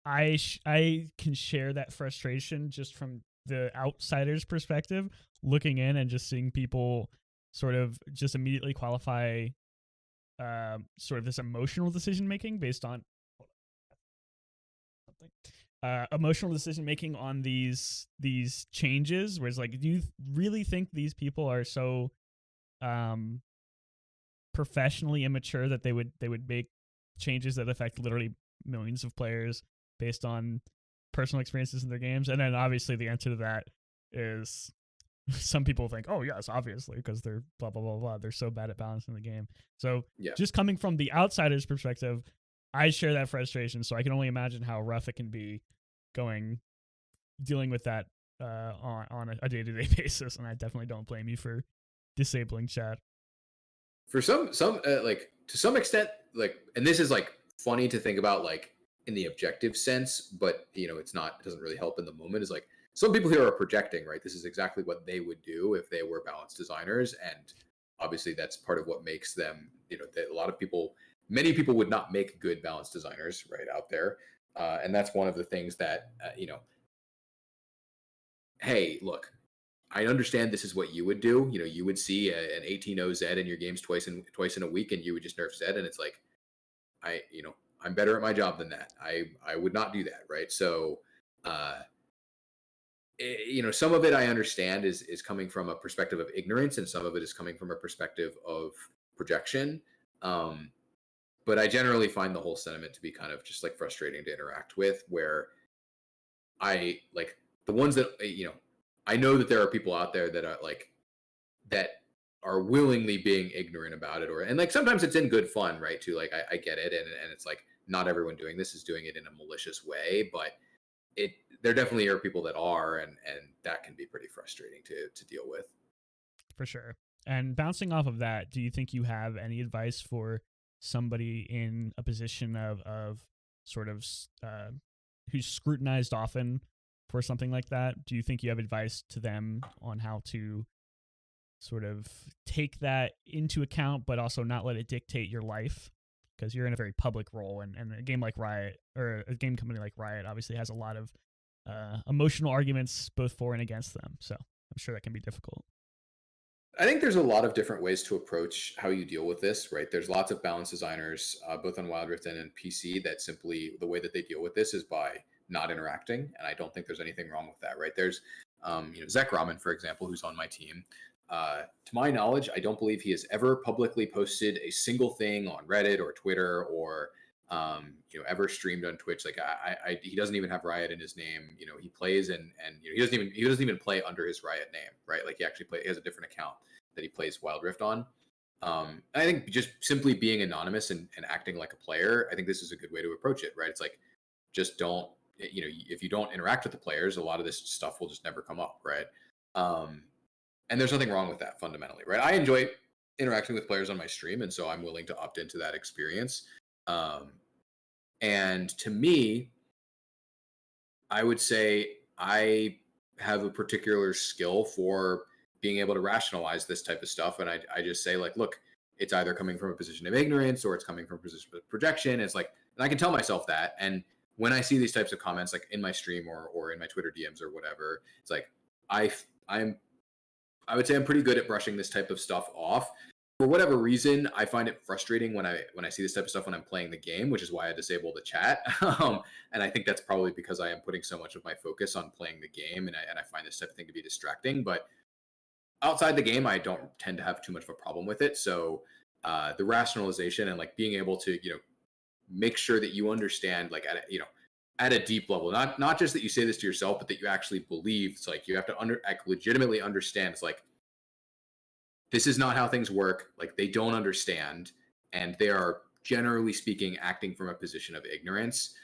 I can share that frustration just from the outsider's perspective, looking in and just seeing people sort of just immediately qualify sort of this emotional decision making based on something. Emotional decision making on these changes, where it's like, do you really think these people are so um, professionally immature that they would make changes that affect literally millions of players based on personal experiences in their games? And then obviously the answer to that is some people think, oh yes, obviously, because they're blah blah blah blah. They're so bad at balancing the game. So Yeah. just coming from the outsider's perspective, I share that frustration. So I can only imagine how rough it can be going dealing with that on a day-to-day basis. And I definitely don't blame you for disabling chat. For some like to some extent, like, and this is like funny to think about like in the objective sense, but it's not, it doesn't really help in the moment, is like some people here are projecting, right? This is exactly what they would do if they were balanced designers, and obviously that's part of what makes them, that a lot of people, many people would not make good balanced designers right out there, and that's one of the things that hey, look, I understand this is what you would do. You would see an 18-0 Zed in your games twice in a week, and you would just nerf Zed, and it's like, I'm better at my job than that. I would not do that, right? So, uh, some of it I understand is coming from a perspective of ignorance, and some of it is coming from a perspective of projection. Um, but I generally find the whole sentiment to be kind of just like frustrating to interact with, where I like the ones that I know that there are people out there that are like that are willingly being ignorant about it, or and like sometimes it's in good fun, right? Too, like I get it, and it's like not everyone doing this is doing it in a malicious way, but it there definitely are people that are, and that can be pretty frustrating to deal with. For sure. And bouncing off of that, do you think you have any advice for somebody in a position of sort of who's scrutinized often for something like that? Do you think you have advice to them on how to sort of take that into account, but also not let it dictate your life? Because you're in a very public role, and a game like Riot, or a game company like Riot, obviously has a lot of emotional arguments both for and against them. So I'm sure that can be difficult. I think there's a lot of different ways to approach how you deal with this, right? There's lots of balance designers, both on Wild Rift and in PC, that simply the way that they deal with this is by not interacting, and I don't think there's anything wrong with that, right? There's, Zach Rahman, for example, who's on my team. To my knowledge, I don't believe he has ever publicly posted a single thing on Reddit or Twitter or ever streamed on Twitch. Like he doesn't even have Riot in his name. He plays and he doesn't even play under his Riot name, right? Like he has a different account that he plays Wild Rift on. I think just simply being anonymous and acting like a player, I think this is a good way to approach it, right? It's like, just don't, if you don't interact with the players, a lot of this stuff will just never come up, right? And there's nothing wrong with that fundamentally, right? I enjoy interacting with players on my stream, and so I'm willing to opt into that experience. And to me, I would say I have a particular skill for being able to rationalize this type of stuff. And I just say, like, look, it's either coming from a position of ignorance or it's coming from a position of projection. It's like, and I can tell myself that. And when I see these types of comments, like in my stream or in my Twitter DMs or whatever, it's like, I would say I'm pretty good at brushing this type of stuff off. For whatever reason, I find it frustrating when I see this type of stuff when I'm playing the game, which is why I disable the chat. And I think that's probably because I am putting so much of my focus on playing the game, and I find this type of thing to be distracting. But outside the game, I don't tend to have too much of a problem with it. So the rationalization and like being able to make sure that you understand, like, at a deep level, not just that you say this to yourself, but that you actually believe. It's like you have to legitimately understand. It's like, this is not how things work. Like, they don't understand, and they are, generally speaking, acting from a position of ignorance.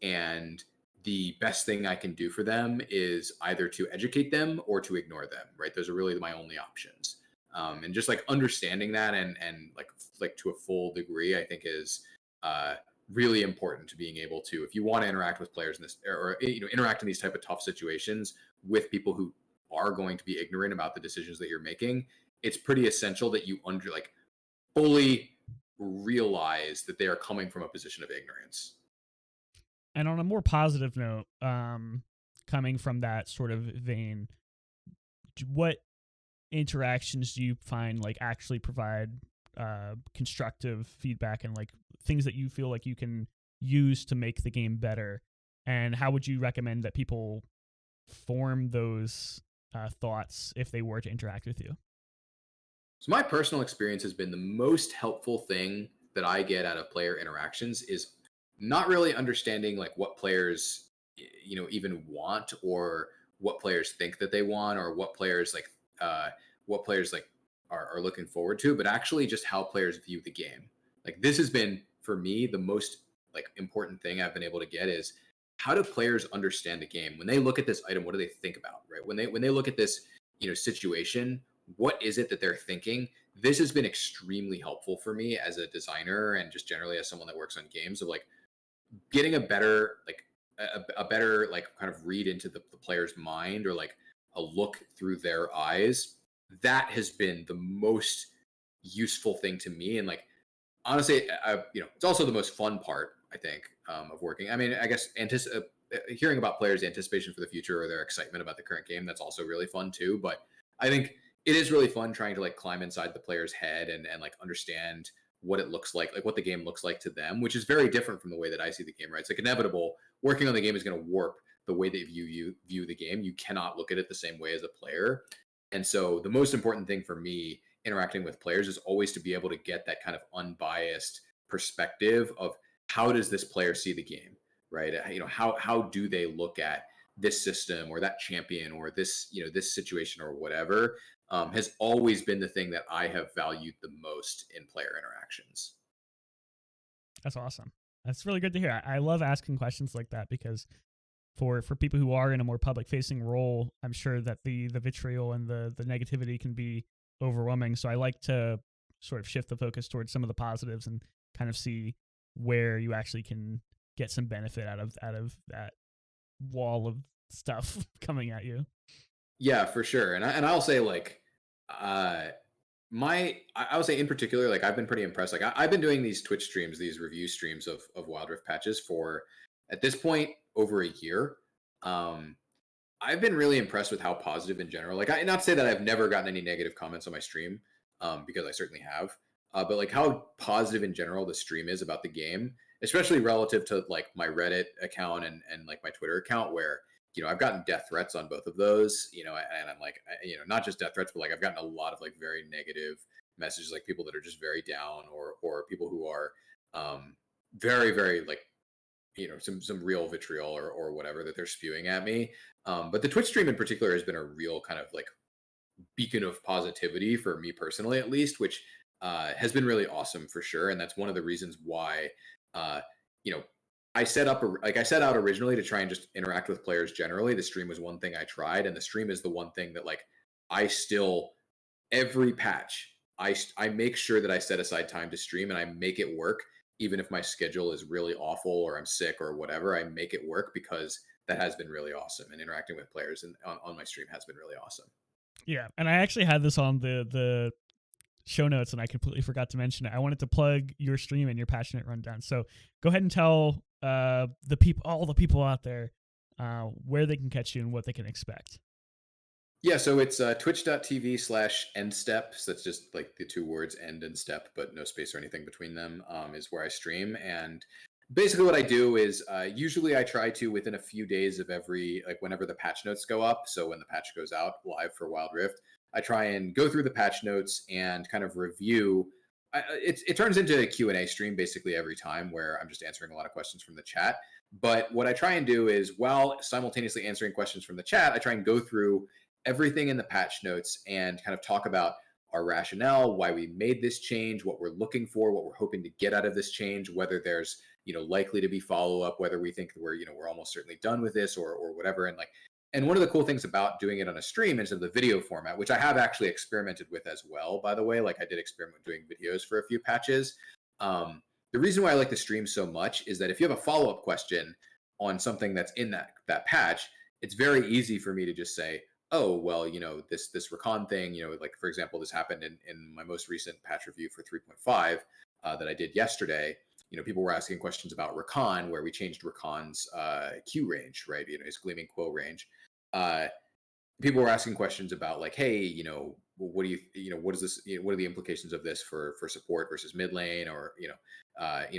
And the best thing I can do for them is either to educate them or to ignore them. Right? Those are really my only options. And just like understanding that and like to a full degree, I think is really important to being able to, if you want to interact with players in this, or interact in these type of tough situations with people who are going to be ignorant about the decisions that you're making, it's pretty essential that you fully realize that they are coming from a position of ignorance. And on a more positive note, coming from that sort of vein, what interactions do you find like actually provide constructive feedback and like things that you feel like you can use to make the game better? And how would you recommend that people form those thoughts if they were to interact with you? So my personal experience has been the most helpful thing that I get out of player interactions is not really understanding like what players even want, or what players think that they want, or what players like are looking forward to, but actually just how players view the game. Like, this has been for me the most like important thing I've been able to get is, how do players understand the game? When they look at this item, what do they think about, right? When they look at this situation, what is it that they're thinking? This has been extremely helpful for me as a designer, and just generally as someone that works on games, of like getting a better like a better like kind of read into the player's mind, or like a look through their eyes. That has been the most useful thing to me. And like, honestly, it's also the most fun part, I think, of working. I mean, I guess hearing about players' anticipation for the future or their excitement about the current game, that's also really fun too. But I think it is really fun trying to like climb inside the player's head and like understand what it looks like what the game looks like to them, which is very different from the way that I see the game, right? It's like inevitable. Working on the game is going to warp the way that you view the game. You cannot look at it the same way as a player. And so the most important thing for me interacting with players is always to be able to get that kind of unbiased perspective of, how does this player see the game, right? How do they look at this system or that champion or this situation or whatever, has always been the thing that I have valued the most in player interactions. That's awesome. That's really good to hear. I love asking questions like that because for people who are in a more public facing role, I'm sure that the vitriol and the negativity can be overwhelming. So I like to sort of shift the focus towards some of the positives and kind of see where you actually can get some benefit out of that wall of stuff coming at you. Yeah, for sure. And I'll say like, uh, I would say in particular, like I've been pretty impressed. Like I've been doing these Twitch streams, these review streams of Wild Rift patches for at this point over a year. Um, I've been really impressed with how positive in general. Like, not to say that I've never gotten any negative comments on my stream, because I certainly have. But like how positive in general the stream is about the game, especially relative to like my Reddit account and like my Twitter account, where I've gotten death threats on both of those. And I'm like, not just death threats, but like I've gotten a lot of like very negative messages, like people that are just very down, or people who are very very like some real vitriol or whatever that they're spewing at me. But the Twitch stream in particular has been a real kind of like beacon of positivity for me personally, at least, which has been really awesome for sure. And that's one of the reasons why, uh, you know, I set up like I set out originally to try and just interact with players generally. The stream was one thing I tried, and the stream is the one thing that like I still every patch I make sure that I set aside time to stream and I make it work even if my schedule is really awful or I'm sick or whatever. I make it work because that has been really awesome, and interacting with players and on my stream has been really awesome. Yeah, and I actually had this on the show notes, and I completely forgot to mention it. I wanted to plug your stream and your passionate rundown. So go ahead and tell all the people out there where they can catch you and what they can expect. Yeah, so it's twitch.tv/endstep. So that's just like the two words end and step, but no space or anything between them, is where I stream. And basically what I do is usually I try to, within a few days of every, like whenever the patch notes go up, so when the patch goes out live for Wild Rift, I try and go through the patch notes and kind of review. It turns into a Q&A stream basically every time, where I'm just answering a lot of questions from the chat. But what I try and do is, while simultaneously answering questions from the chat, I try and go through everything in the patch notes and kind of talk about our rationale, why we made this change, what we're looking for, what we're hoping to get out of this change, whether there's likely to be follow up, whether we think that we're almost certainly done with this or whatever. And one of the cool things about doing it on a stream is in the video format, which I have actually experimented with as well, by the way. Like I did experiment with doing videos for a few patches. The reason why I like the stream so much is that if you have a follow up question on something that's in that patch, it's very easy for me to just say, oh, well, this recon thing, like for example, this happened in my most recent patch review for 3.5 that I did yesterday. People were asking questions about recon, where we changed recon's Q range, right? His gleaming quo range. People were asking questions about like, hey, what do what is this? What are the implications of this for support versus mid lane, or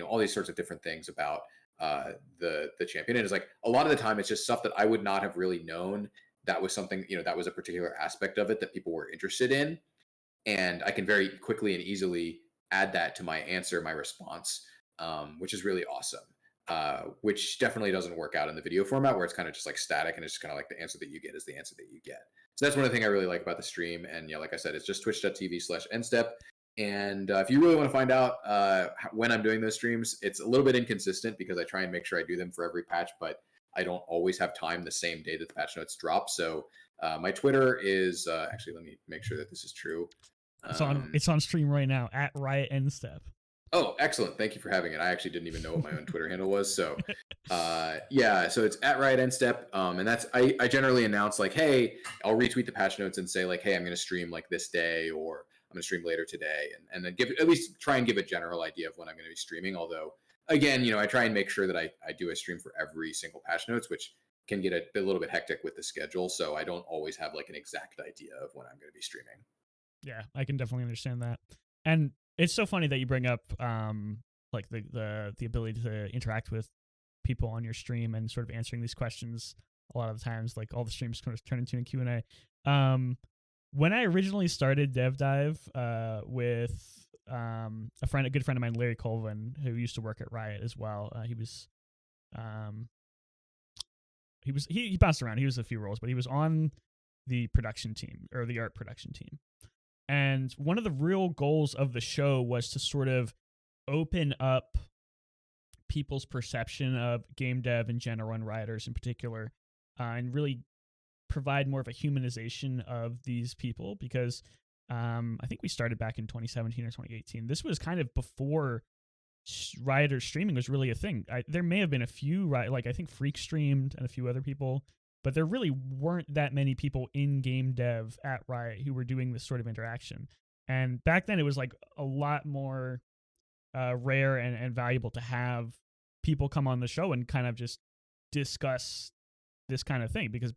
all these sorts of different things about the champion. And it's like a lot of the time it's just stuff that I would not have really known that was something, that was a particular aspect of it that people were interested in. And I can very quickly and easily add that to my answer, my response, which is really awesome. Which definitely doesn't work out in the video format, where it's kind of just like static and it's just kind of like the answer that you get is the answer that you get. So that's one of the things I really like about the stream. And yeah, like I said, it's just twitch.tv/endstep. And if you really want to find out when I'm doing those streams, it's a little bit inconsistent because I try and make sure I do them for every patch, but I don't always have time the same day that the patch notes drop. So my Twitter is actually, let me make sure that this is true. It's on stream right now at Riot Endstep. Oh, excellent. Thank you for having it. I actually didn't even know what my own Twitter handle was. So yeah, so it's at Riot Endstep. And that's, I generally announce like, hey, I'll retweet the patch notes and say like, hey, I'm going to stream like this day, or I'm going to stream later today. And then at least try and give a general idea of when I'm going to be streaming. Although again, I try and make sure that I do a stream for every single patch notes, which can get a little bit hectic with the schedule. So I don't always have like an exact idea of when I'm going to be streaming. Yeah, I can definitely understand that. And it's so funny that you bring up like the ability to interact with people on your stream and sort of answering these questions. A lot of the times, like all the streams kind of turn into a Q&A. When I originally started Dev Dive with a good friend of mine, Larry Colvin, who used to work at Riot as well. He bounced around. He was a few roles, but he was on the production team, or the art production team. And one of the real goals of the show was to sort of open up people's perception of game dev in general, and writers in particular, and really provide more of a humanization of these people. Because I think we started back in 2017 or 2018. This was kind of before Riot or streaming was really a thing. There may have been a few, like I think Freak streamed and a few other people, but there really weren't that many people in game dev at Riot who were doing this sort of interaction. And back then, it was like a lot more rare and valuable to have people come on the show and kind of just discuss this kind of thing, because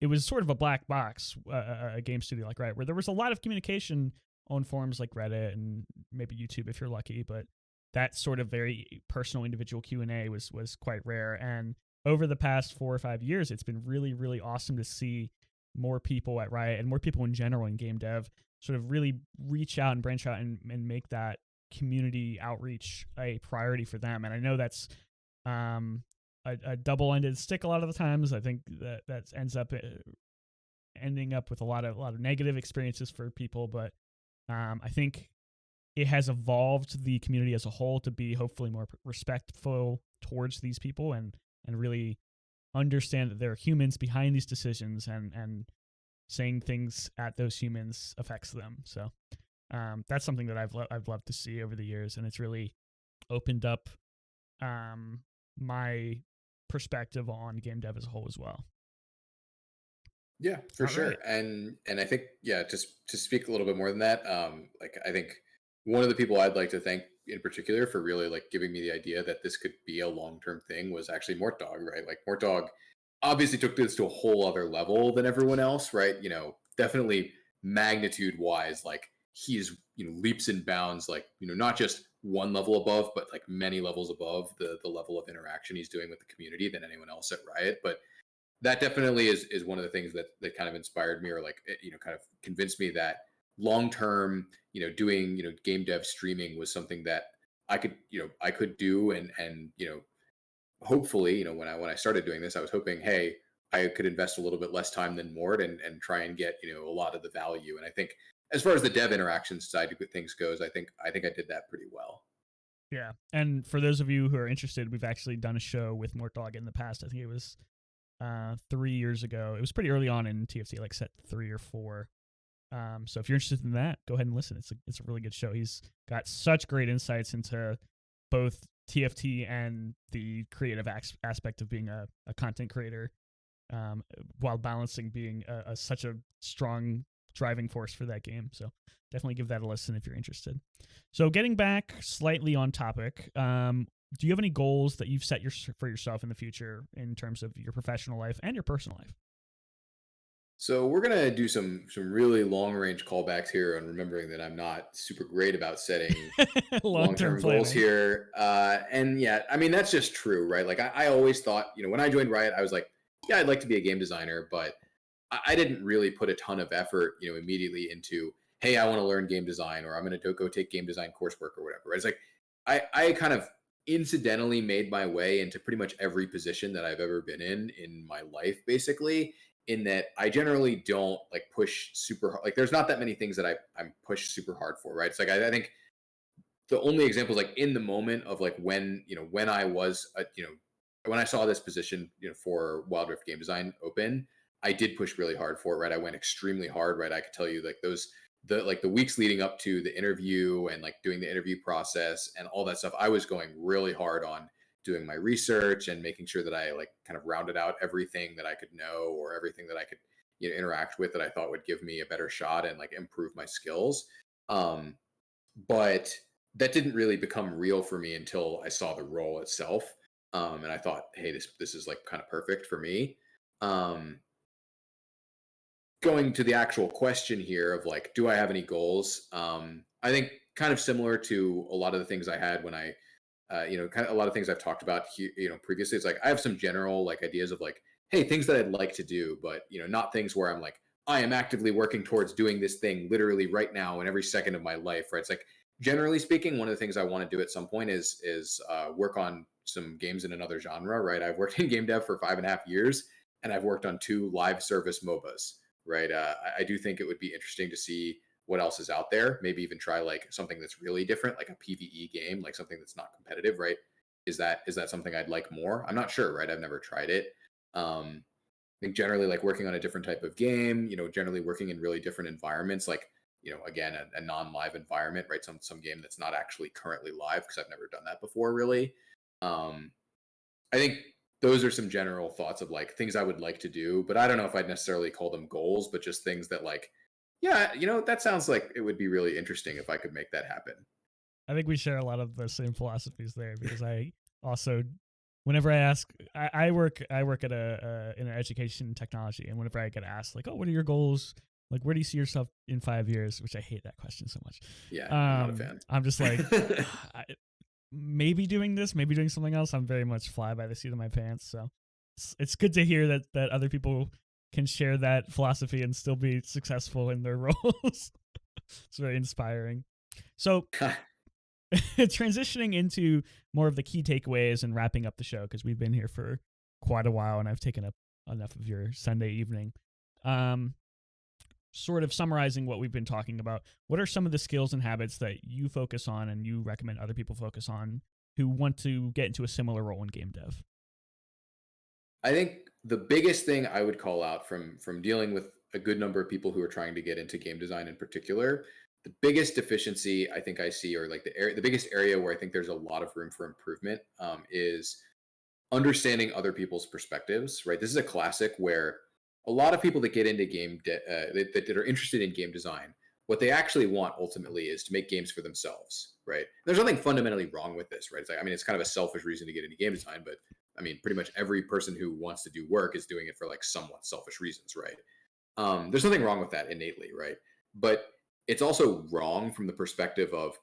it was sort of a black box, a game studio like Riot, where there was a lot of communication on forums like Reddit and maybe YouTube if you're lucky, but that sort of very personal individual Q&A was quite rare. And over the past 4 or 5 years, it's been really, really awesome to see more people at Riot and more people in general in game dev sort of really reach out and branch out and make that community outreach a priority for them. And I know that's a double-ended stick a lot of the times. I think that ends up ending up with a lot of negative experiences for people, but I think it has evolved the community as a whole to be hopefully more respectful towards these people and really understand that there are humans behind these decisions, and saying things at those humans affects them. So that's something that I've loved to see over the years, and it's really opened up my perspective on game dev as a whole as well. Yeah, for All right. sure. And I think, yeah, just to speak a little bit more than that, like I think one of the people I'd like to thank in particular for really like giving me the idea that this could be a long-term thing was actually Mort Dog, right? Like Mort Dog obviously took this to a whole other level than everyone else, right? Definitely magnitude wise, like he's, leaps and bounds, like, not just one level above, but like many levels above the level of interaction he's doing with the community than anyone else at Riot. But that definitely is one of the things that kind of inspired me, or like kind of convinced me that long term, doing game dev streaming was something that I could do, and hopefully, when I started doing this, I was hoping, hey, I could invest a little bit less time than Mort, and try and get a lot of the value. And I think as far as the dev interaction side of things goes, I think I did that pretty well. Yeah. And for those of you who are interested, we've actually done a show with Mort Dog in the past. I think it was 3 years ago. It was pretty early on in TFT, like set 3 or 4. So if you're interested in that, go ahead and listen. It's a really good show. He's got such great insights into both TFT and the creative aspect of being a content creator, while balancing being such a strong driving force for that game. So definitely give that a listen if you're interested. So getting back slightly on topic, do you have any goals that you've set for yourself in the future in terms of your professional life and your personal life? So we're gonna do some really long range callbacks here, and remembering that I'm not super great about setting Long long term term goals planning. here. And yeah, I mean that's just true, right? Like I always thought, when I joined Riot, I was like, yeah, I'd like to be a game designer, but I didn't really put a ton of effort, immediately into, hey, I want to learn game design, or I'm going to go take game design coursework or whatever. Right? It's like I kind of incidentally made my way into pretty much every position that I've ever been in my life, basically. In that I generally don't like push super hard. Like there's not that many things that I'm pushed super hard for, right? It's like I think the only examples like in the moment of like when I was when I saw this position for Wild Rift game design open, I did push really hard for it, right? I went extremely hard, right? I could tell you like the weeks leading up to the interview and like doing the interview process and all that stuff, I was going really hard on doing my research and making sure that I like kind of rounded out everything that I could know, or everything that I could interact with, that I thought would give me a better shot and like improve my skills. But that didn't really become real for me until I saw the role itself. And I thought, hey, this is like kind of perfect for me. Um, Going to the actual question here of like, do I have any goals? I think kind of similar to a lot of the things I had when I, kind of a lot of things I've talked about here, previously. It's like I have some general like ideas of like, hey, things that I'd like to do, but not things where I'm like, I am actively working towards doing this thing literally right now in every second of my life. Right? It's like, generally speaking, one of the things I want to do at some point is work on some games in another genre. Right? I've worked in game dev for 5.5 years, and I've worked on 2 live service MOBAs. Right? I do think it would be interesting to see what else is out there. Maybe even try like something that's really different, like a PVE game, like something that's not competitive. Right? Is that something I'd like more? I'm not sure. Right? I've never tried it. I think generally like working on a different type of game, generally working in really different environments. Like again, a non-live environment, right? Some game that's not actually currently live, because I've never done that before, really. Um, I think those are some general thoughts of like things I would like to do, but I don't know if I'd necessarily call them goals, but just things that like, yeah, that sounds like it would be really interesting if I could make that happen. I think we share a lot of the same philosophies there because I also, whenever I ask, I work at a in education technology, and whenever I get asked like, oh, what are your goals? Like, where do you see yourself in 5 years? Which I hate that question so much. Yeah, I'm not a fan. I'm just like, I, maybe doing this, maybe doing something else. I'm very much fly by the seat of my pants. So it's good to hear that other people can share that philosophy and still be successful in their roles. It's very inspiring. So transitioning into more of the key takeaways and wrapping up the show, because we've been here for quite a while and I've taken up enough of your Sunday evening. Um, Sort of summarizing what we've been talking about, what are some of the skills and habits that you focus on and you recommend other people focus on who want to get into a similar role in game dev? I think the biggest thing I would call out from dealing with a good number of people who are trying to get into game design in particular, the biggest deficiency I think I see, or like the biggest area where I think there's a lot of room for improvement, is understanding other people's perspectives. Right, this is a classic where a lot of people that get into that are interested in game design, what they actually want ultimately is to make games for themselves. Right, there's nothing fundamentally wrong with this. Right, it's like, I mean, it's kind of a selfish reason to get into game design, but I mean, pretty much every person who wants to do work is doing it for like somewhat selfish reasons, right? There's nothing wrong with that innately, right? But it's also wrong from the perspective of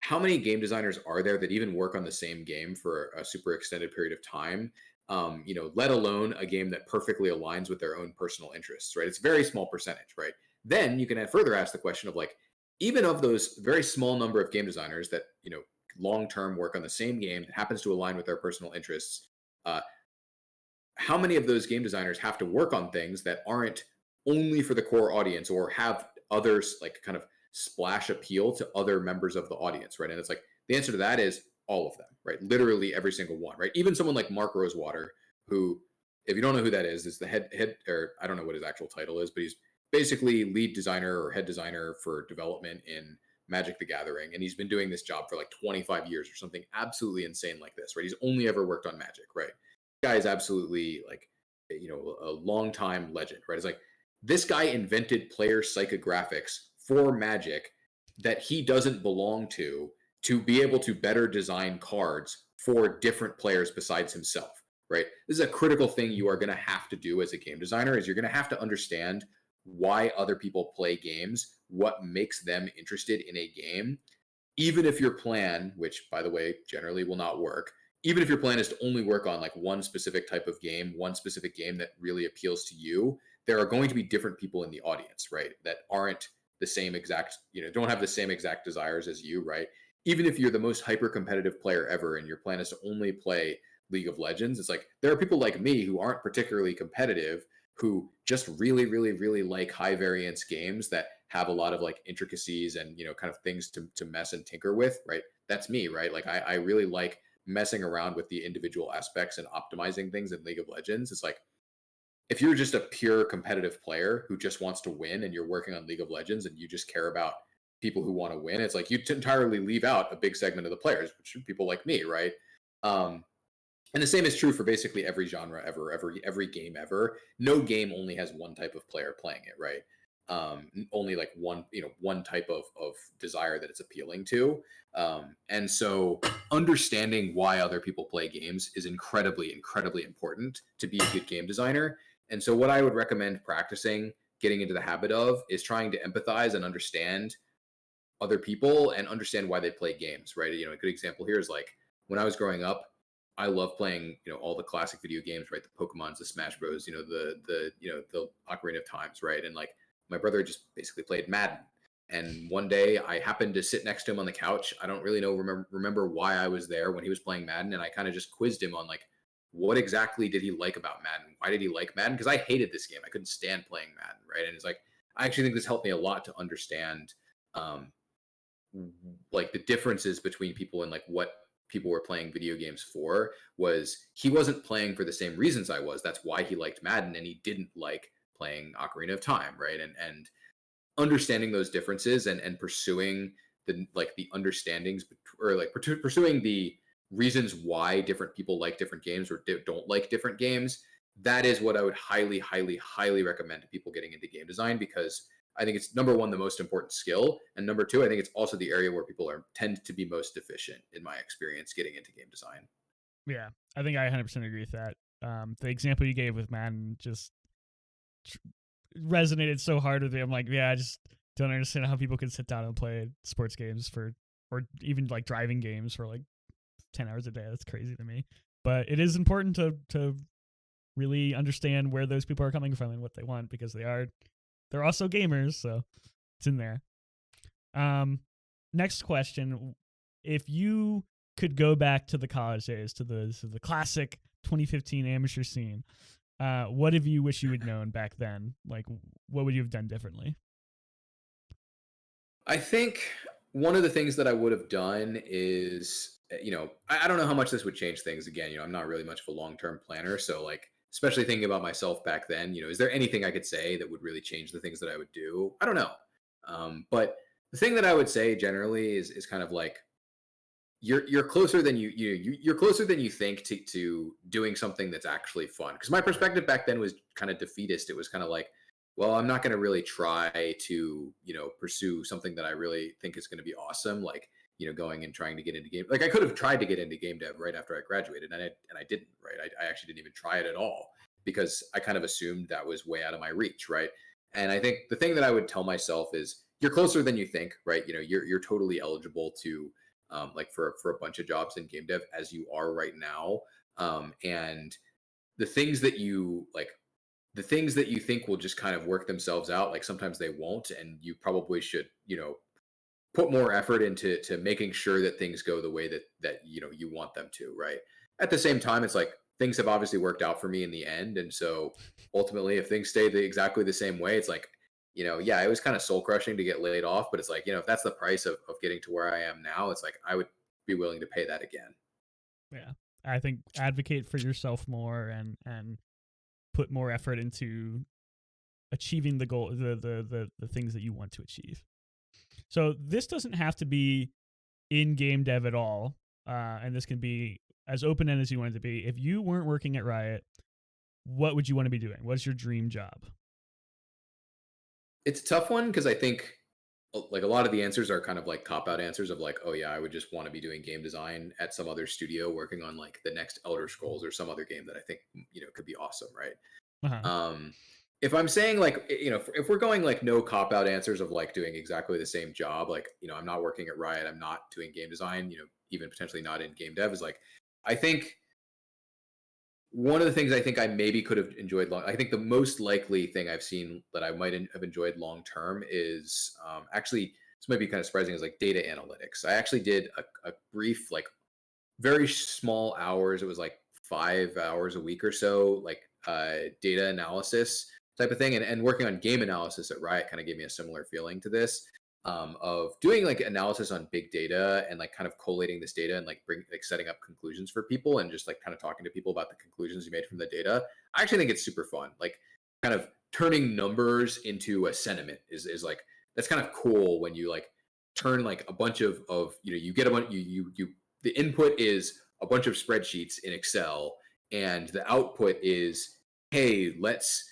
how many game designers are there that even work on the same game for a super extended period of time, let alone a game that perfectly aligns with their own personal interests, right? It's a very small percentage, right? Then you can further ask the question of like, even of those very small number of game designers that, long term work on the same game that happens to align with their personal interests, uh, how many of those game designers have to work on things that aren't only for the core audience or have others like kind of splash appeal to other members of the audience, right? And it's like the answer to that is all of them, right? Literally every single one, right? Even someone like Mark Rosewater, who, if you don't know who that is the head, or I don't know what his actual title is, but he's basically lead designer or head designer for development in Magic the Gathering, and he's been doing this job for like 25 years or something absolutely insane like this, right? He's only ever worked on Magic, right? Guy is absolutely like, a long time legend, right? It's like this guy invented player psychographics for Magic that he doesn't belong to be able to better design cards for different players besides himself, right? This is a critical thing you are going to have to do as a game designer, is you're going to have to understand why other people play games, what makes them interested in a game, even if your plan, which by the way generally will not work, even if your plan is to only work on like one specific type of game, one specific game that really appeals to you, there are going to be different people in the audience, right? That aren't the same exact, don't have the same exact desires as you, right? Even if you're the most hyper competitive player ever and your plan is to only play League of Legends, it's like there are people like me who aren't particularly competitive, who just really, really, really like high variance games that have a lot of like intricacies and kind of things to mess and tinker with, right? That's me, right? Like I really like messing around with the individual aspects and optimizing things in League of Legends. It's like if you're just a pure competitive player who just wants to win and you're working on League of Legends and you just care about people who want to win, it's like you entirely leave out a big segment of the players, which are people like me, right? Um, and the same is true for basically every genre ever, every game ever. No game only has one type of player playing it, right? Only like one type of desire that it's appealing to. And so understanding why other people play games is incredibly, incredibly important to be a good game designer. And so what I would recommend practicing, getting into the habit of, is trying to empathize and understand other people and understand why they play games, right? A good example here is like when I was growing up, I love playing, all the classic video games, right? The Pokemons, the Smash Bros, the Ocarina of Times, right? And like my brother just basically played Madden. And one day I happened to sit next to him on the couch. I don't really remember why I was there when he was playing Madden, and I kind of just quizzed him on like what exactly did he like about Madden? Why did he like Madden? Because I hated this game. I couldn't stand playing Madden, right? And it's like I actually think this helped me a lot to understand um, like the differences between people and like what people were playing video games for. Was he wasn't playing for the same reasons I was. That's why he liked Madden, and he didn't like playing Ocarina of Time, right? And understanding those differences and pursuing the understandings or like pursuing the reasons why different people like different games or don't like different games. That is what I would highly recommend to people getting into game design, because I think it's number one, the most important skill, and number two, I think it's also the area where people are tend to be most deficient in my experience getting into game design. Yeah, I think I 100% agree with that. The example you gave with Madden just tr- resonated so hard with me. I'm like, yeah, I just don't understand how people can sit down and play sports games for, or even like driving games for like 10 hours a day. That's crazy to me. But it is important to really understand where those people are coming from and what they want, because they're also gamers, so it's in there. Next question: if you could go back to the college days, to the classic 2015 amateur scene, what have you wish you had known back then? Like, what would you have done differently? I think one of the things that I would have done is, I don't know how much this would change things. Again, I'm not really much of a long term planner. So, like, especially thinking about myself back then, is there anything I could say that would really change the things that I would do? I don't know. But the thing that I would say generally is kind of like, you're closer than you're closer than you think to doing something that's actually fun. Because my perspective back then was kind of defeatist. It was kind of like, well, I'm not going to really try to pursue something that I really think is going to be awesome, like going and trying to get into game. Like I could have tried to get into game dev right after I graduated, and I didn't. Right, I actually didn't even try it at all because I kind of assumed that was way out of my reach. Right, and I think the thing that I would tell myself is you're closer than you think. Right, you're totally eligible to like for a bunch of jobs in game dev as you are right now. And the things that you like, the things that you think will just kind of work themselves out, like sometimes they won't, and you probably should, put more effort into making sure that things go the way that you want them to. Right. At the same time, it's like things have obviously worked out for me in the end, and so ultimately, if things stay exactly the same way, it's like yeah, it was kind of soul crushing to get laid off, but it's like, if that's the price of getting to where I am now, it's like I would be willing to pay that again. Yeah, I think advocate for yourself more and put more effort into achieving the goal, the things that you want to achieve. So this doesn't have to be in game dev at all, and this can be as open ended as you want it to be. If you weren't working at Riot, what would you want to be doing? What's your dream job? It's a tough one because I think like a lot of the answers are kind of like cop out answers of like, oh yeah, I would just want to be doing game design at some other studio working on like the next Elder Scrolls or some other game that I think could be awesome, right? Uh-huh. Um, if I'm saying like, if we're going like no cop out answers of like doing exactly the same job, like, I'm not working at Riot, I'm not doing game design, even potentially not in game dev, is like, I think one of the things I think I maybe could have enjoyed I think the most likely thing I've seen that I might have enjoyed long term is actually, this might be kind of surprising, is like data analytics. I actually did a brief, like very small hours. It was like 5 hours a week or so, like data analysis type of thing. And working on game analysis at Riot kind of gave me a similar feeling to this, of doing like analysis on big data and like kind of collating this data and like setting up conclusions for people and just like kind of talking to people about the conclusions you made from the data. I actually think it's super fun. Like kind of turning numbers into a sentiment is like, that's kind of cool when you like turn like a bunch of you get a bunch you the input is a bunch of spreadsheets in Excel, and the output is, hey, let's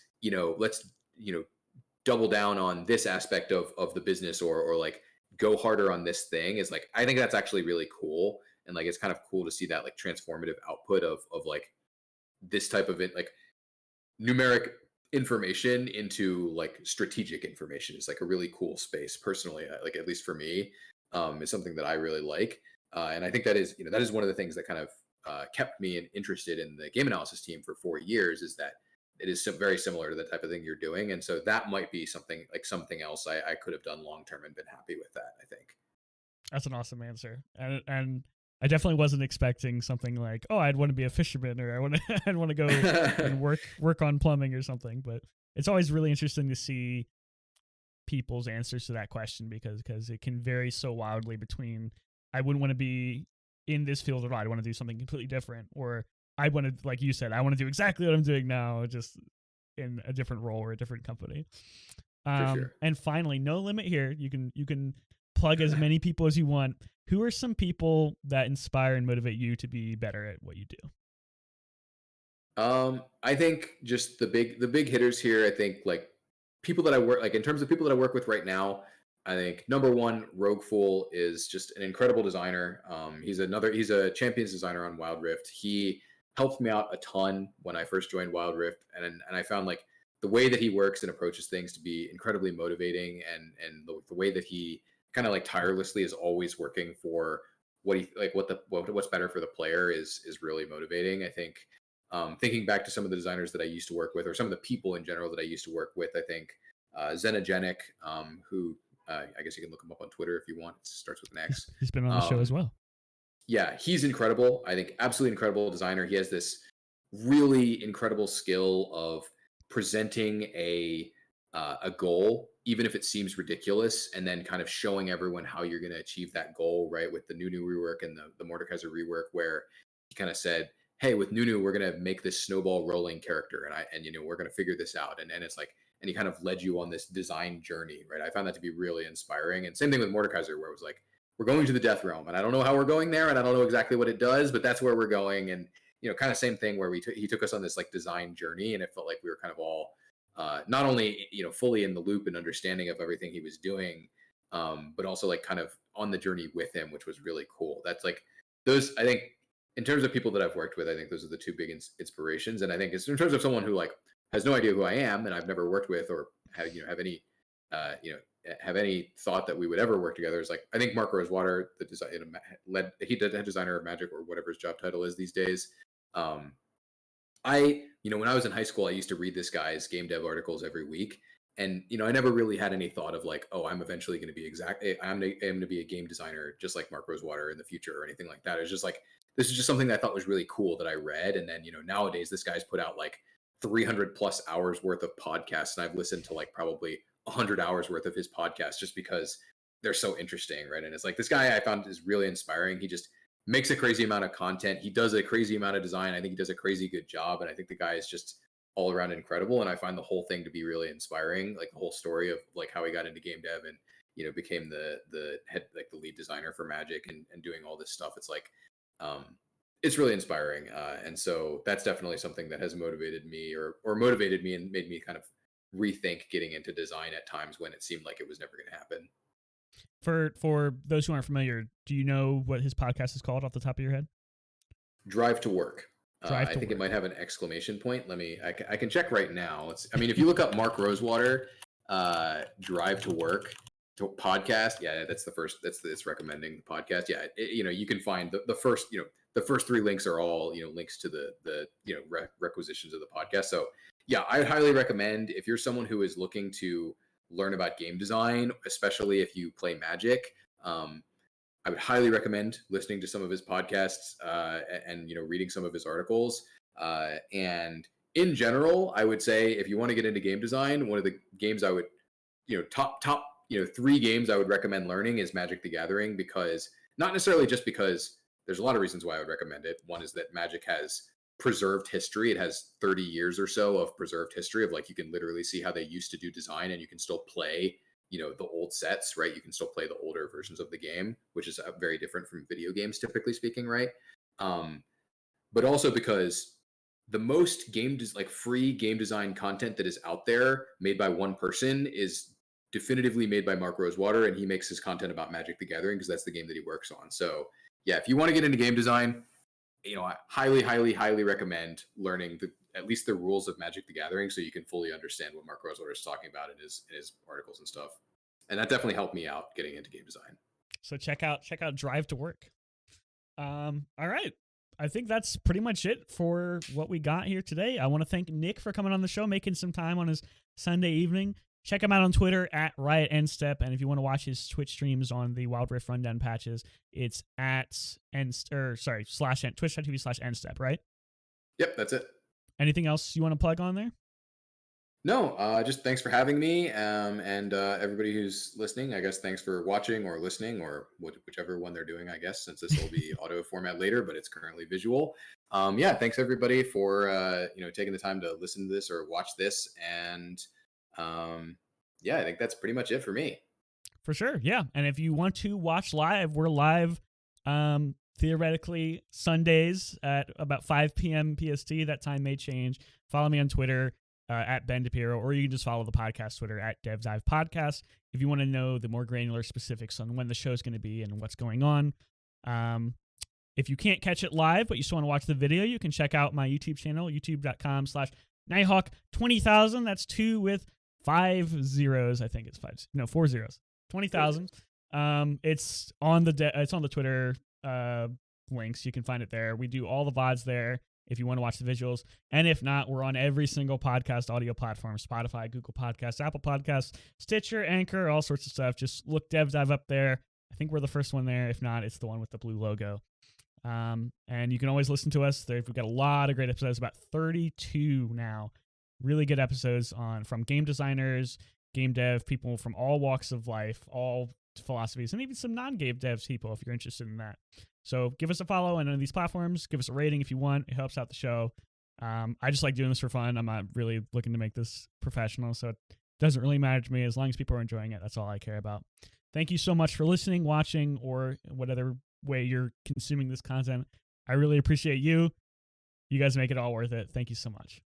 double down on this aspect of the business, or like go harder on this thing. Is like, I think that's actually really cool, and like it's kind of cool to see that like transformative output of like this type of it, like numeric information into like strategic information is like a really cool space personally. Like at least for me, is something that I really like, and I think that is one of the things that kind of kept me interested in the game analysis team for 4 years, is that it is very similar to the type of thing you're doing, and so that might be something else I could have done long term and been happy with that, I think. That's an awesome answer, and I definitely wasn't expecting something like, oh, I'd want to be a fisherman, or I want to I'd want to go and work on plumbing or something. But it's always really interesting to see people's answers to that question, because it can vary so wildly between, I wouldn't want to be in this field at all, I want to do something completely different, or I want to, like you said, I want to do exactly what I'm doing now, just in a different role or a different company. For sure. And finally, no limit here. You can plug as many people as you want. Who are some people that inspire and motivate you to be better at what you do? I think just the big hitters here. I think like people that I work like in terms of people that I work with right now. I think number one, Rogue Fool is just an incredible designer. He's a champions designer on Wild Rift. He helped me out a ton when I first joined Wild Rift, and I found like the way that he works and approaches things to be incredibly motivating, and the way that he kind of like tirelessly is always working for what's better for the player is really motivating. I think thinking back to some of the designers that I used to work with, or some of the people in general that I used to work with, I think Xenogenic, who I guess you can look him up on Twitter if you want. It starts with an X. He's been on the show as well. Yeah, he's incredible. I think absolutely incredible designer. He has this really incredible skill of presenting a goal, even if it seems ridiculous, and then kind of showing everyone how you're going to achieve that goal. Right, with the Nunu rework and the Mordekaiser rework, where he kind of said, "Hey, with Nunu, we're going to make this snowball rolling character, and we're going to figure this out." And it's like, and he kind of led you on this design journey. Right, I found that to be really inspiring. And same thing with Mordekaiser, where it was like, we're going to the Death Realm, and I don't know how we're going there, and I don't know exactly what it does, but that's where we're going. And kind of same thing where he took us on this like design journey, and it felt like we were kind of all not only fully in the loop and understanding of everything he was doing, but also like kind of on the journey with him, which was really cool. That's like those. I think in terms of people that I've worked with, I think those are the two big inspirations. And I think it's in terms of someone who like has no idea who I am and I've never worked with or have any have any thought that we would ever work together. Is like I think Mark Rosewater, the design he did a designer of Magic or whatever his job title is these days. Um, when I was in high school, I used to read this guy's game dev articles every week. And, I never really had any thought of like, oh, I'm eventually going to be I'm going to be a game designer just like Mark Rosewater in the future or anything like that. It's just like, this is just something that I thought was really cool that I read. And then, nowadays this guy's put out like 300 plus hours worth of podcasts. And I've listened to like probably 100 hours worth of his podcasts just because they're so interesting. Right. And it's like, this guy I found is really inspiring. He just makes a crazy amount of content. He does a crazy amount of design. I think he does a crazy good job. And I think the guy is just all around incredible. And I find the whole thing to be really inspiring, like the whole story of like how he got into game dev and, became the head, like the lead designer for Magic and doing all this stuff. It's like, it's really inspiring. And so that's definitely something that has motivated me or motivated me and made me kind of rethink getting into design at times when it seemed like it was never going to happen. For those who aren't familiar, do you know what his podcast is called off the top of your head? Drive to Work. I think it might have an exclamation point. I can check right now. If you look up Mark Rosewater, Drive to Work podcast. Yeah, that's the first. It's recommending the podcast. Yeah, you can find the first. The first three links are all links to the requisitions of the podcast. So yeah, I highly recommend if you're someone who is looking to learn about game design, especially if you play Magic. I would highly recommend listening to some of his podcasts and reading some of his articles. And in general, I would say if you want to get into game design, one of the games I would top 3 games I would recommend learning is Magic the Gathering, because not necessarily just because there's a lot of reasons why I would recommend it. One is that Magic has preserved history. It has 30 years or so of preserved history of like you can literally see how they used to do design and you can still play the old sets, right? You can still play the older versions of the game, which is very different from video games, typically speaking, right? But also because the most like free game design content that is out there made by one person is definitively made by Mark Rosewater, and he makes his content about Magic the Gathering because that's the game that he works on. So yeah, if you want to get into game design, I highly, highly, highly recommend learning at least the rules of Magic the Gathering so you can fully understand what Mark Rosewater is talking about in his articles and stuff. And that definitely helped me out getting into game design. So check out Drive to Work. All right. I think that's pretty much it for what we got here today. I want to thank Nick for coming on the show, making some time on his Sunday evening. Check him out on Twitter at Riot Endstep. And if you want to watch his Twitch streams on the Wild Rift Rundown patches, it's at twitch.tv/Endstep, right? Yep, that's it. Anything else you want to plug on there? No, just thanks for having me. And everybody who's listening, I guess thanks for watching or listening or whichever one they're doing, I guess, since this will be audio format later, but it's currently visual. Yeah, thanks everybody for taking the time to listen to this or watch this. And Yeah, I think that's pretty much it for me. For sure. Yeah. And if you want to watch live, we're live theoretically Sundays at about 5 p.m. PST. That time may change. Follow me on Twitter at Ben DePiero, or you can just follow the podcast Twitter at DevDive Podcast if you want to know the more granular specifics on when the show's going to be and what's going on. If you can't catch it live, but you still want to watch the video, you can check out my YouTube channel, youtube.com/Nighthawk20,000. That's 2 with 5 zeros. I think it's 5. No, 4 zeros. 20,000. It's on the Twitter links. You can find it there. We do all the VODs there if you want to watch the visuals. And if not, we're on every single podcast audio platform: Spotify, Google Podcasts, Apple Podcasts, Stitcher, Anchor, all sorts of stuff. Just look DevDive up there. I think we're the first one there. If not, it's the one with the blue logo. And you can always listen to us. We've got a lot of great episodes, about 32 now. Really good episodes from game designers, game dev, people from all walks of life, all philosophies, and even some non-game dev people if you're interested in that. So give us a follow on any of these platforms. Give us a rating if you want. It helps out the show. I just like doing this for fun. I'm not really looking to make this professional, so it doesn't really matter to me. As long as people are enjoying it, that's all I care about. Thank you so much for listening, watching, or whatever way you're consuming this content. I really appreciate you. You guys make it all worth it. Thank you so much.